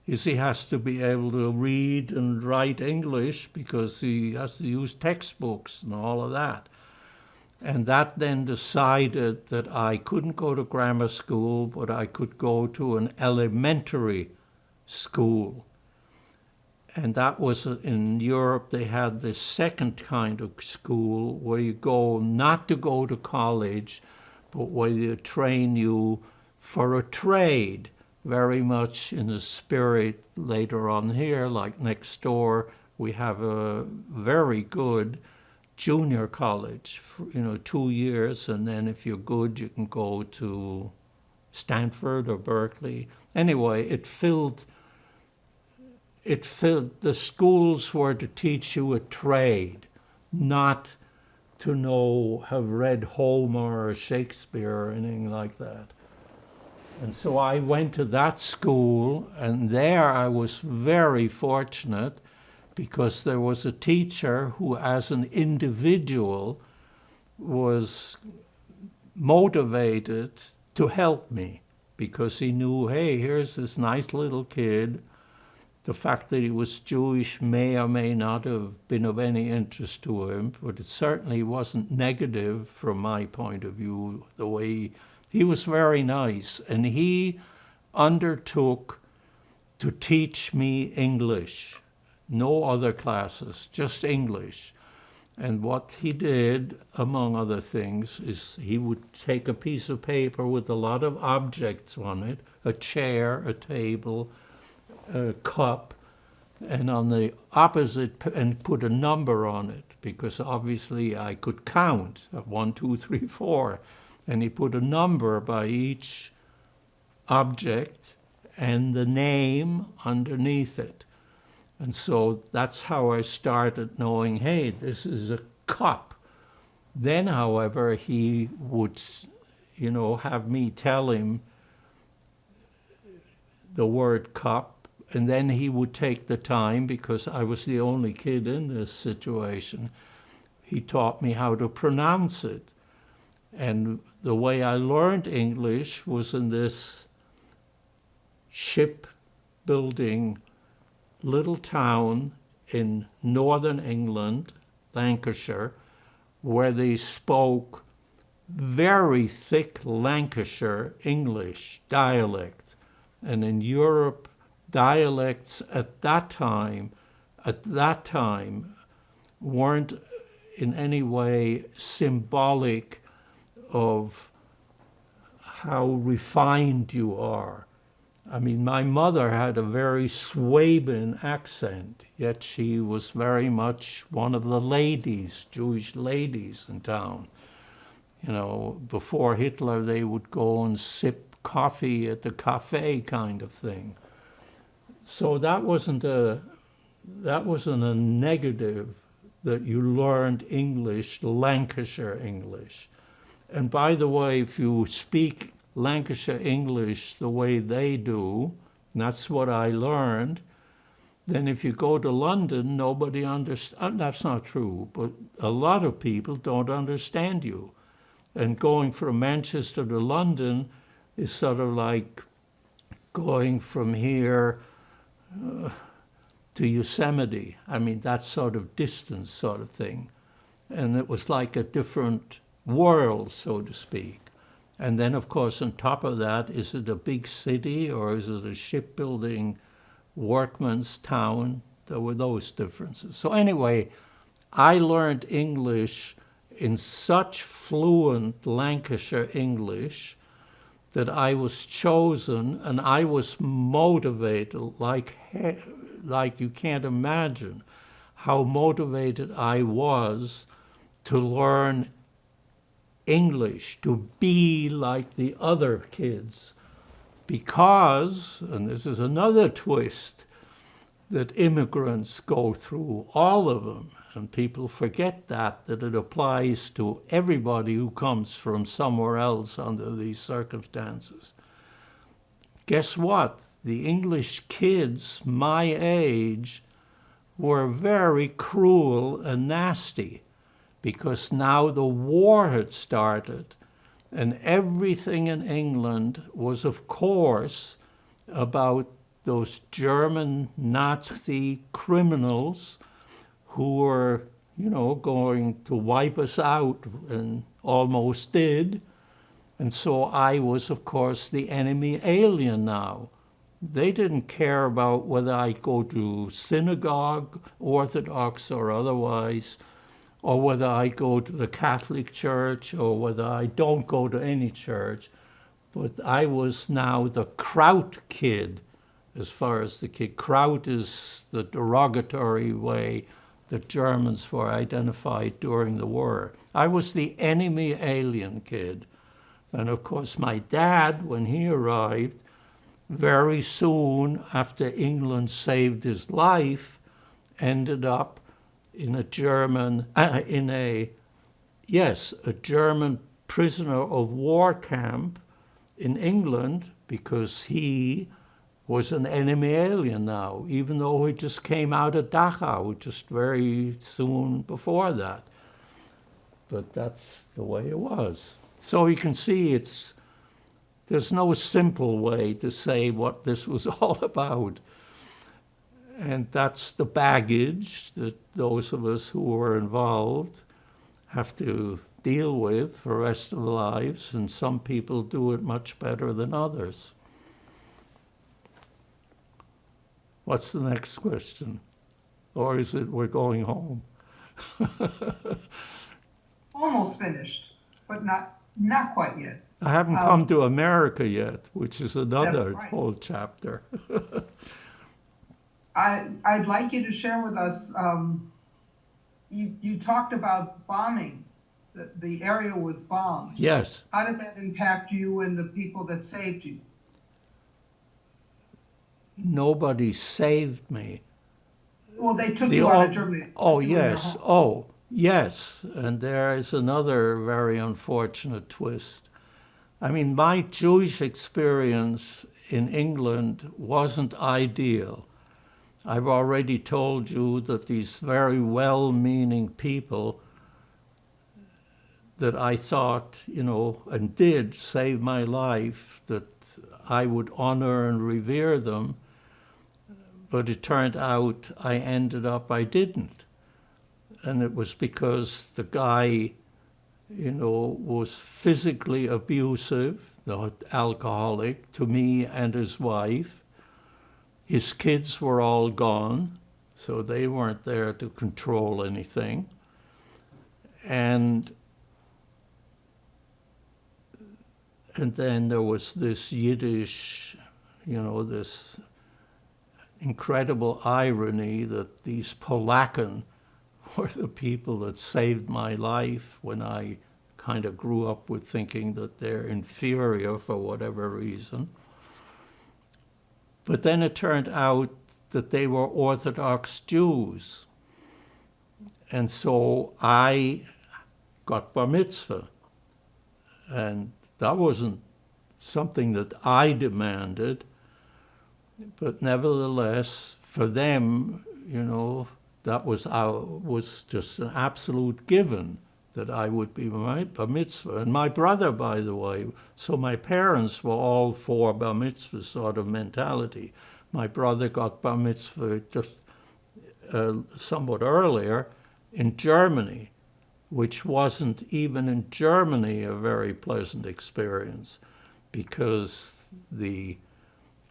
is he has to be able to read and write English because he has to use textbooks and all of that. And that then decided that I couldn't go to grammar school, but I could go to an elementary school. And that was, in Europe, they had this second kind of school where you go not to go to college, but where they train you for a trade, very much in the spirit later on here, like next door, we have a very good junior college, for, 2 years, and then if you're good, you can go to Stanford or Berkeley. Anyway, the schools were to teach you a trade, not to have read Homer or Shakespeare or anything like that. And so I went to that school, and there I was very fortunate because there was a teacher who, as an individual, was motivated to help me because he knew, hey, here's this nice little kid. The fact that he was Jewish may or may not have been of any interest to him, but it certainly wasn't negative from my point of view, the way he was very nice. And he undertook to teach me English, no other classes, just English. And what he did, among other things, is he would take a piece of paper with a lot of objects on it, a chair, a table, a cup, and on the opposite, and put a number on it, because obviously I could count, 1, 2, 3, 4, and he put a number by each object and the name underneath it. And so that's how I started knowing, hey, this is a cup. Then, however, he would, have me tell him the word cup, and then he would take the time, because I was the only kid in this situation. He taught me how to pronounce it. And the way I learned English was in this shipbuilding little town in northern England, Lancashire, where they spoke very thick Lancashire English dialect. And in Europe, dialects at that time weren't in any way symbolic of how refined you are. I mean, my mother had a very Swabian accent, yet she was very much one of the ladies, Jewish ladies in town. You know, before Hitler, they would go and sip coffee at the cafe kind of thing. So that wasn't a negative that you learned English, Lancashire English. And by the way, if you speak Lancashire English the way they do, and that's what I learned, then if you go to London, nobody understands. That's not true, but a lot of people don't understand you. And going from Manchester to London is sort of like going from here to Yosemite. I mean, that sort of distance sort of thing. And it was like a different world, so to speak. And then, of course, on top of that, is it a big city or is it a shipbuilding workman's town? There were those differences. So anyway, I learned English in such fluent Lancashire English that I was chosen and I was motivated like you can't imagine how motivated I was to learn English, to be like the other kids. Because, and this is another twist that immigrants go through, all of them, and people forget that it applies to everybody who comes from somewhere else under these circumstances. Guess what? The English kids my age were very cruel and nasty because now the war had started and everything in England was, of course, about those German Nazi criminals who were, going to wipe us out and almost did. And so I was, of course, the enemy alien now. They didn't care about whether I go to synagogue, Orthodox or otherwise, or whether I go to the Catholic Church or whether I don't go to any church. But I was now the Kraut kid, as far as the kid. Kraut is the derogatory way that Germans were identified during the war. I was the enemy alien kid. And of course, my dad, when he arrived, very soon after England saved his life, ended up in a German prisoner of war camp in England because he was an enemy alien now, even though he just came out of Dachau just very soon before that. But that's the way it was. So you can see there's no simple way to say what this was all about. And that's the baggage that those of us who were involved have to deal with for the rest of their lives, and some people do it much better than others. What's the next question? Or is it we're going home? Almost finished, but not quite yet. I haven't come to America yet, which is another right. whole chapter. I'd like you to share with us, you talked about bombing, the area was bombed. Yes. How did that impact you and the people that saved you? Nobody saved me. Well, they took you out of Germany. Oh, yes. Oh, yes. And there is another very unfortunate twist. I mean, my Jewish experience in England wasn't ideal. I've already told you that these very well-meaning people that I thought, and did save my life, that I would honor and revere them, But it turned out I didn't. And it was because the guy, was physically abusive, the alcoholic, to me and his wife. His kids were all gone, so they weren't there to control anything. And then there was this Yiddish, this incredible irony that these Polacken were the people that saved my life when I kind of grew up with thinking that they're inferior for whatever reason. But then it turned out that they were Orthodox Jews. And so I got bar mitzvah. And that wasn't something that I demanded, but nevertheless, for them, that was just an absolute given that I would be bar mitzvah. And my brother, by the way, so my parents were all for bar mitzvah sort of mentality. My brother got bar mitzvah just somewhat earlier in Germany, which wasn't even in Germany a very pleasant experience, because the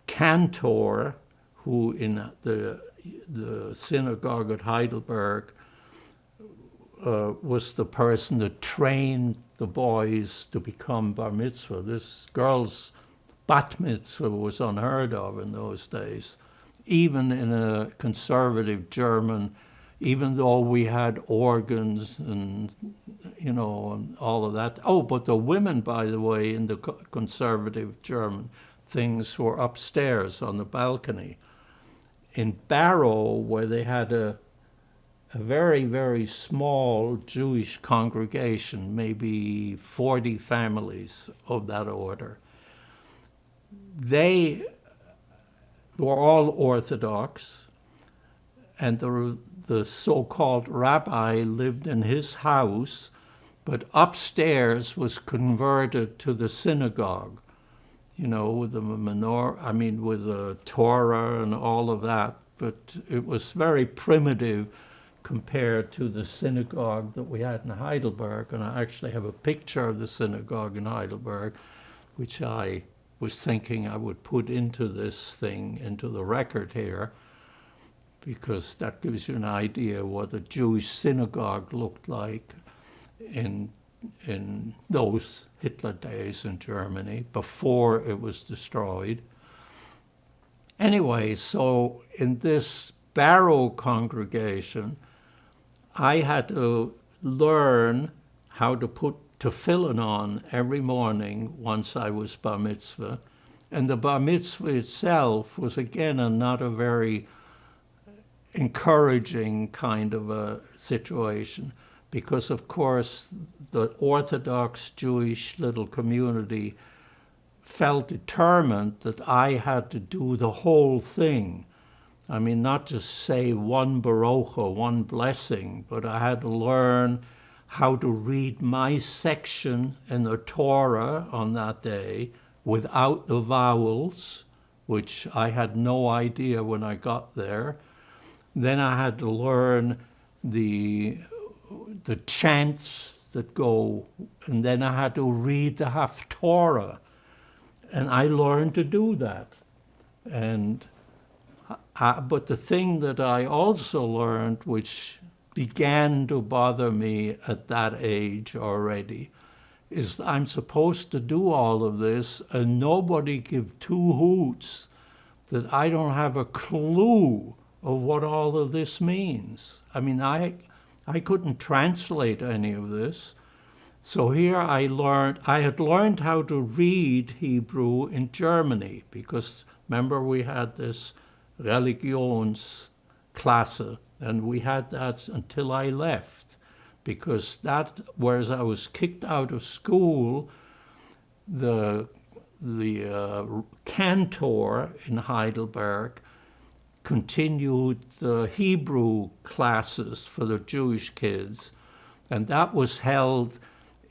cantor, who in the synagogue at Heidelberg was the person that trained the boys to become bar mitzvah. This girl's bat mitzvah was unheard of in those days, even in a conservative German, even though we had organs and, and all of that. Oh, but the women, by the way, in the conservative German things were upstairs on the balcony. In Barrow, where they had a very, very small Jewish congregation, maybe 40 families of that order, they were all Orthodox, and the so-called rabbi lived in his house, but upstairs was converted to the synagogue, with the menorah, with the Torah and all of that. But it was very primitive compared to the synagogue that we had in Heidelberg. And I actually have a picture of the synagogue in Heidelberg, which I was thinking I would put into this thing, into the record here, because that gives you an idea what a Jewish synagogue looked like in those Hitler days in Germany, before it was destroyed. Anyway, so in this Barrow congregation, I had to learn how to put tefillin on every morning once I was bar mitzvah. And the bar mitzvah itself was, again, not a very encouraging kind of a situation, because, of course, the Orthodox Jewish little community felt determined that I had to do the whole thing. Not just say one barocha, one blessing, but I had to learn how to read my section in the Torah on that day without the vowels, which I had no idea when I got there. Then I had to learn the chants that go, and then I had to read the Haftorah. And I learned to do that. But the thing that I also learned, which began to bother me at that age already, is I'm supposed to do all of this, and nobody give two hoots that I don't have a clue of what all of this means. I couldn't translate any of this. So here I had learned how to read Hebrew in Germany, because remember we had this Religionsklasse, and we had that until I left, because whereas I was kicked out of school, the cantor in Heidelberg continued the Hebrew classes for the Jewish kids, and that was held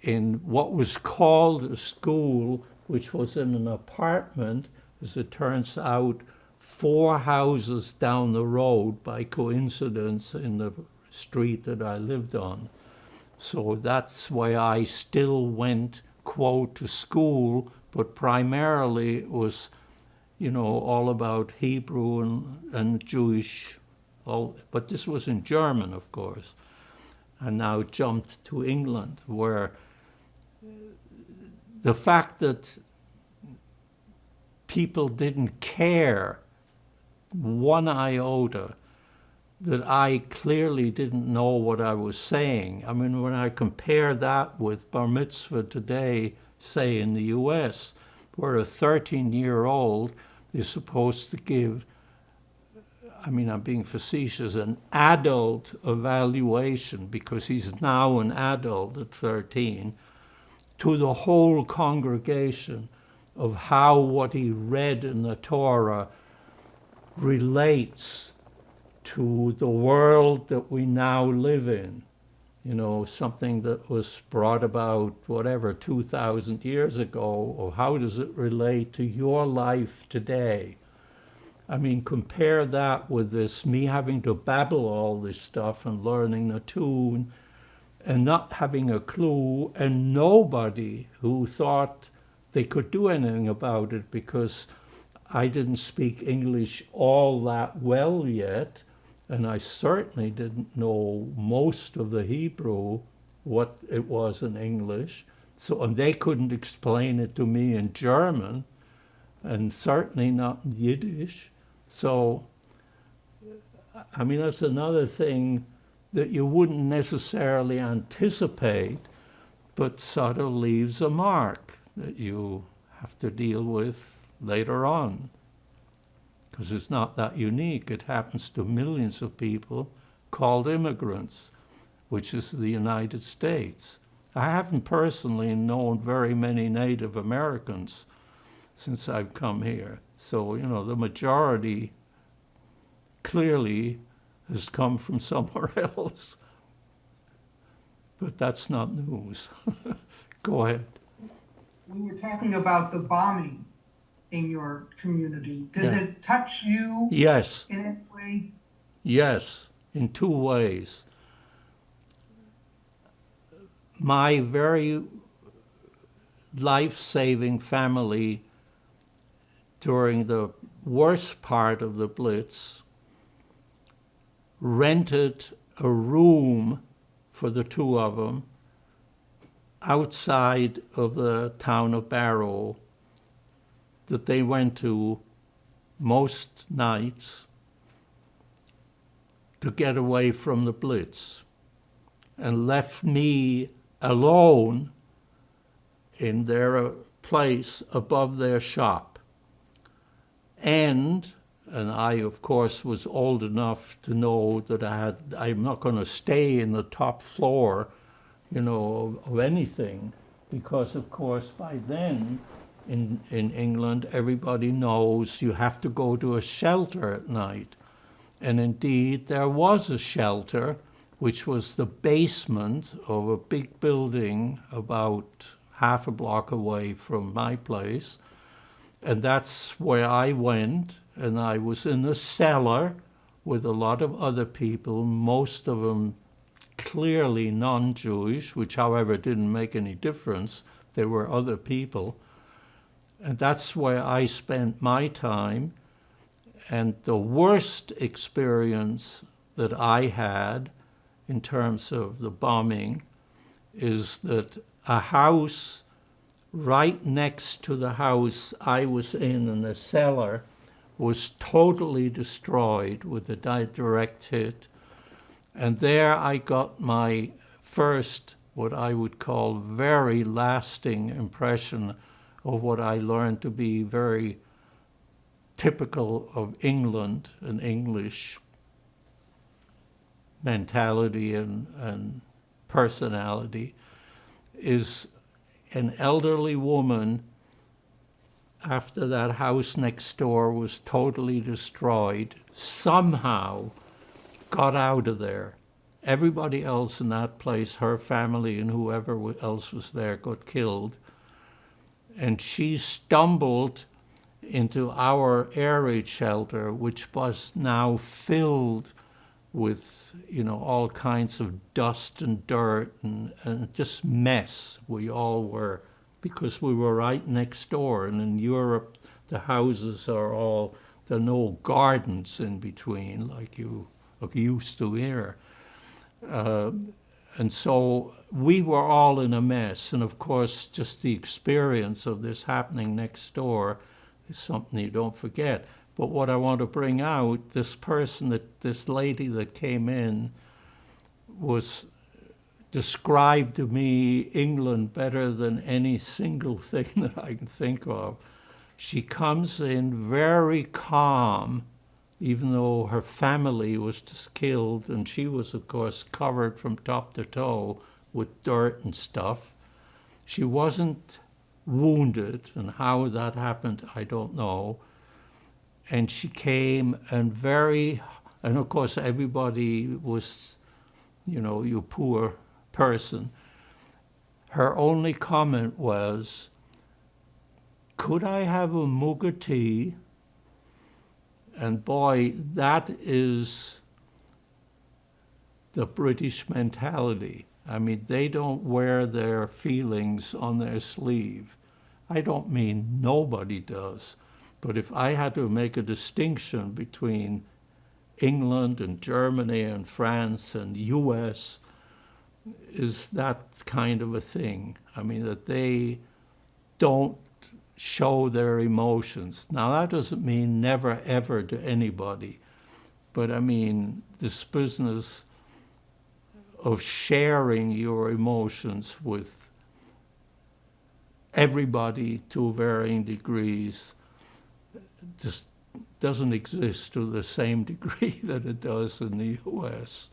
in what was called a school, which was in an apartment, as it turns out, 4 houses down the road by coincidence in the street that I lived on. So that's why I still went, quote, to school, but primarily it was, all about Hebrew and Jewish, but this was in German, of course. And now jumped to England, where the fact that people didn't care one iota that I clearly didn't know what I was saying. I mean, when I compare that with bar mitzvah today, say in the US, where a 13-year-old is supposed to give, I mean, I'm being facetious, an adult evaluation, because he's now an adult at 13, to the whole congregation of how what he read in the Torah relates to the world that we now live in. Something that was brought about, 2,000 years ago, or how does it relate to your life today? I mean, compare that with this, me having to babble all this stuff and learning the tune and not having a clue, and nobody who thought they could do anything about it, because I didn't speak English all that well yet, and I certainly didn't know most of the Hebrew, what it was in English. So, and they couldn't explain it to me in German, and certainly not in Yiddish. So, I mean, that's another thing that you wouldn't necessarily anticipate, but sort of leaves a mark that you have to deal with later on. Because it's not that unique. It happens to millions of people called immigrants, which is the United States. I haven't personally known very many Native Americans since I've come here. So, the majority clearly has come from somewhere else. But that's not news. Go ahead. We were talking about the bombing in your community. Did it touch you? Yes. In any way? Yes, in 2 ways. My very life-saving family during the worst part of the Blitz rented a room for the 2 of them outside of the town of Barrow that they went to most nights to get away from the Blitz, and left me alone in their place above their shop. And I, of course, was old enough to know that I'm not going to stay in the top floor, of anything, because, of course, by then in England, everybody knows you have to go to a shelter at night. And indeed, there was a shelter, which was the basement of a big building about half a block away from my place. And that's where I went, and I was in the cellar with a lot of other people, most of them clearly non-Jewish, which, however, didn't make any difference. They were other people. And that's where I spent my time. And the worst experience that I had in terms of the bombing is that a house right next to the house I was in the cellar, was totally destroyed with a direct hit. And there I got my first, what I would call very lasting impression of what I learned to be very typical of England and English mentality and personality, is an elderly woman, after that house next door was totally destroyed, somehow got out of there. Everybody else in that place, her family and whoever else was there, got killed. And she stumbled into our air raid shelter, which was now filled with, all kinds of dust and dirt and just mess. We all were, because we were right next door. And in Europe, the houses there are no gardens in between like you used to here. And so we were all in a mess. And of course, just the experience of this happening next door is something you don't forget. But what I want to bring out, this lady that came in was described to me England better than any single thing that I can think of. She comes in very calm, even though her family was just killed, and she was, of course, covered from top to toe with dirt and stuff. She wasn't wounded, and how that happened, I don't know. And she came and of course everybody was, you poor person. Her only comment was, could I have a mug of tea? And boy, that is the British mentality. I mean, they don't wear their feelings on their sleeve. I don't mean nobody does. But if I had to make a distinction between England and Germany and France and US, is that kind of a thing. I mean, that they don't show their emotions. Now, that doesn't mean never ever to anybody. But I mean, this business of sharing your emotions with everybody to varying degrees just doesn't exist to the same degree that it does in the US.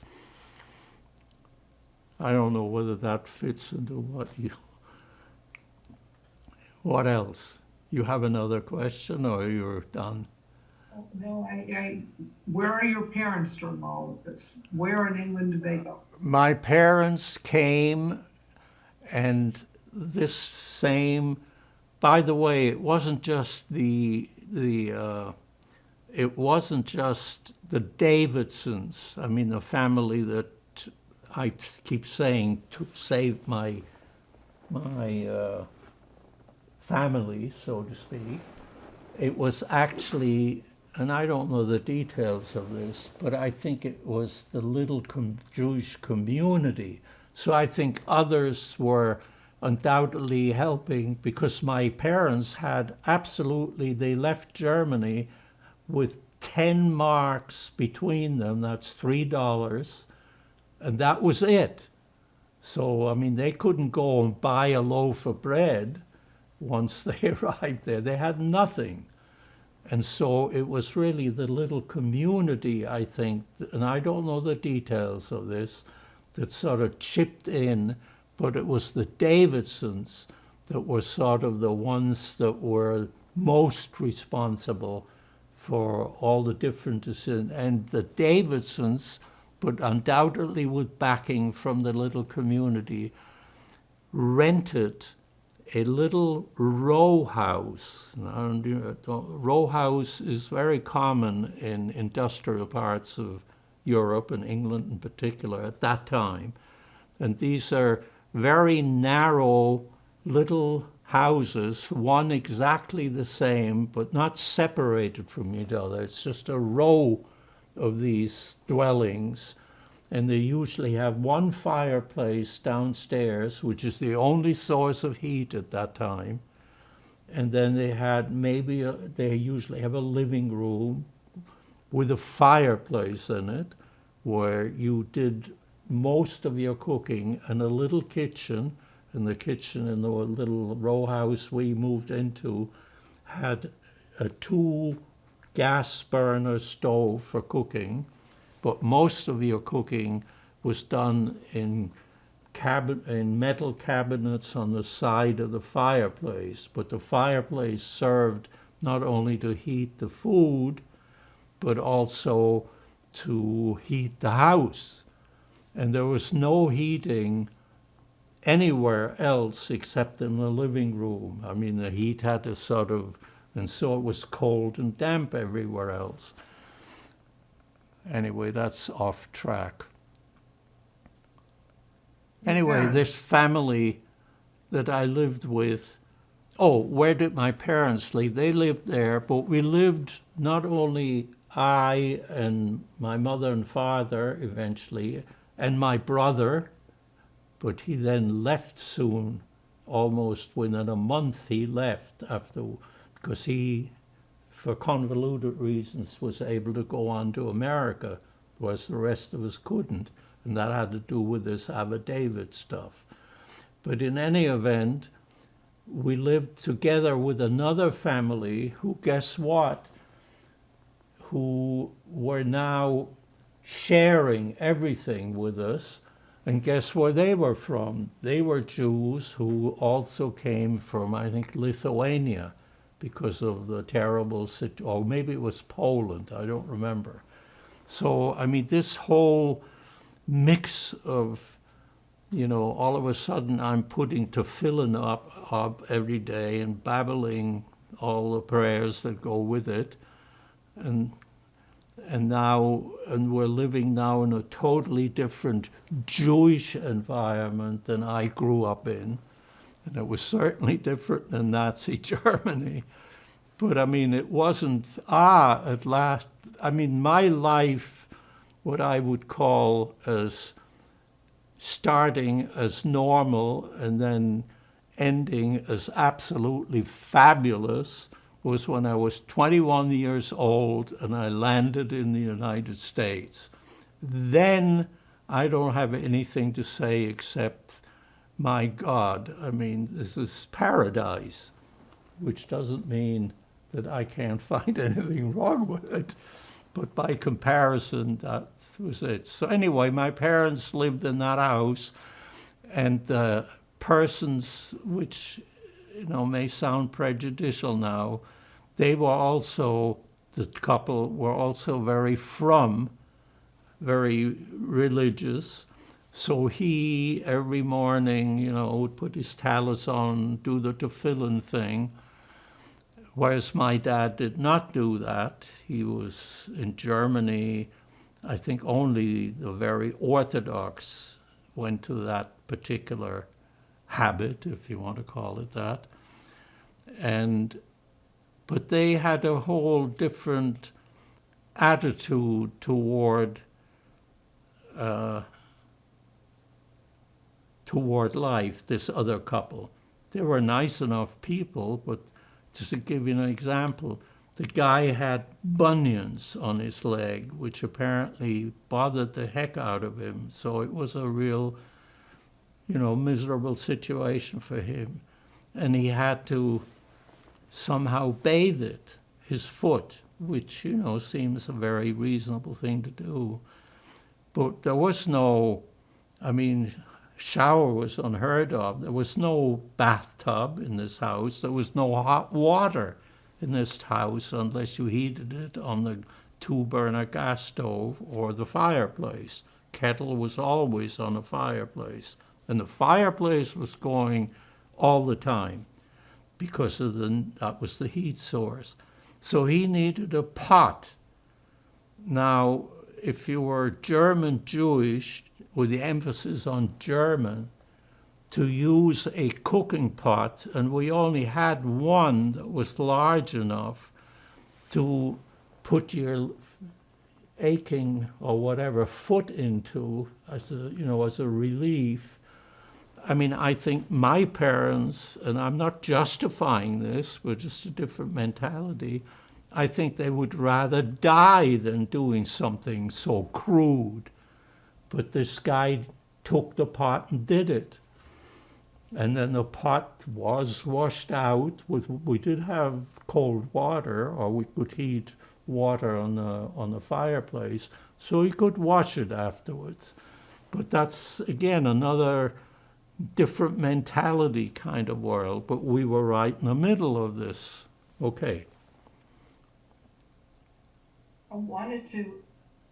I don't know whether that fits into what else? You have another question or you're done? No, where are your parents during all of this? Where in England did they go? My parents came, and this same, by the way, it wasn't just the Davidsons. I mean, the family that I keep saying to save my family, so to speak. It was actually, and I don't know the details of this, but I think it was the little Jewish community. So I think others were undoubtedly helping, because my parents they left Germany with 10 marks between them, that's $3, and that was it. So, I mean, they couldn't go and buy a loaf of bread once they arrived there. They had nothing. And so it was really the little community, I think, and I don't know the details of this, that sort of chipped in, but it was the Davidsons that were sort of the ones that were most responsible for all the different decisions. And the Davidsons, but undoubtedly with backing from the little community, rented a little row house. Row house is very common in industrial parts of Europe and England in particular at that time. And these are very narrow little houses, one exactly the same, but not separated from each other. It's just a row of these dwellings. And they usually have one fireplace downstairs, which is the only source of heat at that time. And then they had they usually have a living room with a fireplace in it, where you did most of your cooking, and a little kitchen. And the kitchen in the little row house we moved into had a 2 gas burner stove for cooking. But most of your cooking was done in metal cabinets on the side of the fireplace. But the fireplace served not only to heat the food, but also to heat the house. And there was no heating anywhere else except in the living room. I mean, the heat had to sort of And so it was cold and damp everywhere else. Anyway, that's off track. Anyway, Yeah. this family that I lived with, oh, where did my parents live? They lived there, but we lived, not only I and my mother and father eventually, and my brother, but he then left soon, almost within a month he left after, because he, for convoluted reasons, was able to go on to America, whereas the rest of us couldn't. And that had to do with this affidavit stuff. But in any event, we lived together with another family who, guess what, who were now sharing everything with us. And guess where they were from? They were Jews who also came from, I think, Lithuania because of the terrible situation, or maybe it was Poland, I don't remember. So, I mean, this whole mix of, all of a sudden I'm putting tefillin up every day and babbling all the prayers that go with it. And we're living now in a totally different Jewish environment than I grew up in. And it was certainly different than Nazi Germany. But I mean, it wasn't, at last, I mean, my life, what I would call as starting as normal and then ending as absolutely fabulous, was when I was 21 years old and I landed in the United States. Then I don't have anything to say except, my God, I mean, this is paradise, which doesn't mean that I can't find anything wrong with it. But by comparison, that was it. So anyway, my parents lived in that house, and the persons, which may sound prejudicial now, they were also, the couple were also very religious. So he, every morning, would put his tallis on, do the tefillin thing, whereas my dad did not do that. He was in Germany. I think only the very Orthodox went to that particular habit, if you want to call it that. But they had a whole different attitude toward life, this other couple. They were nice enough people, but just to give you an example, the guy had bunions on his leg, which apparently bothered the heck out of him. So it was a real, miserable situation for him. And he had to somehow bathe it, his foot, which, seems a very reasonable thing to do. But there was no, shower was unheard of. There was no bathtub in this house. There was no hot water in this house unless you heated it on the 2-burner gas stove or the fireplace. Kettle was always on the fireplace. And the fireplace was going all the time because that was the heat source. So he needed a pot. Now, if you were German Jewish, with the emphasis on German, to use a cooking pot, and we only had one that was large enough to put your aching or whatever foot into as a relief. I think my parents, and I'm not justifying this, but just a different mentality, I think they would rather die than doing something so crude. But this guy took the pot and did it. And then the pot was washed out we did have cold water, or we could heat water on the fireplace, so he could wash it afterwards. But that's, again, another different mentality kind of world, but we were right in the middle of this. Okay. I wanted to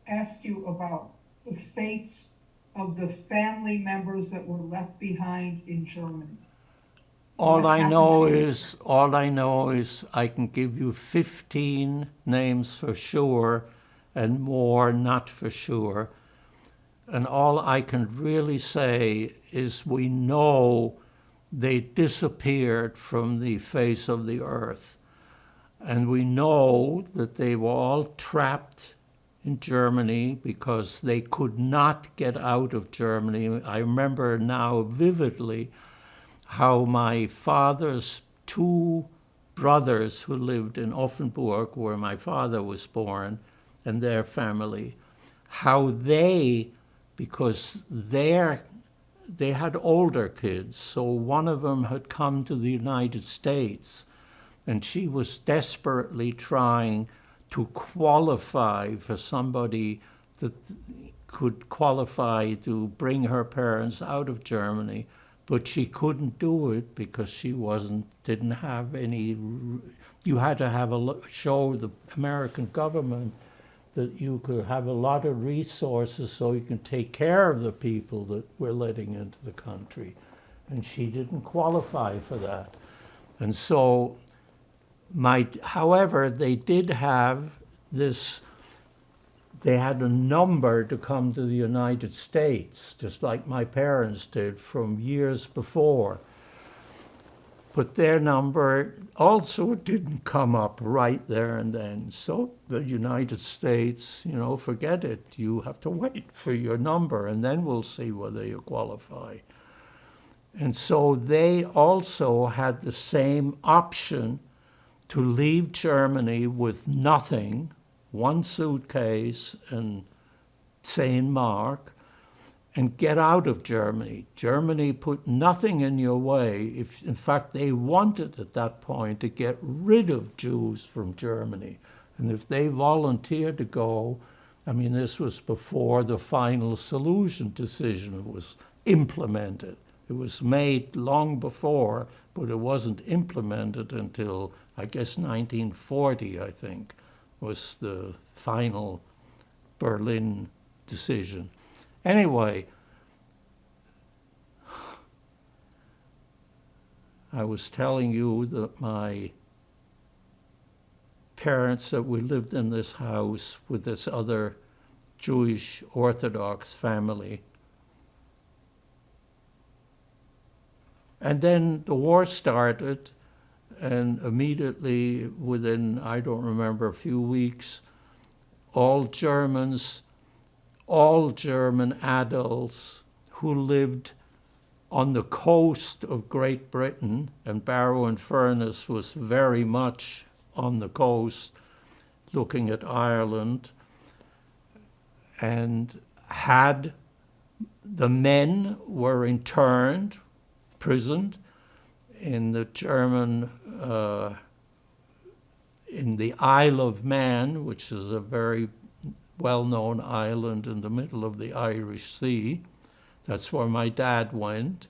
ask you about the fates of the family members that were left behind in Germany. What happened All I know is I can give you 15 names for sure and more not for sure. And all I can really say is we know they disappeared from the face of the earth. And we know that they were all trapped in Germany because they could not get out of Germany. I remember now vividly how my father's two brothers who lived in Offenburg, where my father was born, and their family, how they, because they had older kids, so one of them had come to the United States, and she was desperately trying to qualify for somebody that could qualify to bring her parents out of Germany, but she couldn't do it because she didn't have any. You had to have show the American government that you could have a lot of resources so you can take care of the people that we're letting into the country, and she didn't qualify for that, and so. However, they did have this, they had a number to come to the United States, just like my parents did from years before. But their number also didn't come up right there and then. So the United States, forget it. You have to wait for your number and then we'll see whether you qualify. And so they also had the same option to leave Germany with nothing, one suitcase and St. Mark, and get out of Germany. Germany put nothing in your way. In fact, they wanted at that point to get rid of Jews from Germany. And if they volunteered to go, this was before the final Solution decision was implemented. It was made long before, but it wasn't implemented until, I guess, 1940, I think, was the final Berlin decision. Anyway, I was telling you that my parents, that we lived in this house with this other Jewish Orthodox family. And then the war started, and immediately within, I don't remember, a few weeks, all German adults who lived on the coast of Great Britain, and Barrow-in-Furness was very much on the coast, looking at Ireland, and the men were interned, imprisoned in the German, in the Isle of Man, which is a very well-known island in the middle of the Irish Sea. That's where my dad went.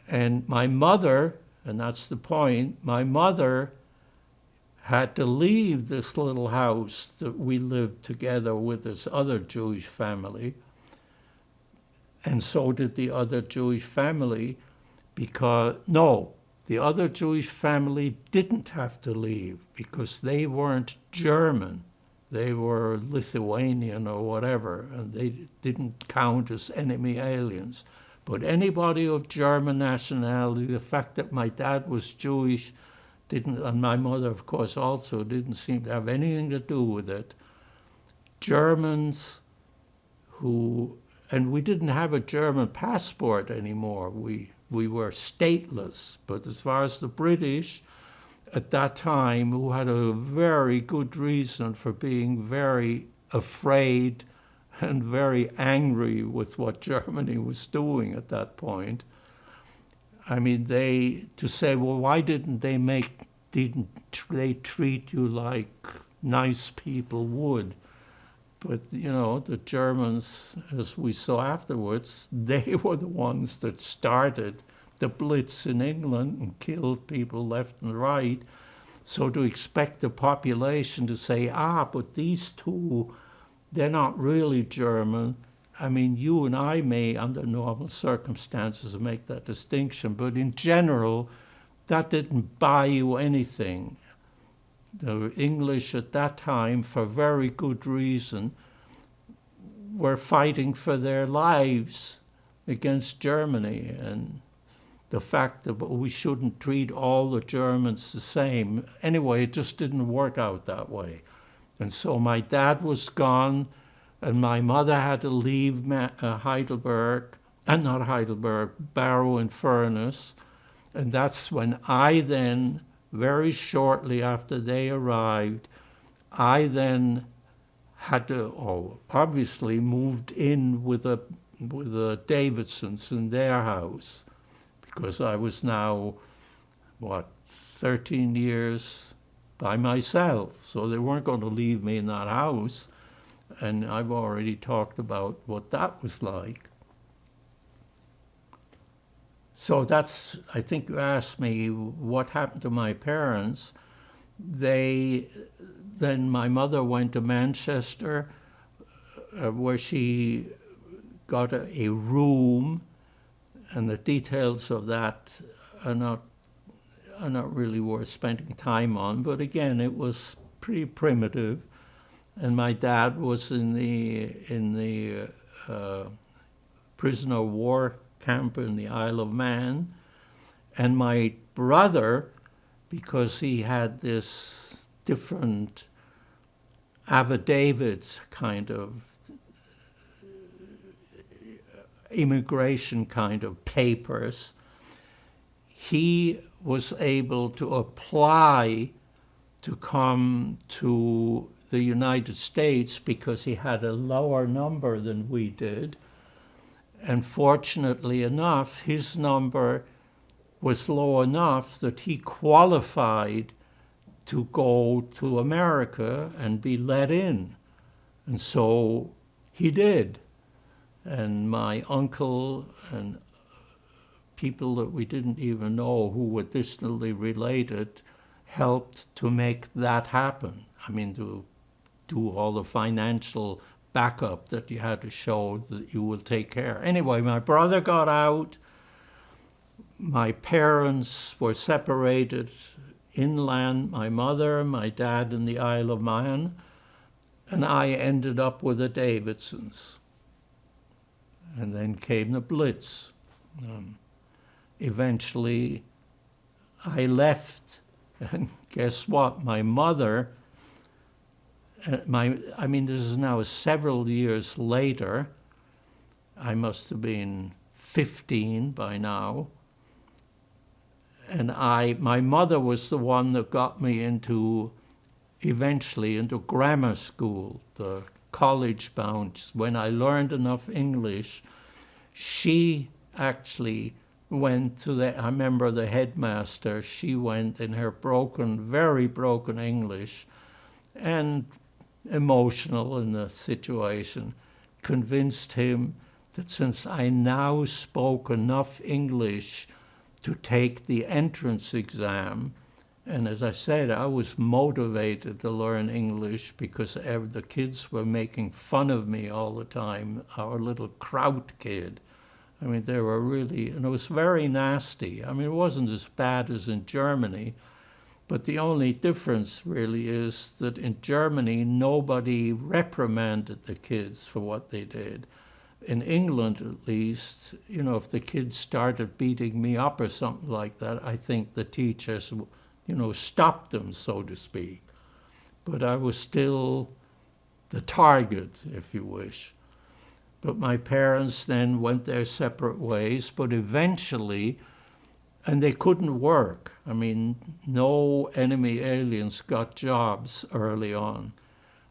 And my mother, and that's the point, my mother had to leave this little house that we lived together with this other Jewish family. And so did the other Jewish family, the other Jewish family didn't have to leave because they weren't German. They were Lithuanian or whatever, and they didn't count as enemy aliens. But anybody of German nationality, the fact that my dad was Jewish and my mother, of course, also didn't seem to have anything to do with it. Germans and we didn't have a German passport anymore. We were stateless. But as far as the British, at that time, who had a very good reason for being very afraid and very angry with what Germany was doing at that point, to say, well, why didn't they treat you like nice people would? But, the Germans, as we saw afterwards, they were the ones that started the Blitz in England and killed people left and right. So to expect the population to say, but these two, they're not really German, I mean, you and I may, under normal circumstances, make that distinction, but in general, that didn't buy you anything. The English at that time, for very good reason, were fighting for their lives against Germany, and the fact that we shouldn't treat all the Germans the same. Anyway, it just didn't work out that way. And so my dad was gone, and my mother had to leave Heidelberg, not Heidelberg, Barrow in Furness. And that's when I then, very shortly after they arrived, I then had to, obviously moved in with the Davidsons in their house, because I was now, 13 years by myself. So they weren't going to leave me in that house. And I've already talked about what that was like. So that's, I think you asked me what happened to my parents. Then my mother went to Manchester, where she got a room, and the details of that are not really worth spending time on. But again, it was pretty primitive. And my dad was in the prisoner of war camp in the Isle of Man. And my brother, because he had this different affidavits kind of immigration kind of papers, he was able to apply to come to the United States because he had a lower number than we did. And fortunately enough, his number was low enough that he qualified to go to America and be let in. And so he did. And my uncle and people that we didn't even know who were distantly related helped to make that happen. I mean, to do all the financial backup that you had to show that you will take care. Anyway, my brother got out. My parents were separated inland, my mother, my dad in the Isle of Man, and I ended up with the Davidsons. And then came the Blitz. Eventually, I left, and guess what? My mother, this is now several years later. I must have been 15 by now. And my mother was the one that got me eventually into grammar school, the college bound. When I learned enough English, she actually went to I remember the headmaster, she went in her very broken English, and emotional in the situation, convinced him that since I now spoke enough English to take the entrance exam, and as I said, I was motivated to learn English because the kids were making fun of me all the time, our little Kraut kid. I mean, they were really, and it was very nasty. I mean, it wasn't as bad as in Germany, but the only difference really is that in Germany, nobody reprimanded the kids for what they did. In England, at least, if the kids started beating me up or something like that, I think the teachers, stopped them, so to speak. But I was still the target, if you wish. But my parents then went their separate ways, but eventually, and they couldn't work. I mean, no enemy aliens got jobs early on.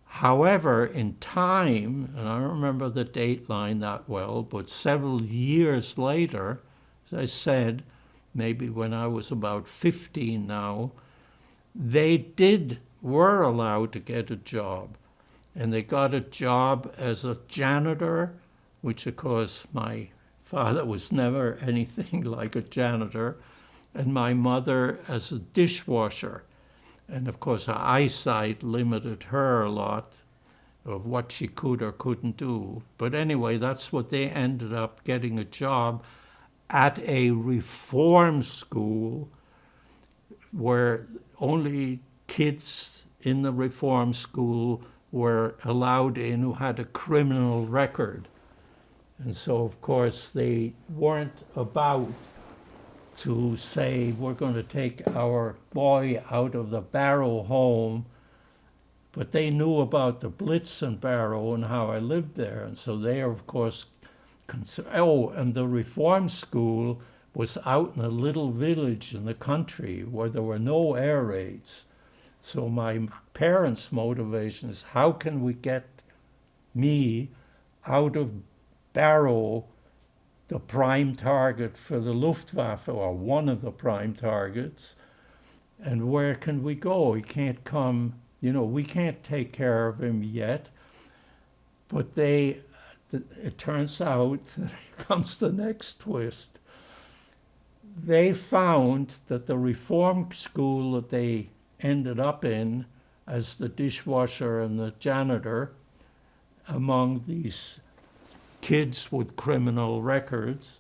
However, in time, and I don't remember the date line that well, but several years later, as I said, maybe when I was about 15 now, they were allowed to get a job. And they got a job as a janitor, which of course my father was never anything like a janitor, and my mother as a dishwasher. And of course her eyesight limited her a lot. of what she could or couldn't do. But anyway, that's what they ended up getting a job at a reform school where only kids in the reform school were allowed in who had a criminal record. And so, of course, they weren't about to say, we're going to take our boy out of the Barrow home, but they knew about the Blitz in Barrow and how I lived there. And so they are, of course, and the reform school was out in a little village in the country where there were no air raids. So my parents' motivation is, how can we get me out of Barrow, the prime target for the Luftwaffe, or one of the prime targets, and where can we go? He can't come, we can't take care of him yet. But it turns out, here comes the next twist, they found that the reform school that they ended up in as the dishwasher and the janitor among these kids with criminal records,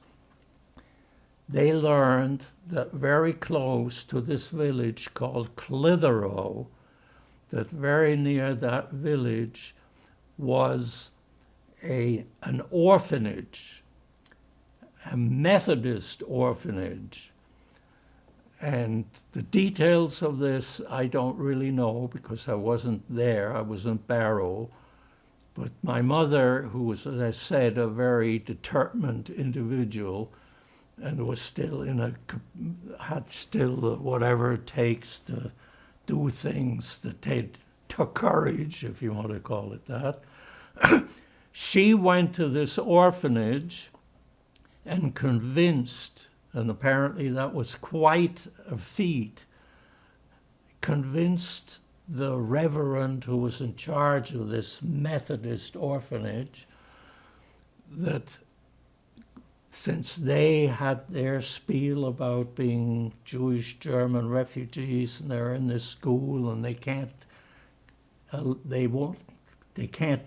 they learned that very close to this village called Clitheroe, that very near that village was an orphanage, a Methodist orphanage. And the details of this I don't really know because I wasn't there, I was in Barrow. But my mother, who was, as I said, a very determined individual and was still had still whatever it takes to do things that took courage, if you want to call it that. She went to this orphanage and convinced, and apparently that was quite a feat, convinced the reverend who was in charge of this Methodist orphanage that since they had their spiel about being Jewish German refugees and they're in this school and they can't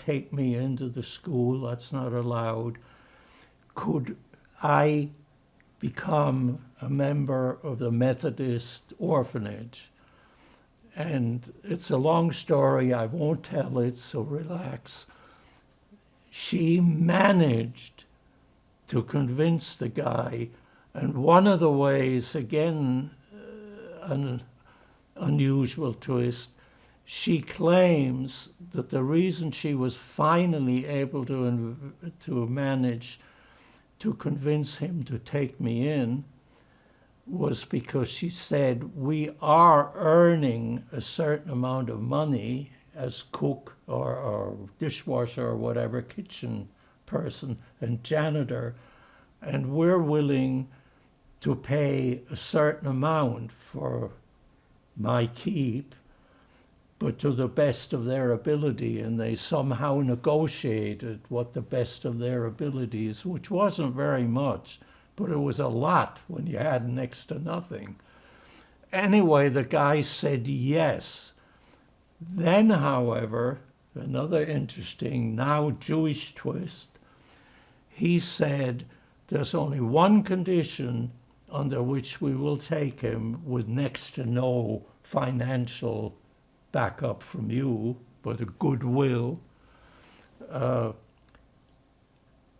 take me into the school, that's not allowed, could I become a member of the Methodist orphanage? And it's a long story, I won't tell it, so relax. She managed to convince the guy, and one of the ways, again, an unusual twist, she claims that the reason she was finally able to manage to convince him to take me in was because she said, we are earning a certain amount of money as cook or dishwasher or whatever, kitchen person and janitor, and we're willing to pay a certain amount for my keep, but to the best of their ability, and they somehow negotiated what the best of their abilities, which wasn't very much, but it was a lot when you had next to nothing. Anyway, the guy said yes. Then, however, another interesting, now Jewish twist, he said, there's only one condition under which we will take him with next to no financial backup from you, but a goodwill.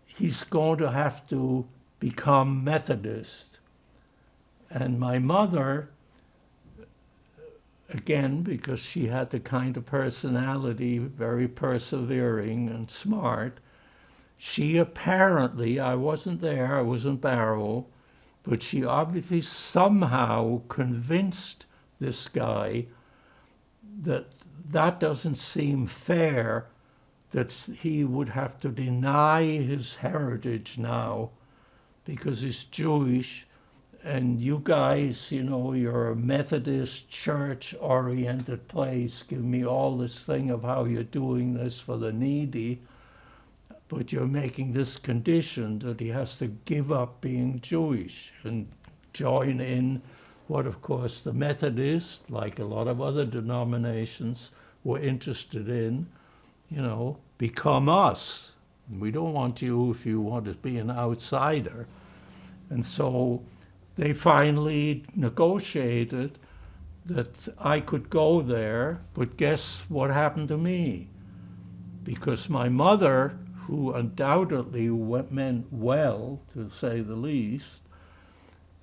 He's going to have to become Methodist. And my mother, again, because she had the kind of personality, very persevering and smart, she apparently, I wasn't there, I was in Barrow, but she obviously somehow convinced this guy that doesn't seem fair, that he would have to deny his heritage now because he's Jewish, and you guys, you're a Methodist church-oriented place, give me all this thing of how you're doing this for the needy, but you're making this condition that he has to give up being Jewish and join in what, of course, the Methodists, like a lot of other denominations, were interested in, become us. We don't want you if you want to be an outsider. And so they finally negotiated that I could go there, but guess what happened to me? Because my mother, who undoubtedly meant well, to say the least,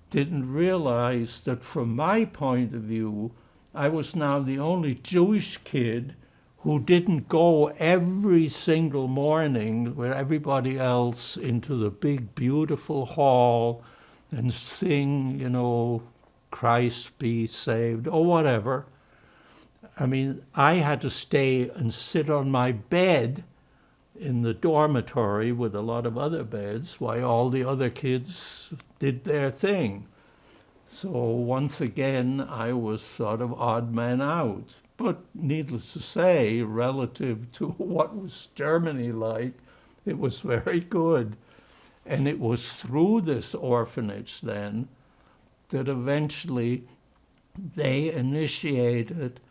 didn't realize that from my point of view, I was now the only Jewish kid who didn't go every single morning with everybody else into the big, beautiful hall and sing, Christ be saved, or whatever. I mean, I had to stay and sit on my bed in the dormitory with a lot of other beds while all the other kids did their thing. So once again, I was sort of odd man out. But needless to say, relative to what was Germany like, it was very good. And it was through this orphanage then that eventually they initiated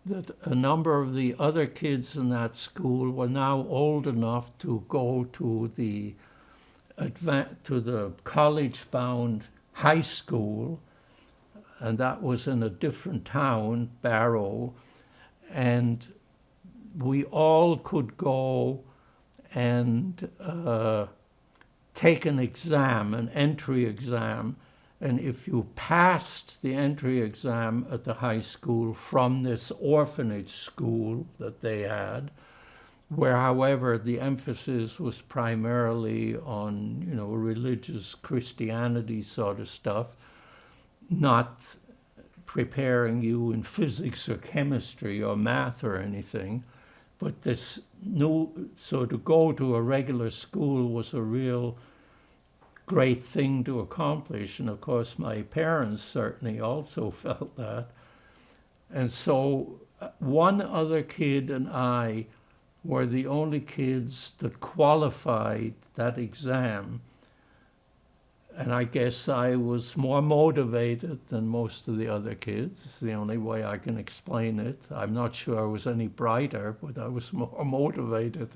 that a number of the other kids in that school were now old enough to go to the college-bound high school, and that was in a different town, Barrow, and we all could go and take an exam, an entry exam, and if you passed the entry exam at the high school from this orphanage school that they had, where, however, the emphasis was primarily on, religious Christianity sort of stuff, not preparing you in physics or chemistry or math or anything, but so to go to a regular school was a real great thing to accomplish. And of course, my parents certainly also felt that. And so one other kid and I were the only kids that qualified that exam. And I guess I was more motivated than most of the other kids. It's the only way I can explain it. I'm not sure I was any brighter, but I was more motivated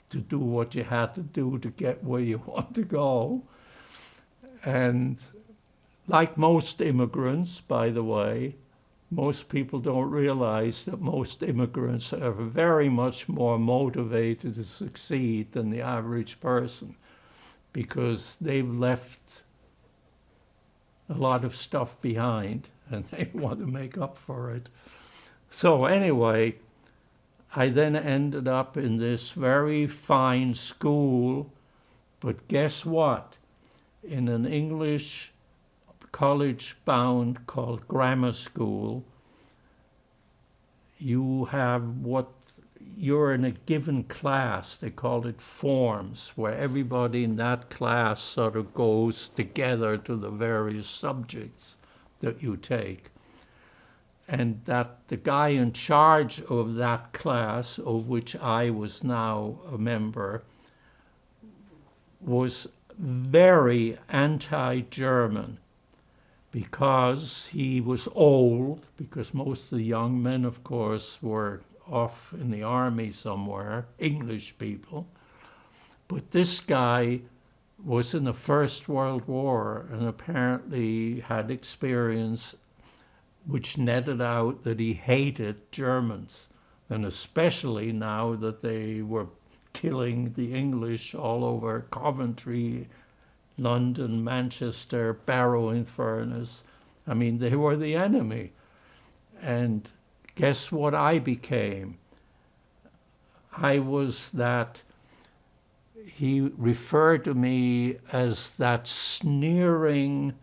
to do what you had to do to get where you want to go. And like most immigrants, by the way, most people don't realize that most immigrants are very much more motivated to succeed than the average person, because they've left a lot of stuff behind and they want to make up for it. So anyway, I then ended up in this very fine school, but guess what? In an English college bound called grammar school, you're in a given class, they called it forms, where everybody in that class sort of goes together to the various subjects that you take. And that the guy in charge of that class, of which I was now a member, was very anti-German, because he was old, because most of the young men, of course, were off in the army somewhere, English people. But this guy was in the First World War and apparently had experience which netted out that he hated Germans, and especially now that they were killing the English all over Coventry, London, Manchester, Barrow-in-Furness. I mean, they were the enemy. And guess what I became? I was that, he referred to me as that sneering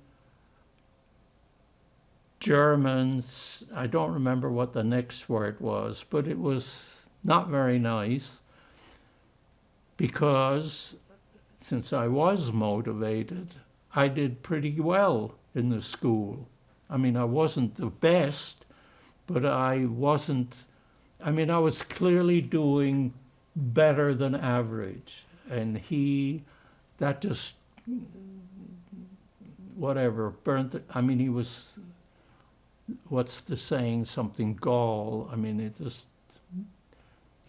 Germans. I don't remember what the next word was, but it was not very nice, because since I was motivated, I did pretty well in the school. I mean, I wasn't the best, but I was clearly doing better than average. And that just, whatever, he was, what's the saying, something gall. I mean,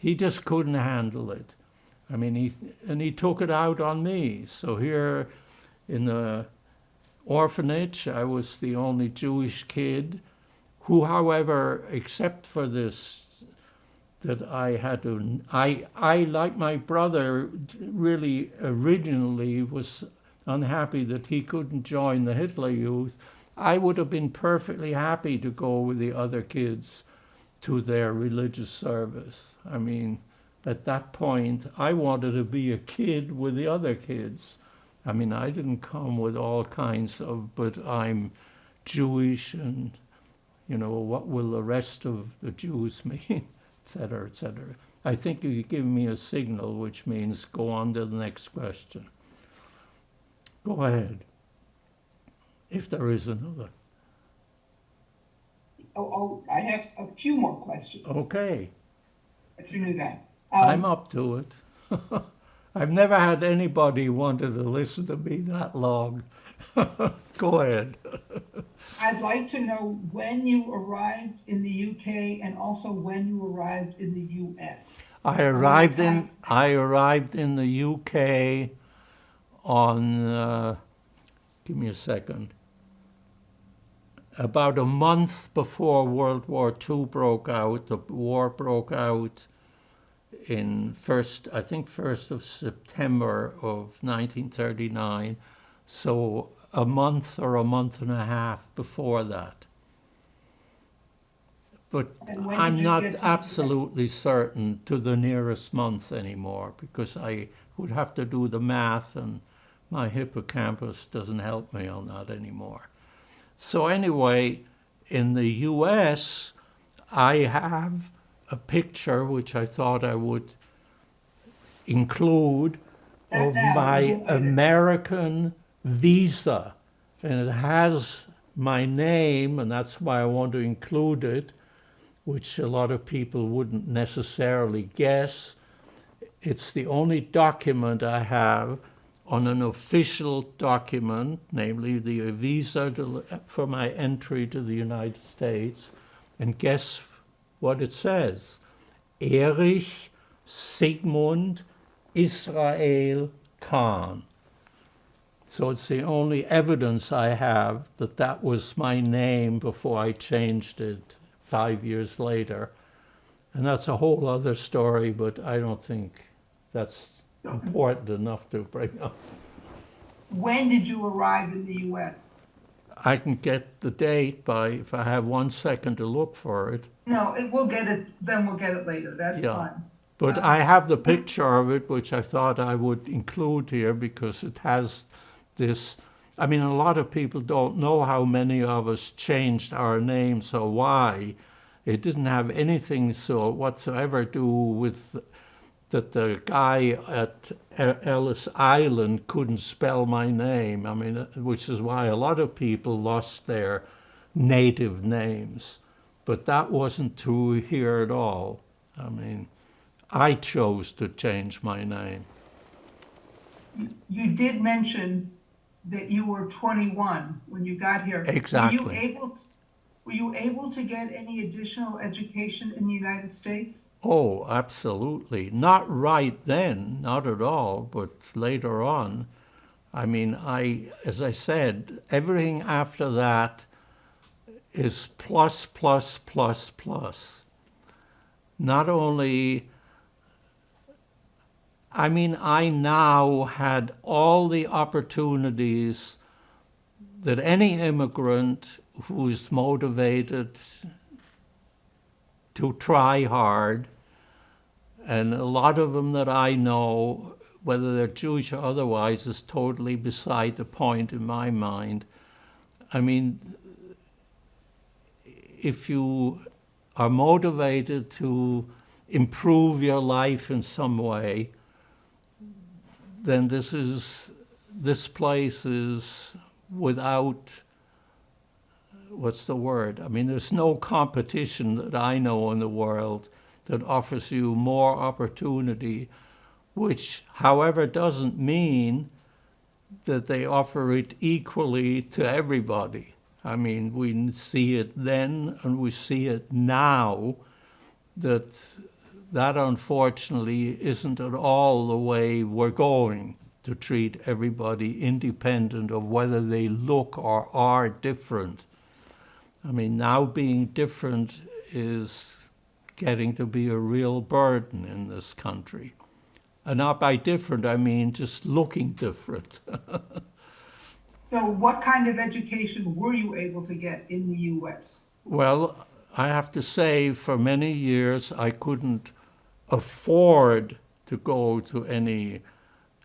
he just couldn't handle it. I mean, he took it out on me. So here in the orphanage, I was the only Jewish kid who, however, except for this, that I had to, I like my brother, really originally was unhappy that he couldn't join the Hitler Youth. I would have been perfectly happy to go with the other kids to their religious service. I mean, at that point, I wanted to be a kid with the other kids. I mean, I didn't come with all kinds of, but I'm Jewish and, you know, what will the rest of the Jews mean, et cetera, et cetera. I think you give me a signal, which means go on to the next question. Go ahead, if there is another. I have a few more questions. Okay, If you knew that. I'm up to it. I've never had anybody wanted to listen to me that long. Go ahead. I'd like to know when you arrived in the UK and also when you arrived in the US. I arrived in the UK on, give me a second, about a month before World War II broke out. The war broke out in I think 1st of September of 1939. So a month or a month and a half before that. But I'm not absolutely certain to the nearest month anymore, because I would have to do the math and my hippocampus doesn't help me on that anymore. So anyway, in the US, I have a picture which I thought I would include of my American visa. And it has my name, and that's why I want to include it, which a lot of people wouldn't necessarily guess. It's the only document I have on an official document, namely the visa for my entry to the United States. And guess what it says? Erich Sigmund Israel Kahn. So it's the only evidence I have that that was my name before I changed it 5 years later. And that's a whole other story, but I don't think that's important enough to bring up. When did you arrive in the US? I can get the date if I have 1 second to look for it. No, we'll get it later. That's fine. But I have the picture of it, which I thought I would include here because it has this. I mean, a lot of people don't know how many of us changed our names or why. It didn't have anything whatsoever do with that the guy at Ellis Island couldn't spell my name. I mean, which is why a lot of people lost their native names. But that wasn't true here at all. I mean, I chose to change my name. You did mention that you were 21 when you got here. Exactly. Were you able to get any additional education in the United States? Oh, absolutely. Not right then, not at all, but later on. I mean, as I said, everything after that is plus, plus, plus, plus. Not only, I mean, I now had all the opportunities that any immigrant who's motivated to try hard, and a lot of them that I know, whether they're Jewish or otherwise, is totally beside the point in my mind. I mean, if you are motivated to improve your life in some way, then this place is without, what's the word? I mean, there's no competition that I know in the world that offers you more opportunity, which, however, doesn't mean that they offer it equally to everybody. I mean, we see it then and we see it now that that unfortunately isn't at all the way we're going to treat everybody independent of whether they look or are different. I mean, now being different is getting to be a real burden in this country. And not by different, I mean just looking different. So what kind of education were you able to get in the U.S.? Well, I have to say, for many years, I couldn't afford to go to any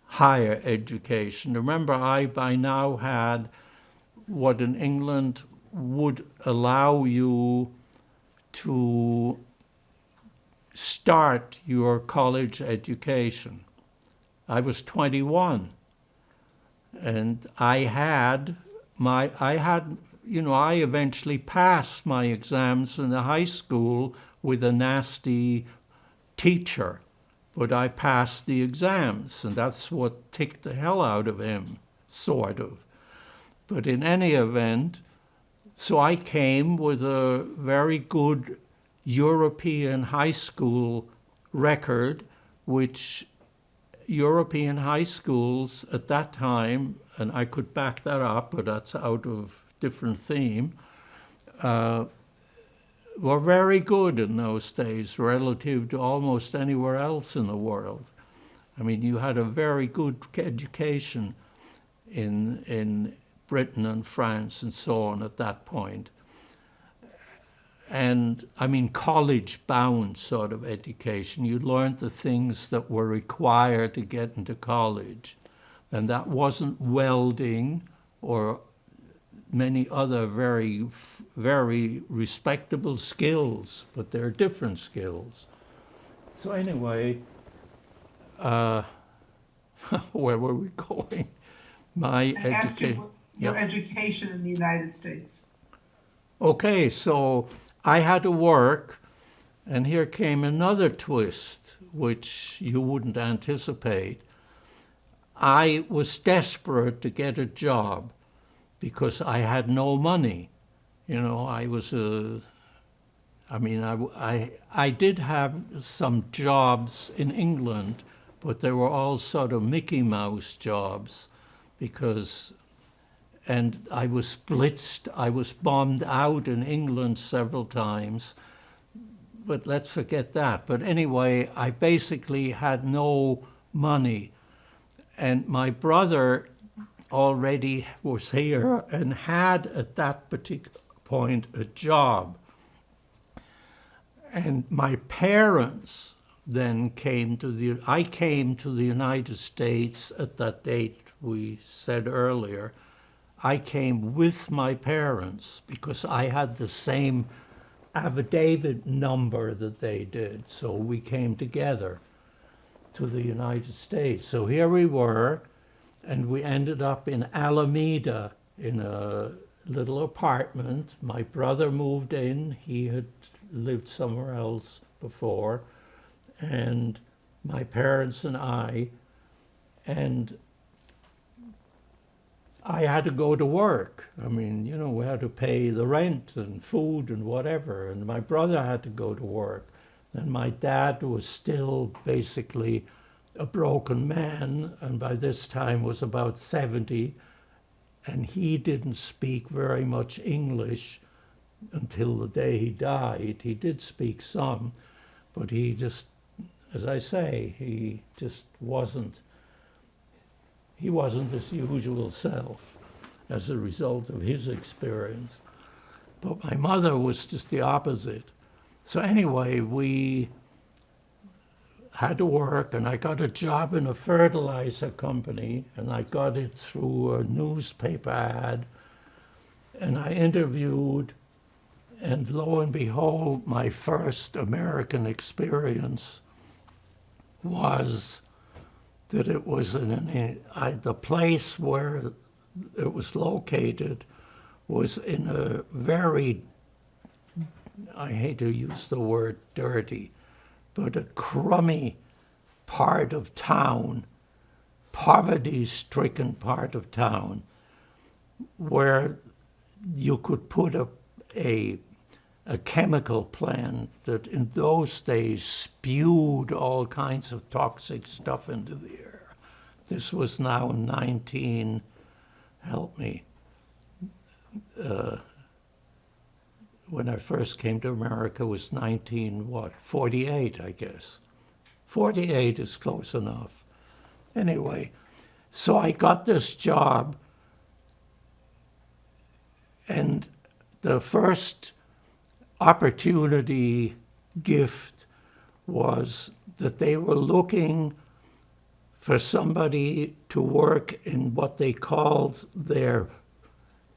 higher education. Remember, I by now had what in England would allow you to start your college education. I was 21, and I eventually passed my exams in the high school with a nasty teacher, but I passed the exams, and that's what ticked the hell out of him, sort of. But in any event, so I came with a very good European high school record, which European high schools at that time, and I could back that up, but that's out of different theme, were very good in those days relative to almost anywhere else in the world. I mean, you had a very good education in Britain and France and so on at that point. And I mean, college-bound sort of education. You learned the things that were required to get into college. And that wasn't welding or many other very, very respectable skills, but they're different skills. So anyway, where were we going? My education. Your education in the United States. Okay, so I had to work, and here came another twist, which you wouldn't anticipate. I was desperate to get a job because I had no money. You know, I did have some jobs in England, but they were all sort of Mickey Mouse jobs and I was blitzed. I was bombed out in England several times, but let's forget that. But anyway, I basically had no money. And my brother already was here and had at that particular point a job. And my parents then I came to the United States at that date we said earlier. I came with my parents because I had the same affidavit number that they did. So we came together to the United States. So here we were, and we ended up in Alameda in a little apartment. My brother moved in. He had lived somewhere else before. And my parents and I had to go to work. I mean, you know, we had to pay the rent and food and whatever, and my brother had to go to work. And my dad was still basically a broken man, and by this time was about 70, and he didn't speak very much English until the day he died. He did speak some, but he just, as I say, he just wasn't his usual self as a result of his experience. But my mother was just the opposite. So anyway, we had to work, and I got a job in a fertilizer company, and I got it through a newspaper ad, and I interviewed, and lo and behold, my first American experience was that it was the place where it was located was in a very, I hate to use the word dirty, but a crummy part of town, poverty-stricken part of town, where you could put a a chemical plant that in those days spewed all kinds of toxic stuff into the air. This was now 19, help me, when I first came to America was 48, I guess. 48 is close enough. Anyway, so I got this job, and the first opportunity gift was that they were looking for somebody to work in what they called their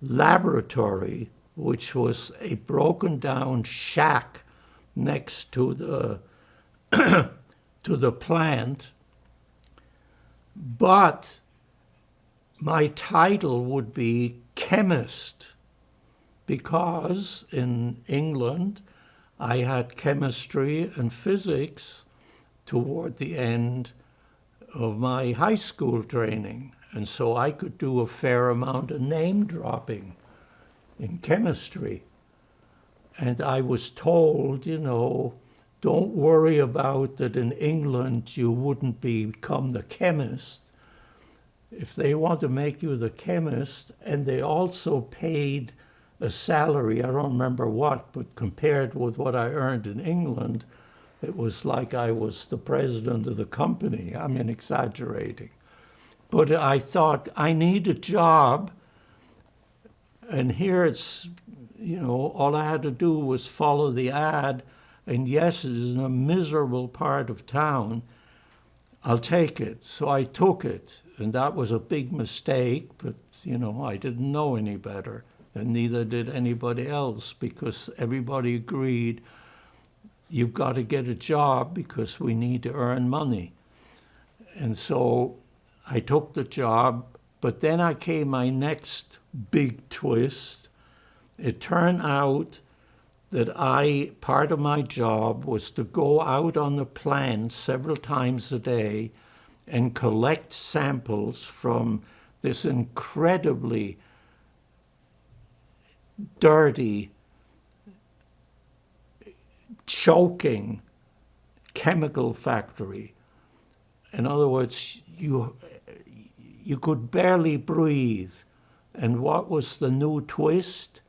laboratory, which was a broken down shack next to the to the plant. But my title would be chemist, because in England I had chemistry and physics toward the end of my high school training. And so I could do a fair amount of name dropping in chemistry. And I was told, don't worry about that in England you wouldn't become the chemist. If they want to make you the chemist, and they also paid a salary, I don't remember what, but compared with what I earned in England, it was like I was the president of the company. I mean, exaggerating. But I thought, I need a job. And here it's, all I had to do was follow the ad. And yes, it is in a miserable part of town. I'll take it. So I took it. And that was a big mistake. But, I didn't know any better. And neither did anybody else, because everybody agreed, you've got to get a job because we need to earn money. And so I took the job, but then I came my next big twist. It turned out that part of my job was to go out on the plant several times a day and collect samples from this incredibly dirty, choking chemical factory. In other words, you could barely breathe. And what was the new twist?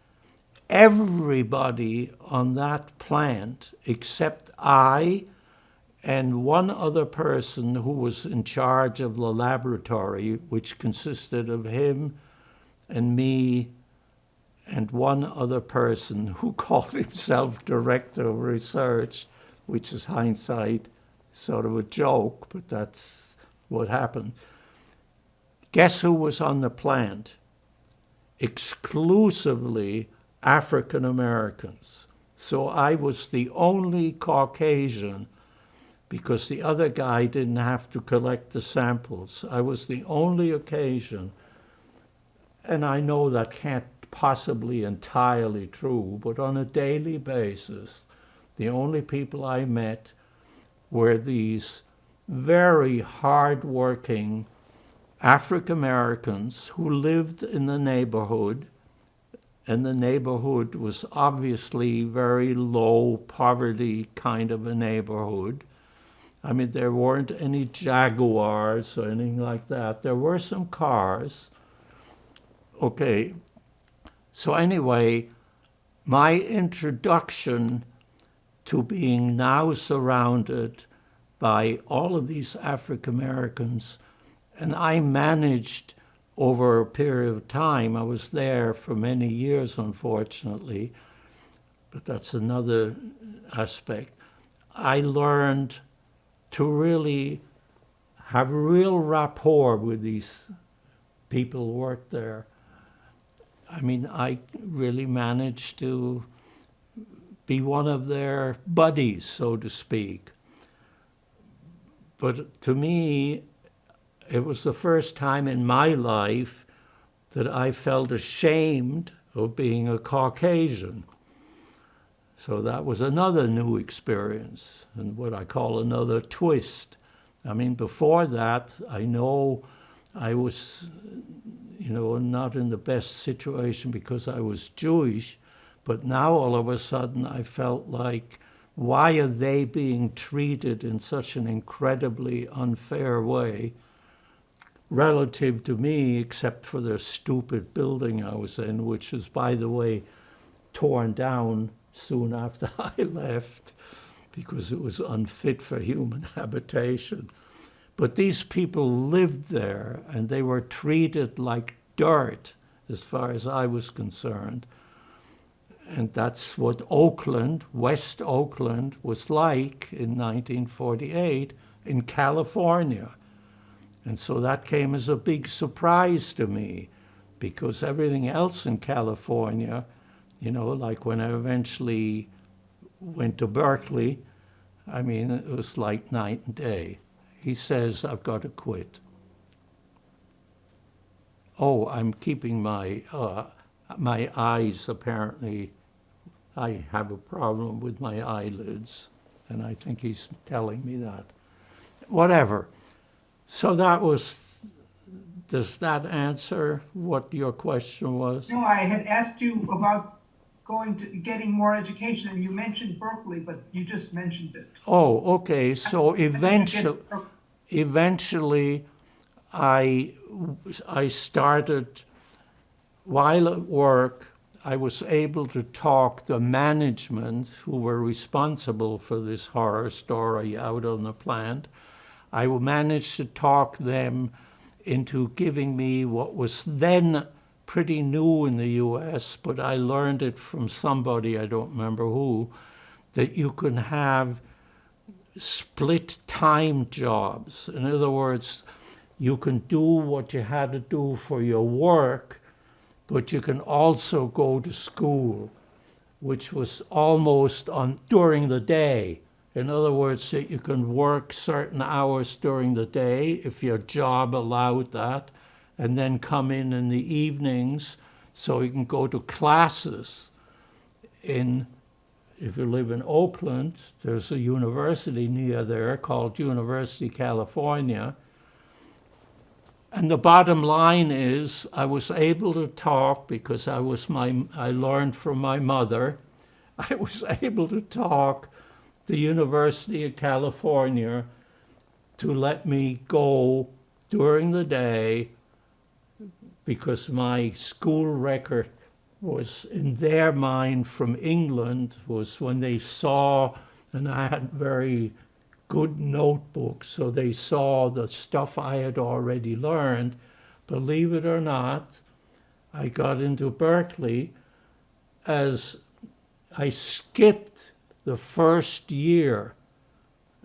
Everybody on that plant, except I and one other person who was in charge of the laboratory, which consisted of him and me and one other person who called himself director of research, which is hindsight sort of a joke, but that's what happened. Guess who was on the plant? Exclusively African Americans. So I was the only Caucasian, because the other guy didn't have to collect the samples. I was the only Caucasian. And I know that can't possibly entirely true, but on a daily basis, the only people I met were these very hard-working African Americans who lived in the neighborhood, and the neighborhood was obviously very low poverty kind of a neighborhood. I mean, there weren't any Jaguars or anything like that. There were some cars. Okay, so anyway, my introduction to being now surrounded by all of these African Americans, and I managed over a period of time, I was there for many years, unfortunately, but that's another aspect. I learned to really have real rapport with these people who worked there. I mean, I really managed to be one of their buddies, so to speak. But to me, it was the first time in my life that I felt ashamed of being a Caucasian. So that was another new experience, and what I call another twist. I mean, before that, I know I was, not in the best situation because I was Jewish, But now all of a sudden I felt like, why are they being treated in such an incredibly unfair way relative to me, except for the stupid building I was in, which was, by the way, torn down soon after I left because it was unfit for human habitation. But these people lived there and they were treated like dirt as far as I was concerned. And that's what Oakland, West Oakland, was like in 1948 in California. And so that came as a big surprise to me, because everything else in California, like when I eventually went to Berkeley, I mean, it was like night and day. He says, I've got to quit. Oh, I'm keeping my eyes, apparently. I have a problem with my eyelids, and I think he's telling me that. Whatever. So does that answer what your question was? No, I had asked you about getting more education, and you mentioned Berkeley, but you just mentioned it. Oh, okay. So eventually I started, while at work, I was able to talk the management who were responsible for this horror story out on the plant. I managed to talk them into giving me what was then pretty new in the US, but I learned it from somebody, I don't remember who, that you can have split time jobs. In other words, you can do what you had to do for your work, but you can also go to school, which was almost during the day. In other words, that you can work certain hours during the day if your job allowed that, and then come in the evenings so you can go to classes. If you live in Oakland, there's a university near there called University of California. And the bottom line is I was able to talk because I learned from my mother. I was able to talk the University of California to let me go during the day because my school record was, in their mind, from England, was when they saw, and I had very good notebooks, so they saw the stuff I had already learned. Believe it or not, I got into Berkeley as I skipped the first year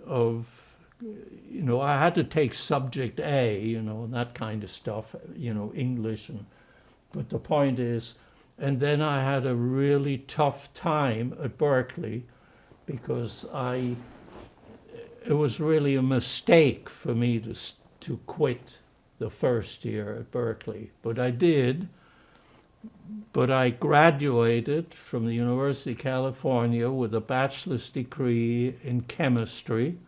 of, I had to take subject A, and that kind of stuff, English. But the point is, and then I had a really tough time at Berkeley because it was really a mistake for me to quit the first year at Berkeley. But I did. But I graduated from the University of California with a bachelor's degree in chemistry.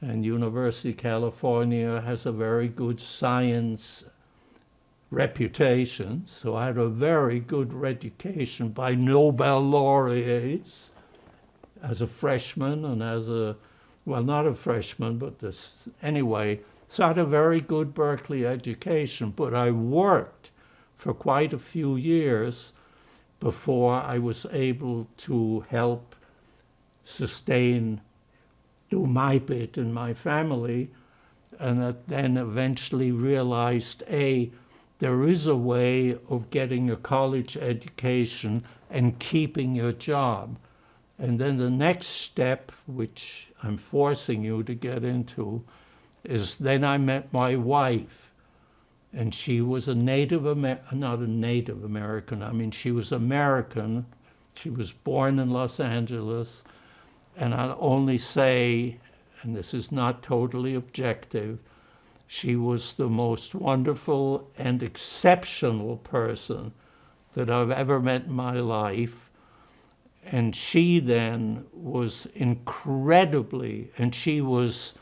And University of California has a very good science reputation. So I had a very good education by Nobel laureates as a freshman and not a freshman, but anyway. So I had a very good Berkeley education, but I worked for quite a few years before I was able to help do my bit in my family, and that then eventually realized, there is a way of getting a college education and keeping your job. And then the next step, which I'm forcing you to get into, is then I met my wife. And she was not a Native American, she was American. She was born in Los Angeles. And I'll only say, and this is not totally objective, she was the most wonderful and exceptional person that I've ever met in my life. And she then was incredibly, and she was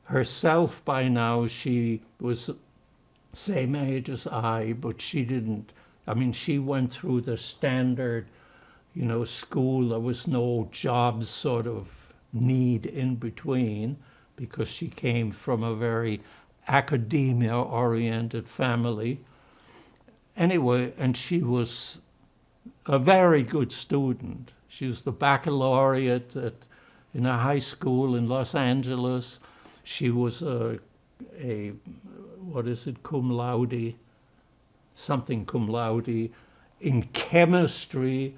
herself by now, she was same age as I, but she didn't I mean, she went through the standard, school. There was no job sort of need in between because she came from a very academia-oriented family. Anyway, and she was a very good student. She was the baccalaureate in a high school in Los Angeles. She was a what is it, cum laude, something cum laude, in chemistry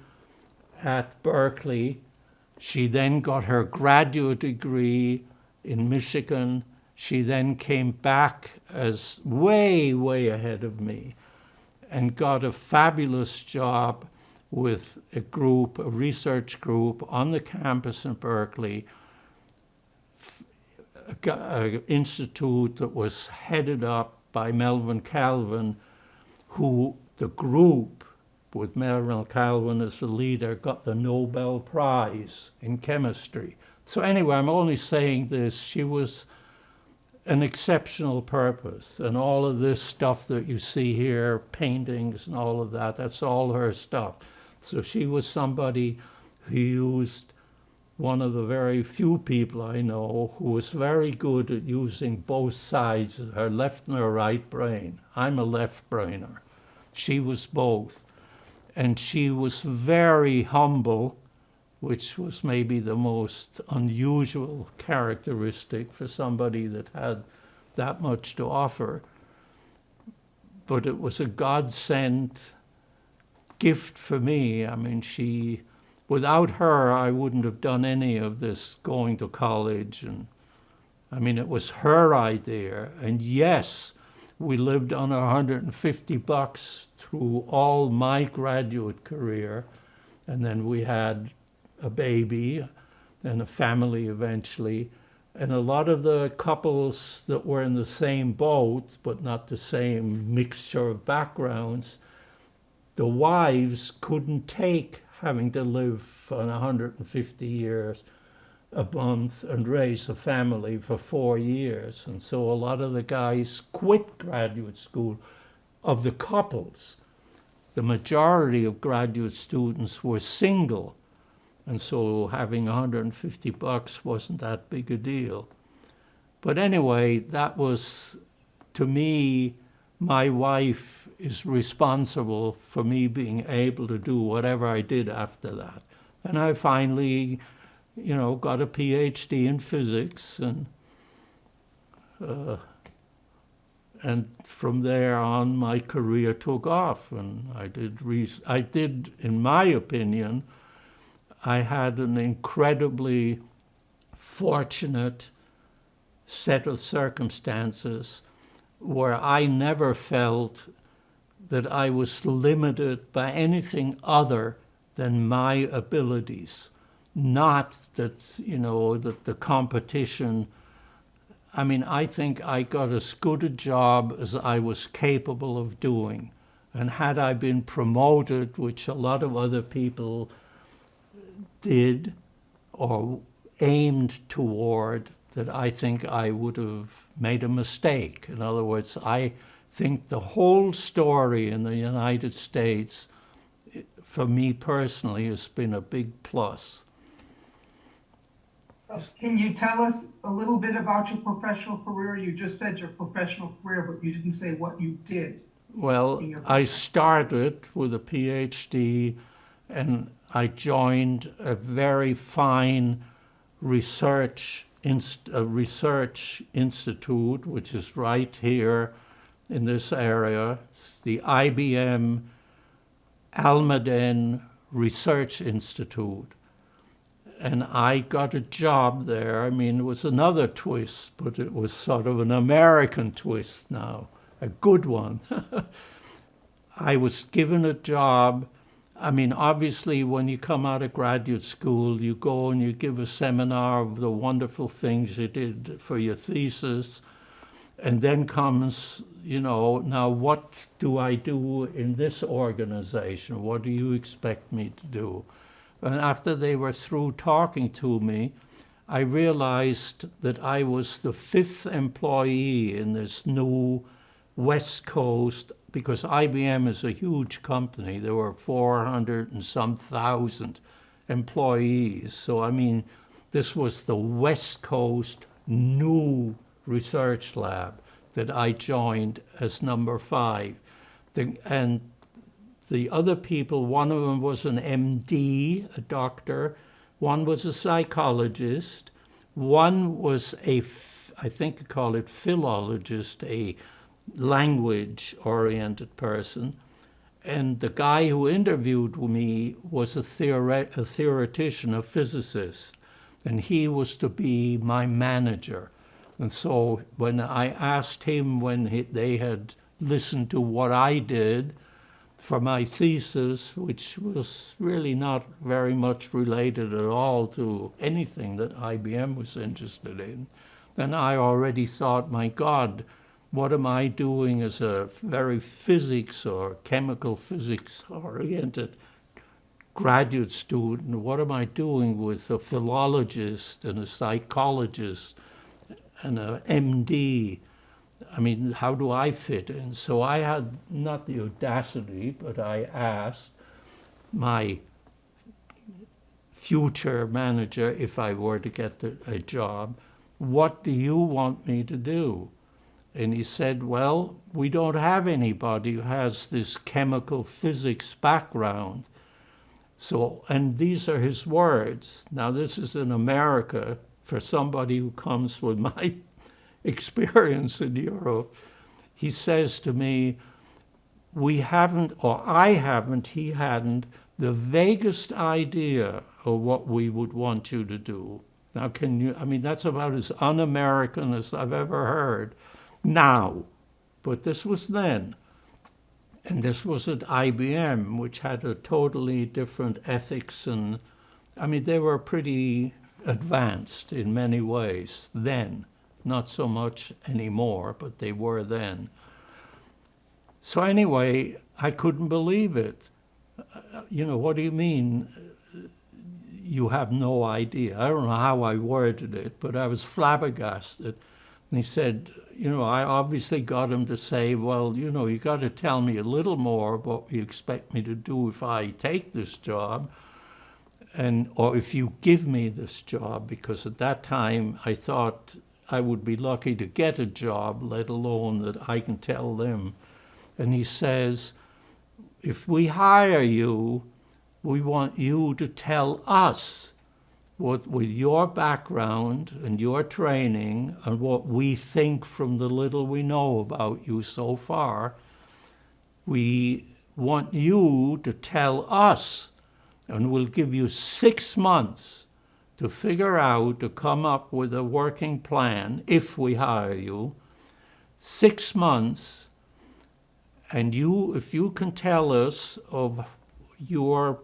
at Berkeley. She then got her graduate degree in Michigan. She then came back as way, way ahead of me and got a fabulous job with a research group on the campus in Berkeley, an institute that was headed up by Melvin Calvin, who the group, with Melvin Calvin as the leader, got the Nobel Prize in chemistry. So anyway, I'm only saying this, she was an exceptional purpose, and all of this stuff that you see here, paintings and all of that, that's all her stuff. So she was somebody who used, one of the very few people I know who was very good at using both sides, her left and her right brain. I'm a left brainer. She was both. And she was very humble, which was maybe the most unusual characteristic for somebody that had that much to offer. But it was a God-sent gift for me. I mean, without her, I wouldn't have done any of this going to college. And I mean, it was her idea. And yes, we lived on $150 through all my graduate career. And then we had a baby and a family eventually. And a lot of the couples that were in the same boat, but not the same mixture of backgrounds, the wives couldn't take having to live on 150 years a month and raise a family for 4 years. And so a lot of the guys quit graduate school. Of the couples, the majority of graduate students were single. And so having $150 wasn't that big a deal. But anyway, that was, to me, my wife is responsible for me being able to do whatever I did after that. And I finally, got a PhD in physics, and from there on, my career took off. And I did, in my opinion, I had an incredibly fortunate set of circumstances where I never felt that I was limited by anything other than my abilities. Not that, that the competition, I mean, I think I got as good a job as I was capable of doing. And had I been promoted, which a lot of other people did or aimed toward, that I think I would have made a mistake. In other words, I think the whole story in the United States, for me personally, has been a big plus. Can you tell us a little bit about your professional career? You just said your professional career, but you didn't say what you did. Well, I started with a PhD, and I joined a very fine research institute, which is right here in this area. It's the IBM Almaden Research Institute. And I got a job there. I mean, it was another twist, but it was sort of an American twist now, a good one. I was given a job. I mean, obviously, when you come out of graduate school, you go and you give a seminar of the wonderful things you did for your thesis. And then comes, now what do I do in this organization? What do you expect me to do? And after they were through talking to me, I realized that I was the 5th employee in this new West Coast because IBM is a huge company. There were 400 and some thousand employees. So, I mean, this was the West Coast new research lab that I joined as number 5. And the other people, one of them was an MD, a doctor, one was a psychologist, one was I think you call it philologist, a language-oriented person, and the guy who interviewed me was a theoretician, a physicist, and he was to be my manager. And so when I asked him when they had listened to what I did for my thesis, which was really not very much related at all to anything that IBM was interested in, then I already thought, my God, what am I doing as a very physics or chemical physics oriented graduate student? What am I doing with a philologist and a psychologist and an MD? I mean, how do I fit in? So I had not the audacity, but I asked my future manager, if I were to get a job, what do you want me to do? And he said, well, we don't have anybody who has this chemical physics background. So, and these are his words. Now, this is in America for somebody who comes with my experience in Europe. He says to me, we haven't, or I haven't, he hadn't, the vaguest idea of what we would want you to do. Now, can you, I mean, that's about as un-American as I've ever heard now. But this was then. And this was at IBM, which had a totally different ethics. And I mean, they were pretty advanced in many ways then. Not so much anymore, but they were then. So anyway, I couldn't believe it. You know, what do you mean you have no idea? I don't know how I worded it, but I was flabbergasted. And he said, you know, I obviously got him to say, well, you know, you got to tell me a little more what you expect me to do if I take this job, and or if you give me this job, because at that time I thought I would be lucky to get a job, let alone that I can tell them. And he says, if we hire you, we want you to tell us what, with your background and your training and what we think from the little we know about you so far, we want you to tell us, and we'll give you 6 months to figure out, to come up with a working plan if we hire you. 6 months, and you, if you can tell us of your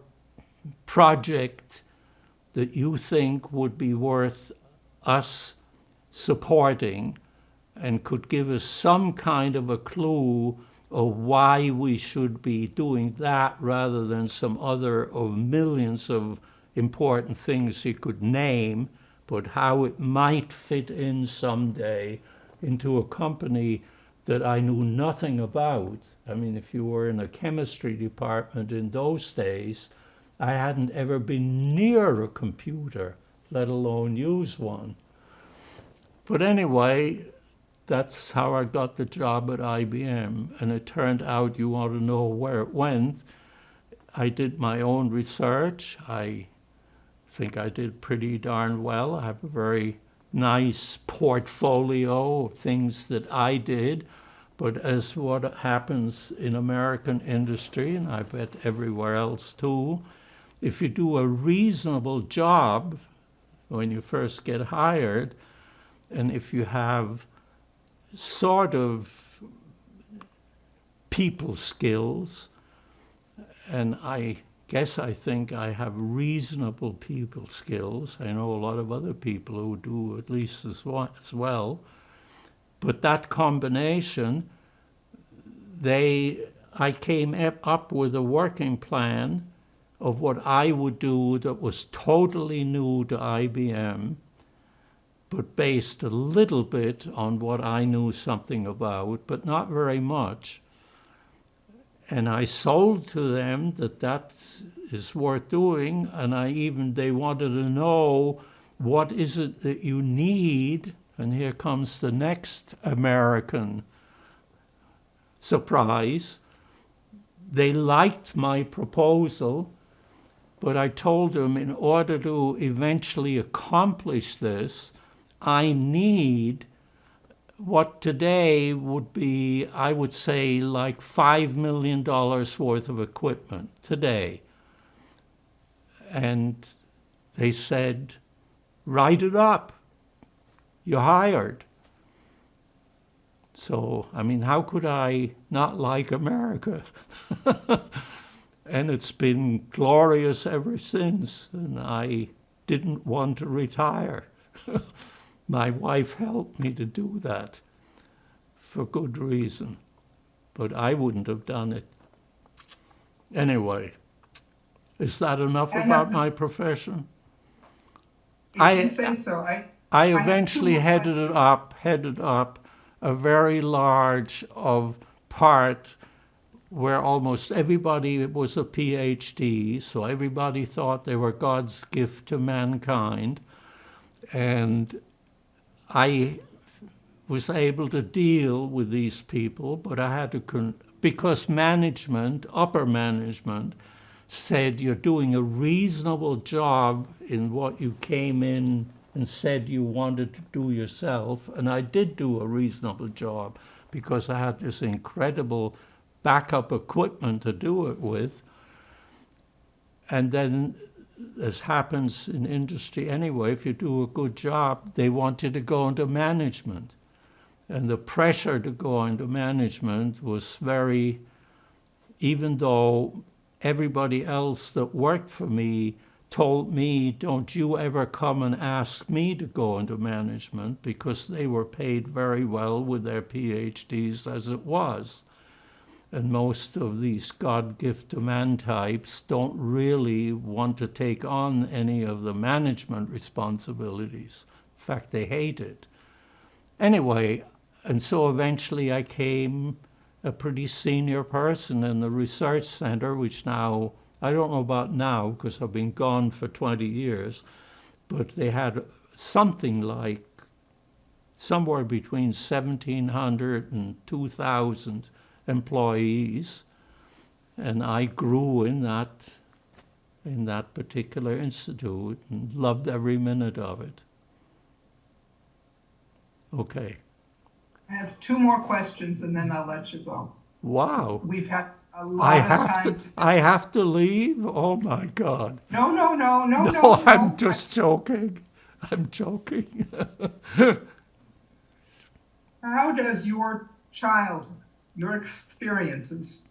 project that you think would be worth us supporting and could give us some kind of a clue of why we should be doing that rather than some other of millions of important things he could name, but how it might fit in someday into a company that I knew nothing about. I mean, if you were in a chemistry department in those days, I hadn't ever been near a computer, let alone use one. But anyway, that's how I got the job at IBM. And it turned out, you want to know where it went, I did my own research. I think I did pretty darn well. I have a very nice portfolio of things that I did. But as what happens in American industry, and I bet everywhere else too, if you do a reasonable job when you first get hired, and if you have sort of people skills, and I think I have reasonable people skills. I know a lot of other people who do at least as well. But that combination, I came up with a working plan of what I would do that was totally new to IBM, but based a little bit on what I knew something about, but not very much. And I sold to them that is worth doing, and they wanted to know what is it that you need, and here comes the next American surprise. They liked my proposal, but I told them in order to eventually accomplish this, I need what today would be, I would say, like $5 million worth of equipment today. And they said, write it up. You're hired. So, I mean, how could I not like America? And it's been glorious ever since, and I didn't want to retire. My wife helped me to do that for good reason, but I wouldn't have done it. Anyway, is that enough about my profession? If you say so. I have eventually two more headed up a very large part where almost everybody was a PhD, so everybody thought they were God's gift to mankind. And I was able to deal with these people, but I had to, because management, upper management, said you're doing a reasonable job in what you came in and said you wanted to do yourself. And I did do a reasonable job because I had this incredible backup equipment to do it with. And then, as happens in industry anyway, if you do a good job, they want you to go into management. And the pressure to go into management was very, even though everybody else that worked for me told me, don't you ever come and ask me to go into management, because they were paid very well with their PhDs as it was. And most of these God gift to man types don't really want to take on any of the management responsibilities. In fact, they hate it. Anyway, and so eventually I became a pretty senior person in the research center, which now, I don't know about now because I've been gone for 20 years, but they had something like somewhere between 1,700 and 2,000 employees, and I grew in that particular institute and loved every minute of it. Okay. I have two more questions and then I'll let you go. Wow. We've had a lot of time. I have to leave? Oh my God. No, I'm just joking. I'm joking. How does your childhood, your experiences,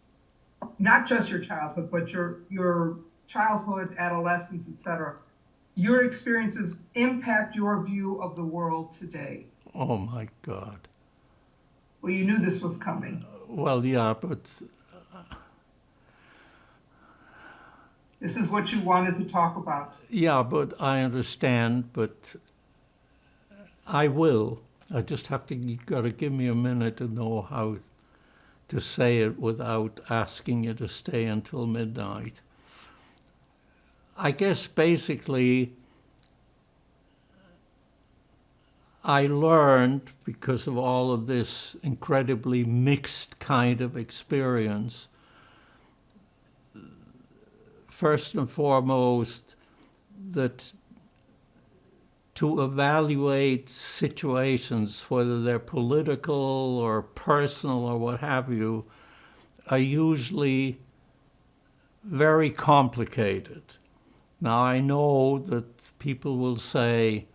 not just your childhood, but your childhood, adolescence, etc., your experiences impact your view of the world today? Oh my God. Well, you knew this was coming. Well, yeah, but This is what you wanted to talk about. yeah, but I understand, but I will. I just have to, you got to give me a minute to know how to say it without asking you to stay until midnight. I guess basically I learned, because of all of this incredibly mixed kind of experience, first and foremost, that to evaluate situations, whether they're political or personal or what have you, are usually very complicated. Now, I know that people will say,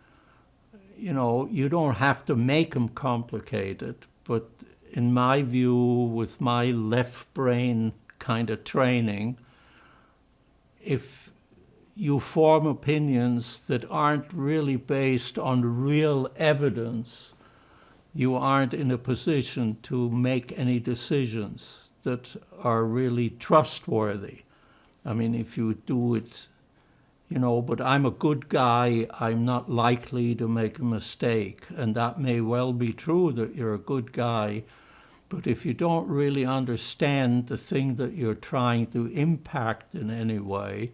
you know, you don't have to make them complicated, but in my view, with my left brain kind of training, if you form opinions that aren't really based on real evidence, you aren't in a position to make any decisions that are really trustworthy. I mean, if you do it, you know, but I'm a good guy, I'm not likely to make a mistake. And that may well be true that you're a good guy, But if you don't really understand the thing that you're trying to impact in any way,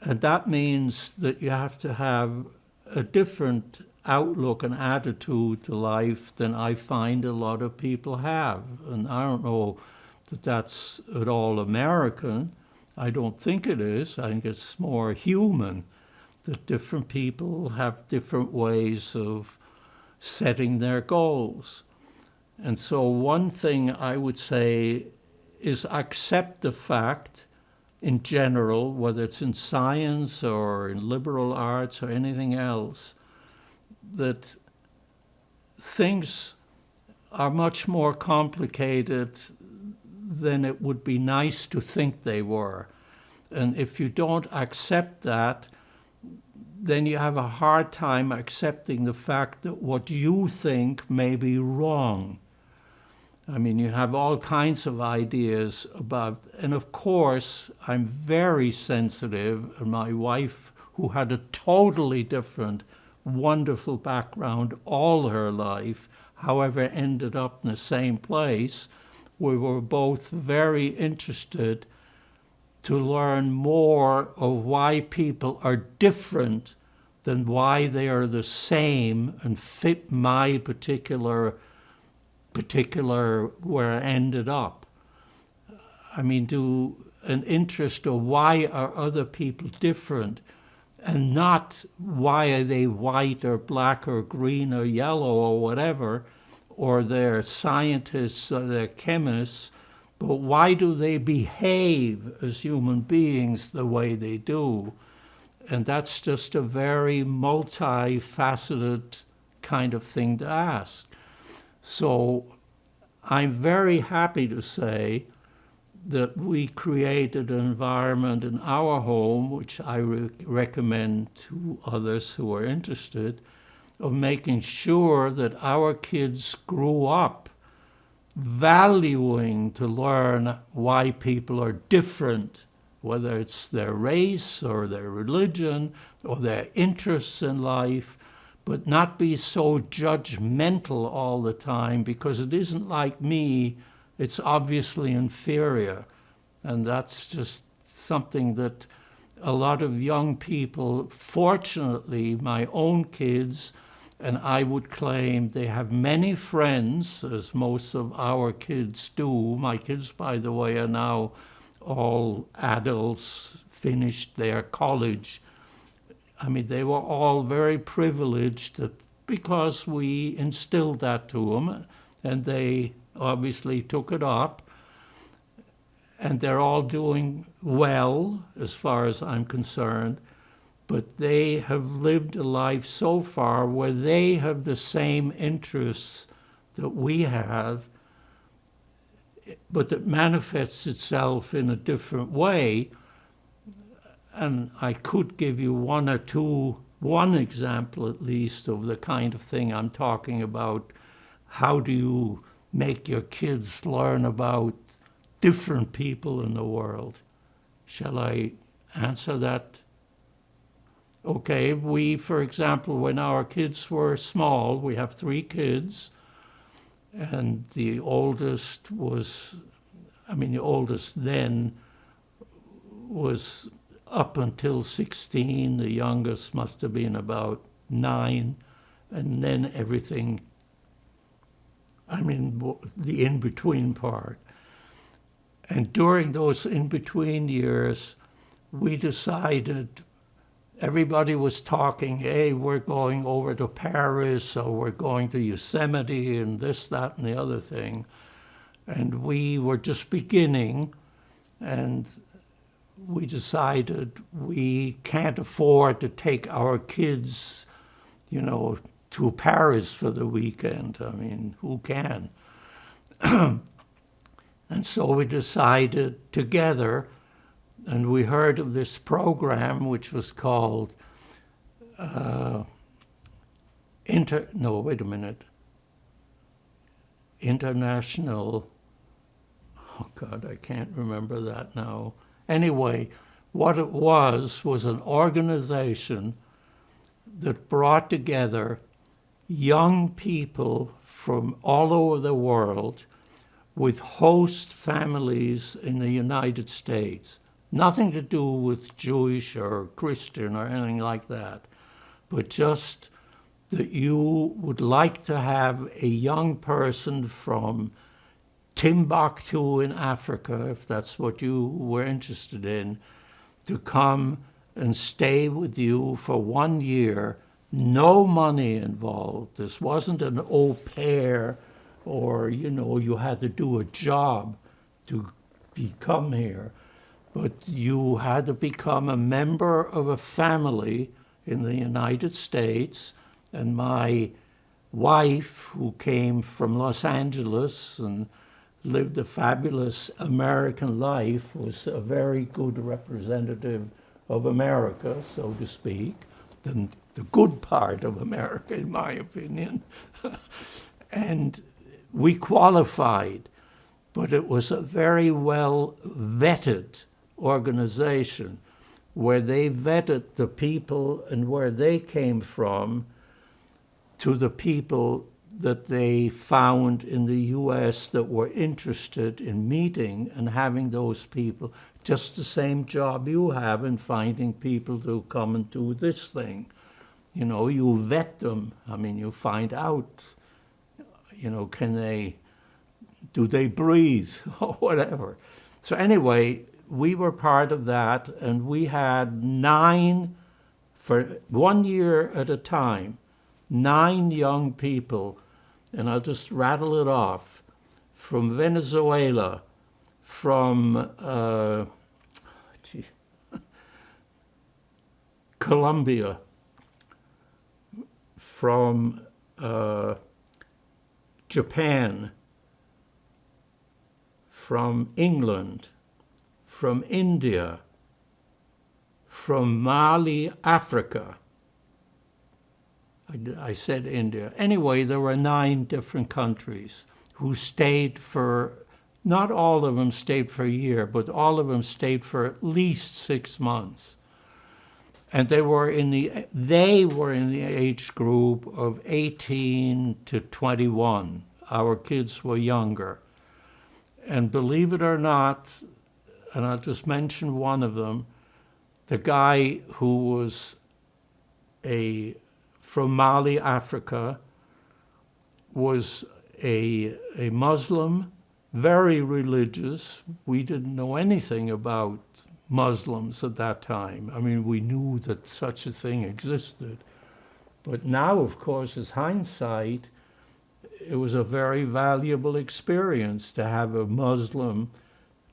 and that means that you have to have a different outlook and attitude to life than I find a lot of people have. And I don't know that that's at all American. I don't think it is. I think it's more human, that different people have different ways of setting their goals. And so one thing I would say is accept the fact in general, whether it's in science or in liberal arts or anything else, that things are much more complicated than it would be nice to think they were. And if you don't accept that, then you have a hard time accepting the fact that what you think may be wrong. I mean, you have all kinds of ideas about, and of course, I'm very sensitive, and my wife, who had a totally different, wonderful background all her life, however, ended up in the same place, we were both very interested to learn more of why people are different than why they are the same and fit my particular where I ended up. I mean, to an interest of why are other people different, and not why are they white or black or green or yellow or whatever, or they're scientists or they're chemists, but why do they behave as human beings the way they do? And that's just a very multifaceted kind of thing to ask. So I'm very happy to say that we created an environment in our home, which I recommend to others who are interested, of making sure that our kids grew up valuing to learn why people are different, whether it's their race or their religion or their interests in life, but not be so judgmental all the time, because it isn't like me, it's obviously inferior. And that's just something that a lot of young people, fortunately, my own kids, and I would claim they have many friends, as most of our kids do. My kids, by the way, are now all adults, finished their college. I mean, they were all very privileged because we instilled that to them, and they obviously took it up. And they're all doing well, as far as I'm concerned, but they have lived a life so far where they have the same interests that we have, but that manifests itself in a different way. And I could give you one example at least of the kind of thing I'm talking about. How do you make your kids learn about different people in the world? Shall I answer that? Okay, we, for example, when our kids were small, we have 3 kids, and the oldest then was up until 16, the youngest must have been about 9, and then everything, the in-between part. And during those in-between years, we decided, everybody was talking, hey, we're going over to Paris, or we're going to Yosemite, and this, that, and the other thing. And we were just beginning, and we decided we can't afford to take our kids, to Paris for the weekend. I mean, who can? And so we decided together, and we heard of this program which was called International, oh God, I can't remember that now. Anyway, what it was an organization that brought together young people from all over the world with host families in the United States. Nothing to do with Jewish or Christian or anything like that, but just that you would like to have a young person from Timbuktu in Africa, if that's what you were interested in, to come and stay with you for 1 year, no money involved. This wasn't an au pair or, you had to do a job to become here. But you had to become a member of a family in the United States. And my wife, who came from Los Angeles and lived a fabulous American life, was a very good representative of America, so to speak, the good part of America, in my opinion. And we qualified, but it was a very well vetted organization where they vetted the people and where they came from to the people that they found in the U.S. that were interested in meeting and having those people. Just the same job you have in finding people to come and do this thing. You vet them. I mean, you find out, do they breathe or whatever. So anyway, we were part of that, and we had 9, for 1 year at a time, 9 young people, and I'll just rattle it off, from Venezuela, from Colombia, from Japan, from England, from India, from Mali, Africa. I said India. Anyway, there were 9 different countries who stayed for, not all of them stayed for a year, but all of them stayed for at least 6 months. And they were in the age group of 18 to 21. Our kids were younger. And believe it or not, and I'll just mention one of them, the guy who was from Mali, Africa, was a Muslim, very religious. We didn't know anything about Muslims at that time. I mean, we knew that such a thing existed. But now, of course, as hindsight, it was a very valuable experience to have a Muslim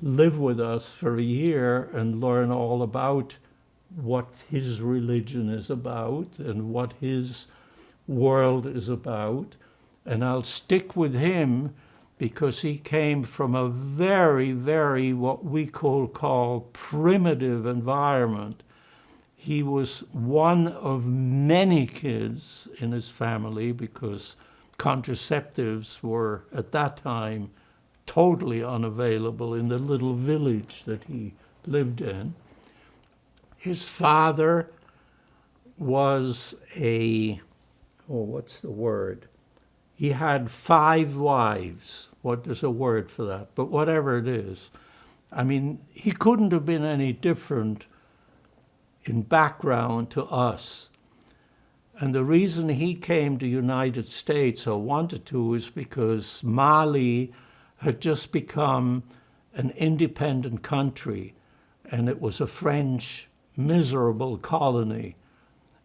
live with us for a year and learn all about what his religion is about and what his world is about. And I'll stick with him because he came from a very, very, what we call primitive environment. He was one of many kids in his family because contraceptives were, at that time, totally unavailable in the little village that he lived in. His father was what's the word? He had 5 wives. What is a word for that? But whatever it is. I mean, he couldn't have been any different in background to us. And the reason he came to the United States or wanted to is because Mali had just become an independent country, and it was a French miserable colony.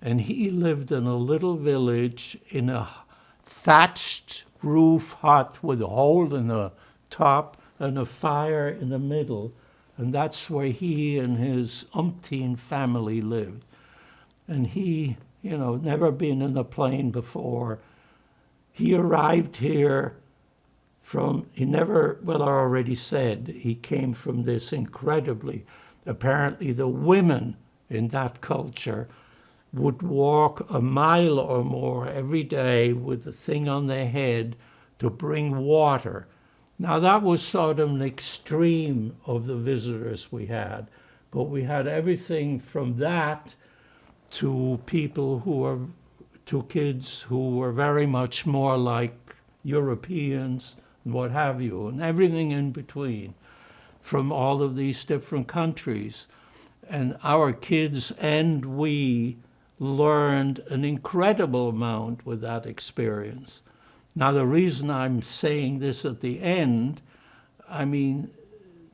And he lived in a little village in a thatched roof hut with a hole in the top and a fire in the middle. And that's where he and his umpteen family lived. And he, never been in a plane before. He arrived here I already said, he came from this incredibly, apparently the women in that culture would walk a mile or more every day with a thing on their head to bring water. Now that was sort of an extreme of the visitors we had, but we had everything from that to people who were to kids who were very much more like Europeans and what have you, and everything in between from all of these different countries. And our kids and we learned an incredible amount with that experience. Now, the reason I'm saying this at the end, I mean,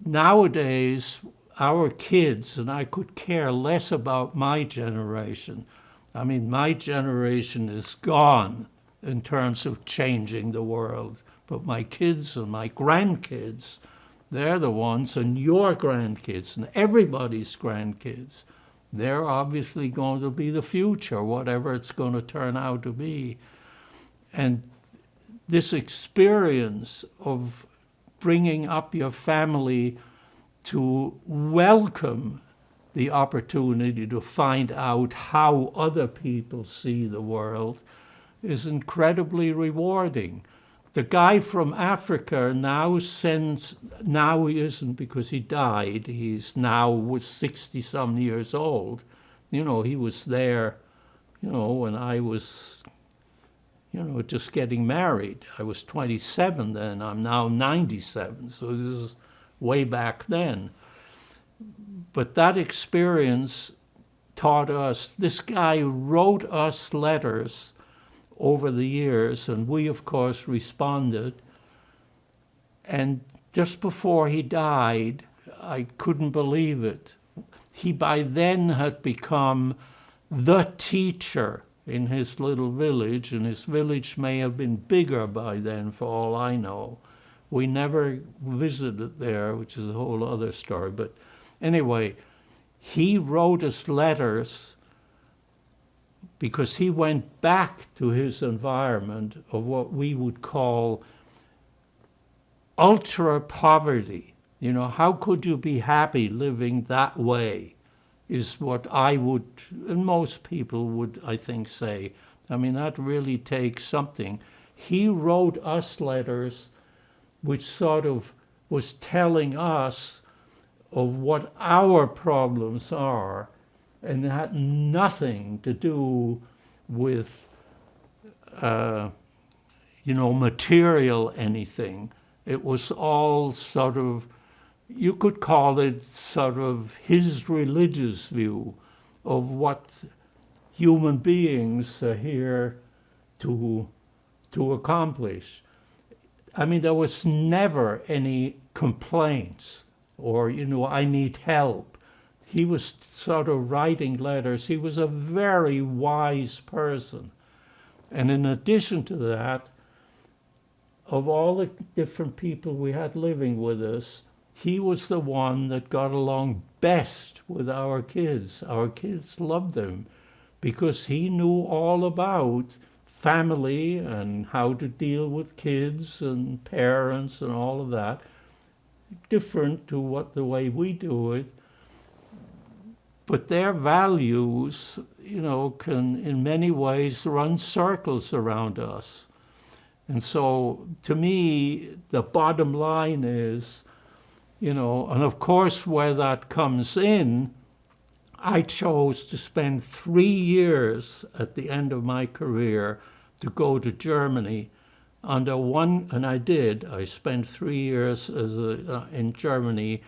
nowadays, our kids, and I could care less about my generation. I mean, my generation is gone in terms of changing the world. But my kids and my grandkids, they're the ones, and your grandkids and everybody's grandkids, they're obviously going to be the future, whatever it's going to turn out to be. And this experience of bringing up your family to welcome the opportunity to find out how other people see the world is incredibly rewarding. The guy from Africa now he isn't because he died, he's now was 60-some years old. You know, he was there, you know, when I was, you know, just getting married. I was 27 then, I'm now 97, so this is way back then. But that experience taught us, this guy wrote us letters over the years, and we, of course, responded. And just before he died, I couldn't believe it. He by then had become the teacher in his little village, and his village may have been bigger by then, for all I know. We never visited there, which is a whole other story. But anyway, he wrote us letters because he went back to his environment of what we would call ultra poverty. You know, how could you be happy living that way is what I would, and most people would, I think, say. I mean, that really takes something. He wrote us letters which sort of was telling us of what our problems are, and it had nothing to do with, you know, material anything. It was all sort of, you could call it sort of his religious view of what human beings are here to accomplish. I mean, there was never any complaints or, you know, I need help. He was sort of writing letters. He was a very wise person. And in addition to that, of all the different people we had living with us, he was the one that got along best with our kids. Our kids loved him because he knew all about family and how to deal with kids and parents and all of that, different to what the way we do it. But their values, you know, can in many ways run circles around us. And so to me, the bottom line is, you know, and of course where that comes in, I chose to spend 3 years at the end of my career to go to Germany under one, and I did. I spent 3 years in Germany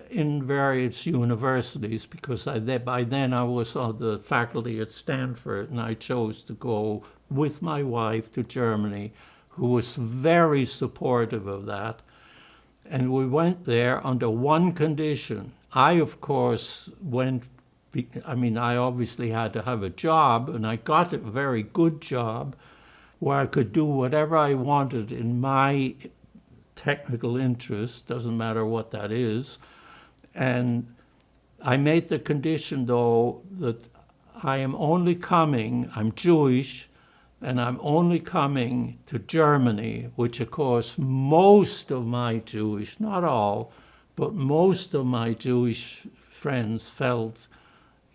in various universities because by then I was on the faculty at Stanford, and I chose to go with my wife to Germany, who was very supportive of that. And we went there under one condition. I, of course, I obviously had to have a job, and I got a very good job where I could do whatever I wanted in my technical interest, doesn't matter what that is. And I made the condition, though, that I am only coming, I'm Jewish, and I'm only coming to Germany, which, of course, most of my Jewish, not all, but most of my Jewish friends felt,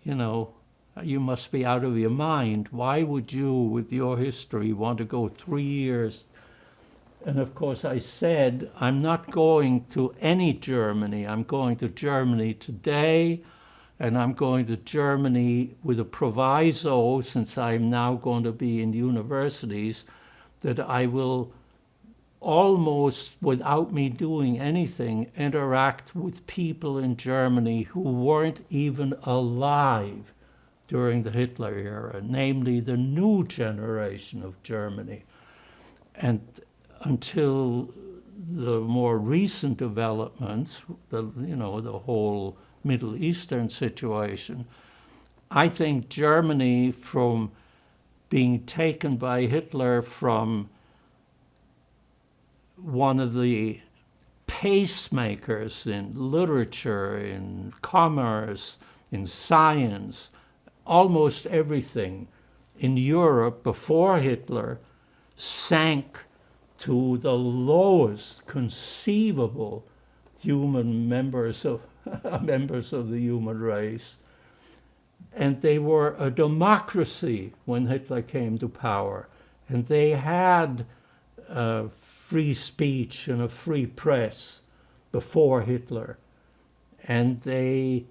you know, you must be out of your mind. Why would you, with your history, want to go 3 years? And of course I said, I'm not going to any Germany. I'm going to Germany today, and I'm going to Germany with a proviso, since I'm now going to be in universities, that I will almost without me doing anything, interact with people in Germany who weren't even alive during the Hitler era, namely the new generation of Germany. And until the more recent developments, the whole Middle Eastern situation, I think Germany, from being taken by Hitler from one of the pacemakers in literature, in commerce, in science, almost everything in Europe before Hitler, sank to the lowest conceivable human members of the human race. And they were a democracy when Hitler came to power. And they had free speech and a free press before Hitler. And they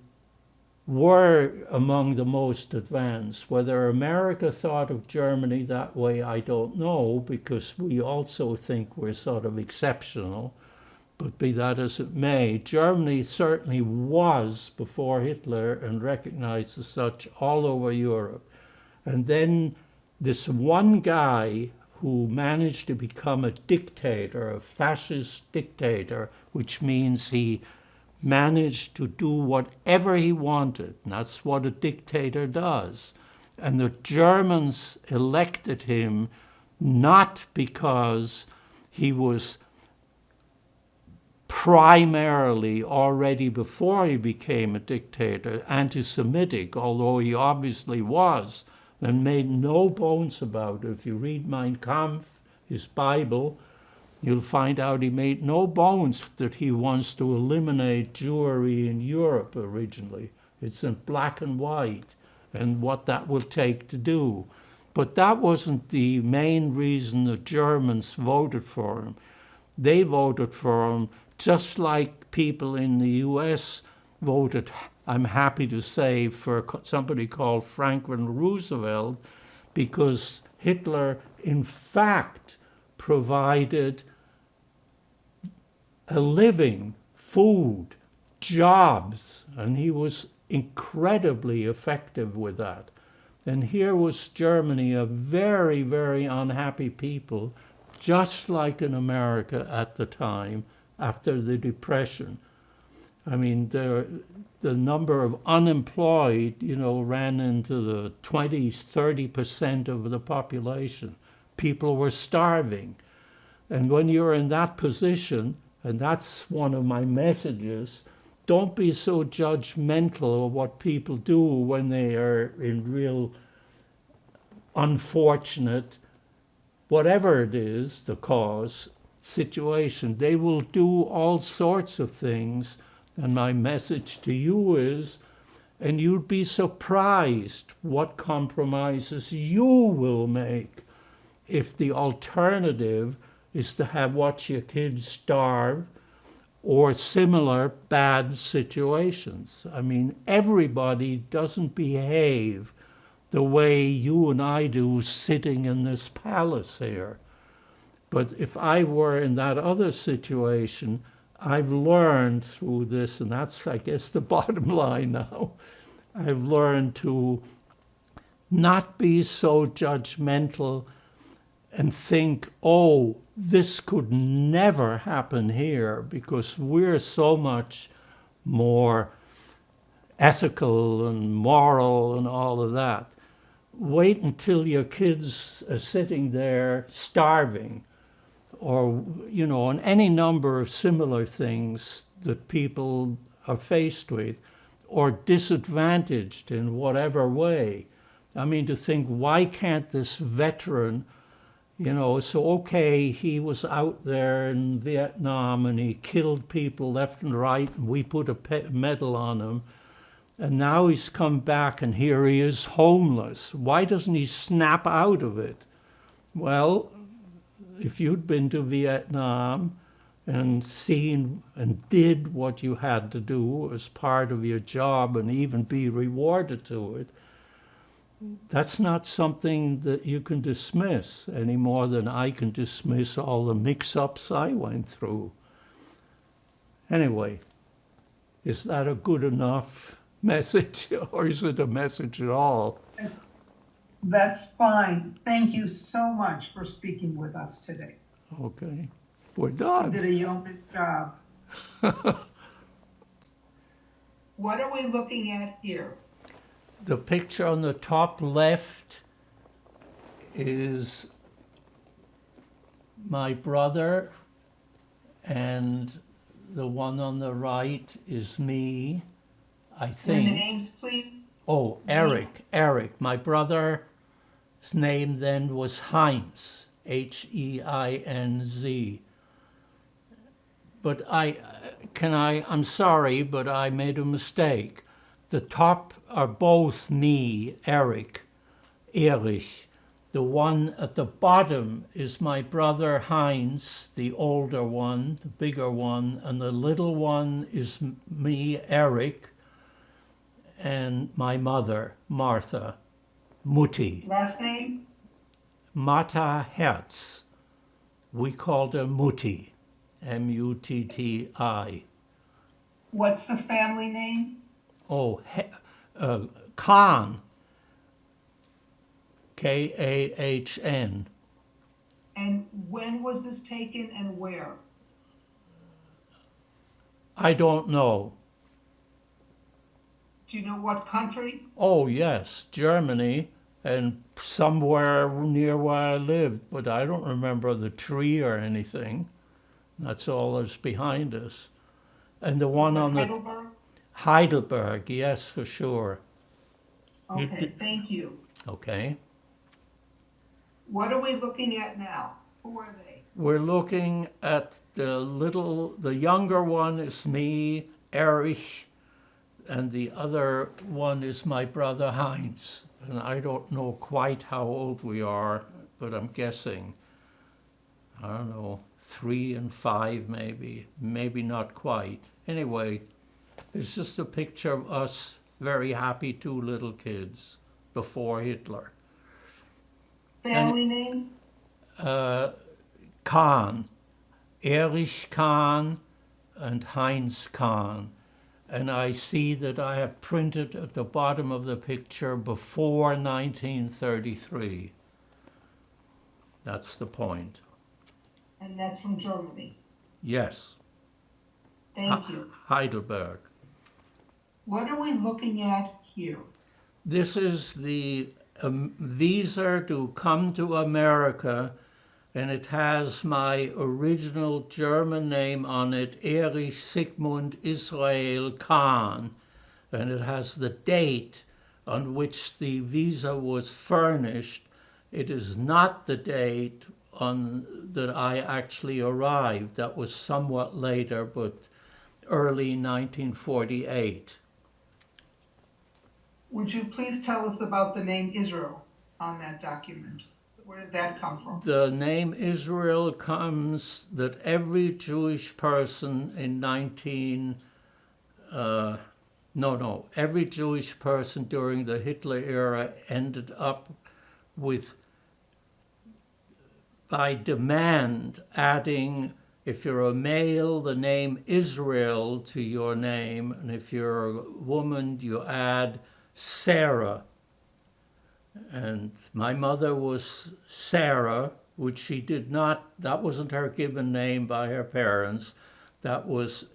were among the most advanced. Whether America thought of Germany that way, I don't know, because we also think we're sort of exceptional. But be that as it may, Germany certainly was before Hitler and recognized as such all over Europe. And then this one guy who managed to become a dictator, a fascist dictator, which means he managed to do whatever he wanted. And that's what a dictator does. And the Germans elected him not because he was primarily, already before he became a dictator, anti-Semitic, although he obviously was, and made no bones about it. If you read Mein Kampf, his Bible, you'll find out he made no bones that he wants to eliminate Jewry in Europe originally. It's in black and white, and what that will take to do. But that wasn't the main reason the Germans voted for him. They voted for him just like people in the US voted, I'm happy to say, for somebody called Franklin Roosevelt, because Hitler, in fact, provided a living, food, jobs, and he was incredibly effective with that. And here was Germany, a very, very unhappy people, just like in America at the time, after the Depression. I mean, the number of unemployed, ran into the 20s, 30% of the population. People were starving. And when you're in that position, and that's one of my messages, don't be so judgmental of what people do when they are in real unfortunate, whatever it is, the cause, situation. They will do all sorts of things. And my message to you is, and you'd be surprised what compromises you will make if the alternative is to watch your kids starve or similar bad situations. I mean, everybody doesn't behave the way you and I do sitting in this palace here. But if I were in that other situation, I've learned through this, and that's, I guess, the bottom line now, I've learned to not be so judgmental and think, oh, this could never happen here because we're so much more ethical and moral and all of that. Wait until your kids are sitting there starving, or, on any number of similar things that people are faced with, or disadvantaged in whatever way. I mean, to think, why can't this veteran, so okay, he was out there in Vietnam and he killed people left and right, and we put a medal on him, and now he's come back and here he is homeless. Why doesn't he snap out of it? Well, if you'd been to Vietnam and seen and did what you had to do as part of your job and even be rewarded to it, that's not something that you can dismiss any more than I can dismiss all the mix-ups I went through. Anyway, is that a good enough message, or is it a message at all? That's fine. Thank you so much for speaking with us today. Okay, we're You done. did a yeoman's job. What are we looking at here? The picture on the top left is my brother, and the one on the right is me, I And the think. names, please? Oh, Eric. My brother's name then was Heinz, Heinz. But I'm sorry, but I made a mistake. The top are both me, Erich. The one at the bottom is my brother Heinz, the older one, the bigger one, and the little one is me, Eric, and my mother, Martha, Mutti. Last name? Mata Herz. We called her Mutti, Mutti. What's the family name? Oh, Kahn, Kahn. And when was this taken and where? I don't know. Do you know what country? Oh, yes, Germany, and somewhere near where I lived, but I don't remember the tree or anything. That's all that's behind us. And the one on the Heidelberg? Heidelberg, yes, for sure. Okay, thank you. Okay. What are we looking at now? Who are they? We're looking at the younger one is me, Erich, and the other one is my brother Heinz. And I don't know quite how old we are, but I'm guessing, I don't know, 3 and 5 maybe not quite. Anyway, it's just a picture of us very happy 2 little kids before Hitler. Family name? Kahn, Erich Kahn and Heinz Kahn. And I see that I have printed at the bottom of the picture before 1933. That's the point. And that's from Germany. Yes. Thank you. Heidelberg. What are we looking at here? This is the visa to come to America, and it has my original German name on it, Erich Sigmund Israel Kahn, and it has the date on which the visa was furnished. It is not the date that I actually arrived. That was somewhat later, but early 1948. Would you please tell us about the name Israel on that document? Where did that come from? The name Israel comes that every Jewish person in every Jewish person during the Hitler era ended up with, by demand, adding, if you're a male, the name Israel to your name, and if you're a woman, you add Sarah. And my mother was Sarah, which she did not, that wasn't her given name by her parents. That was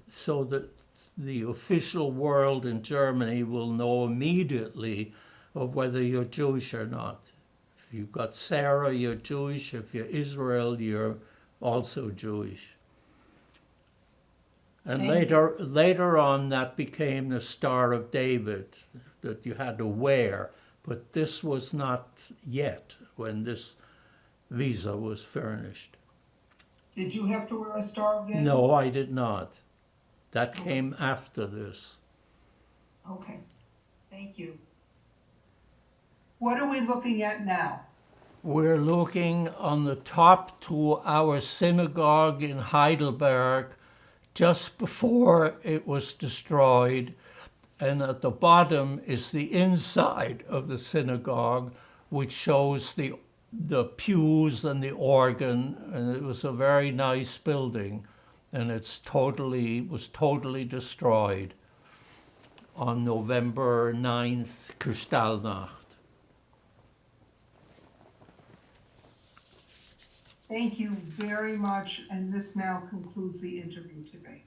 so that the official world in Germany will know immediately of whether you're Jewish or not. If you've got Sarah, you're Jewish. If you're Israel, you're also Jewish. And later on, that became the Star of David that you had to wear. But this was not yet when this visa was furnished. Did you have to wear a Star of David? No, I did not. That came after this. Okay, thank you. What are we looking at now? We're looking on the top to our synagogue in Heidelberg just before it was destroyed. And at the bottom is the inside of the synagogue, which shows the pews and the organ. And it was a very nice building. And was totally destroyed on November 9th, Kristallnacht. Thank you very much, and this now concludes the interview today.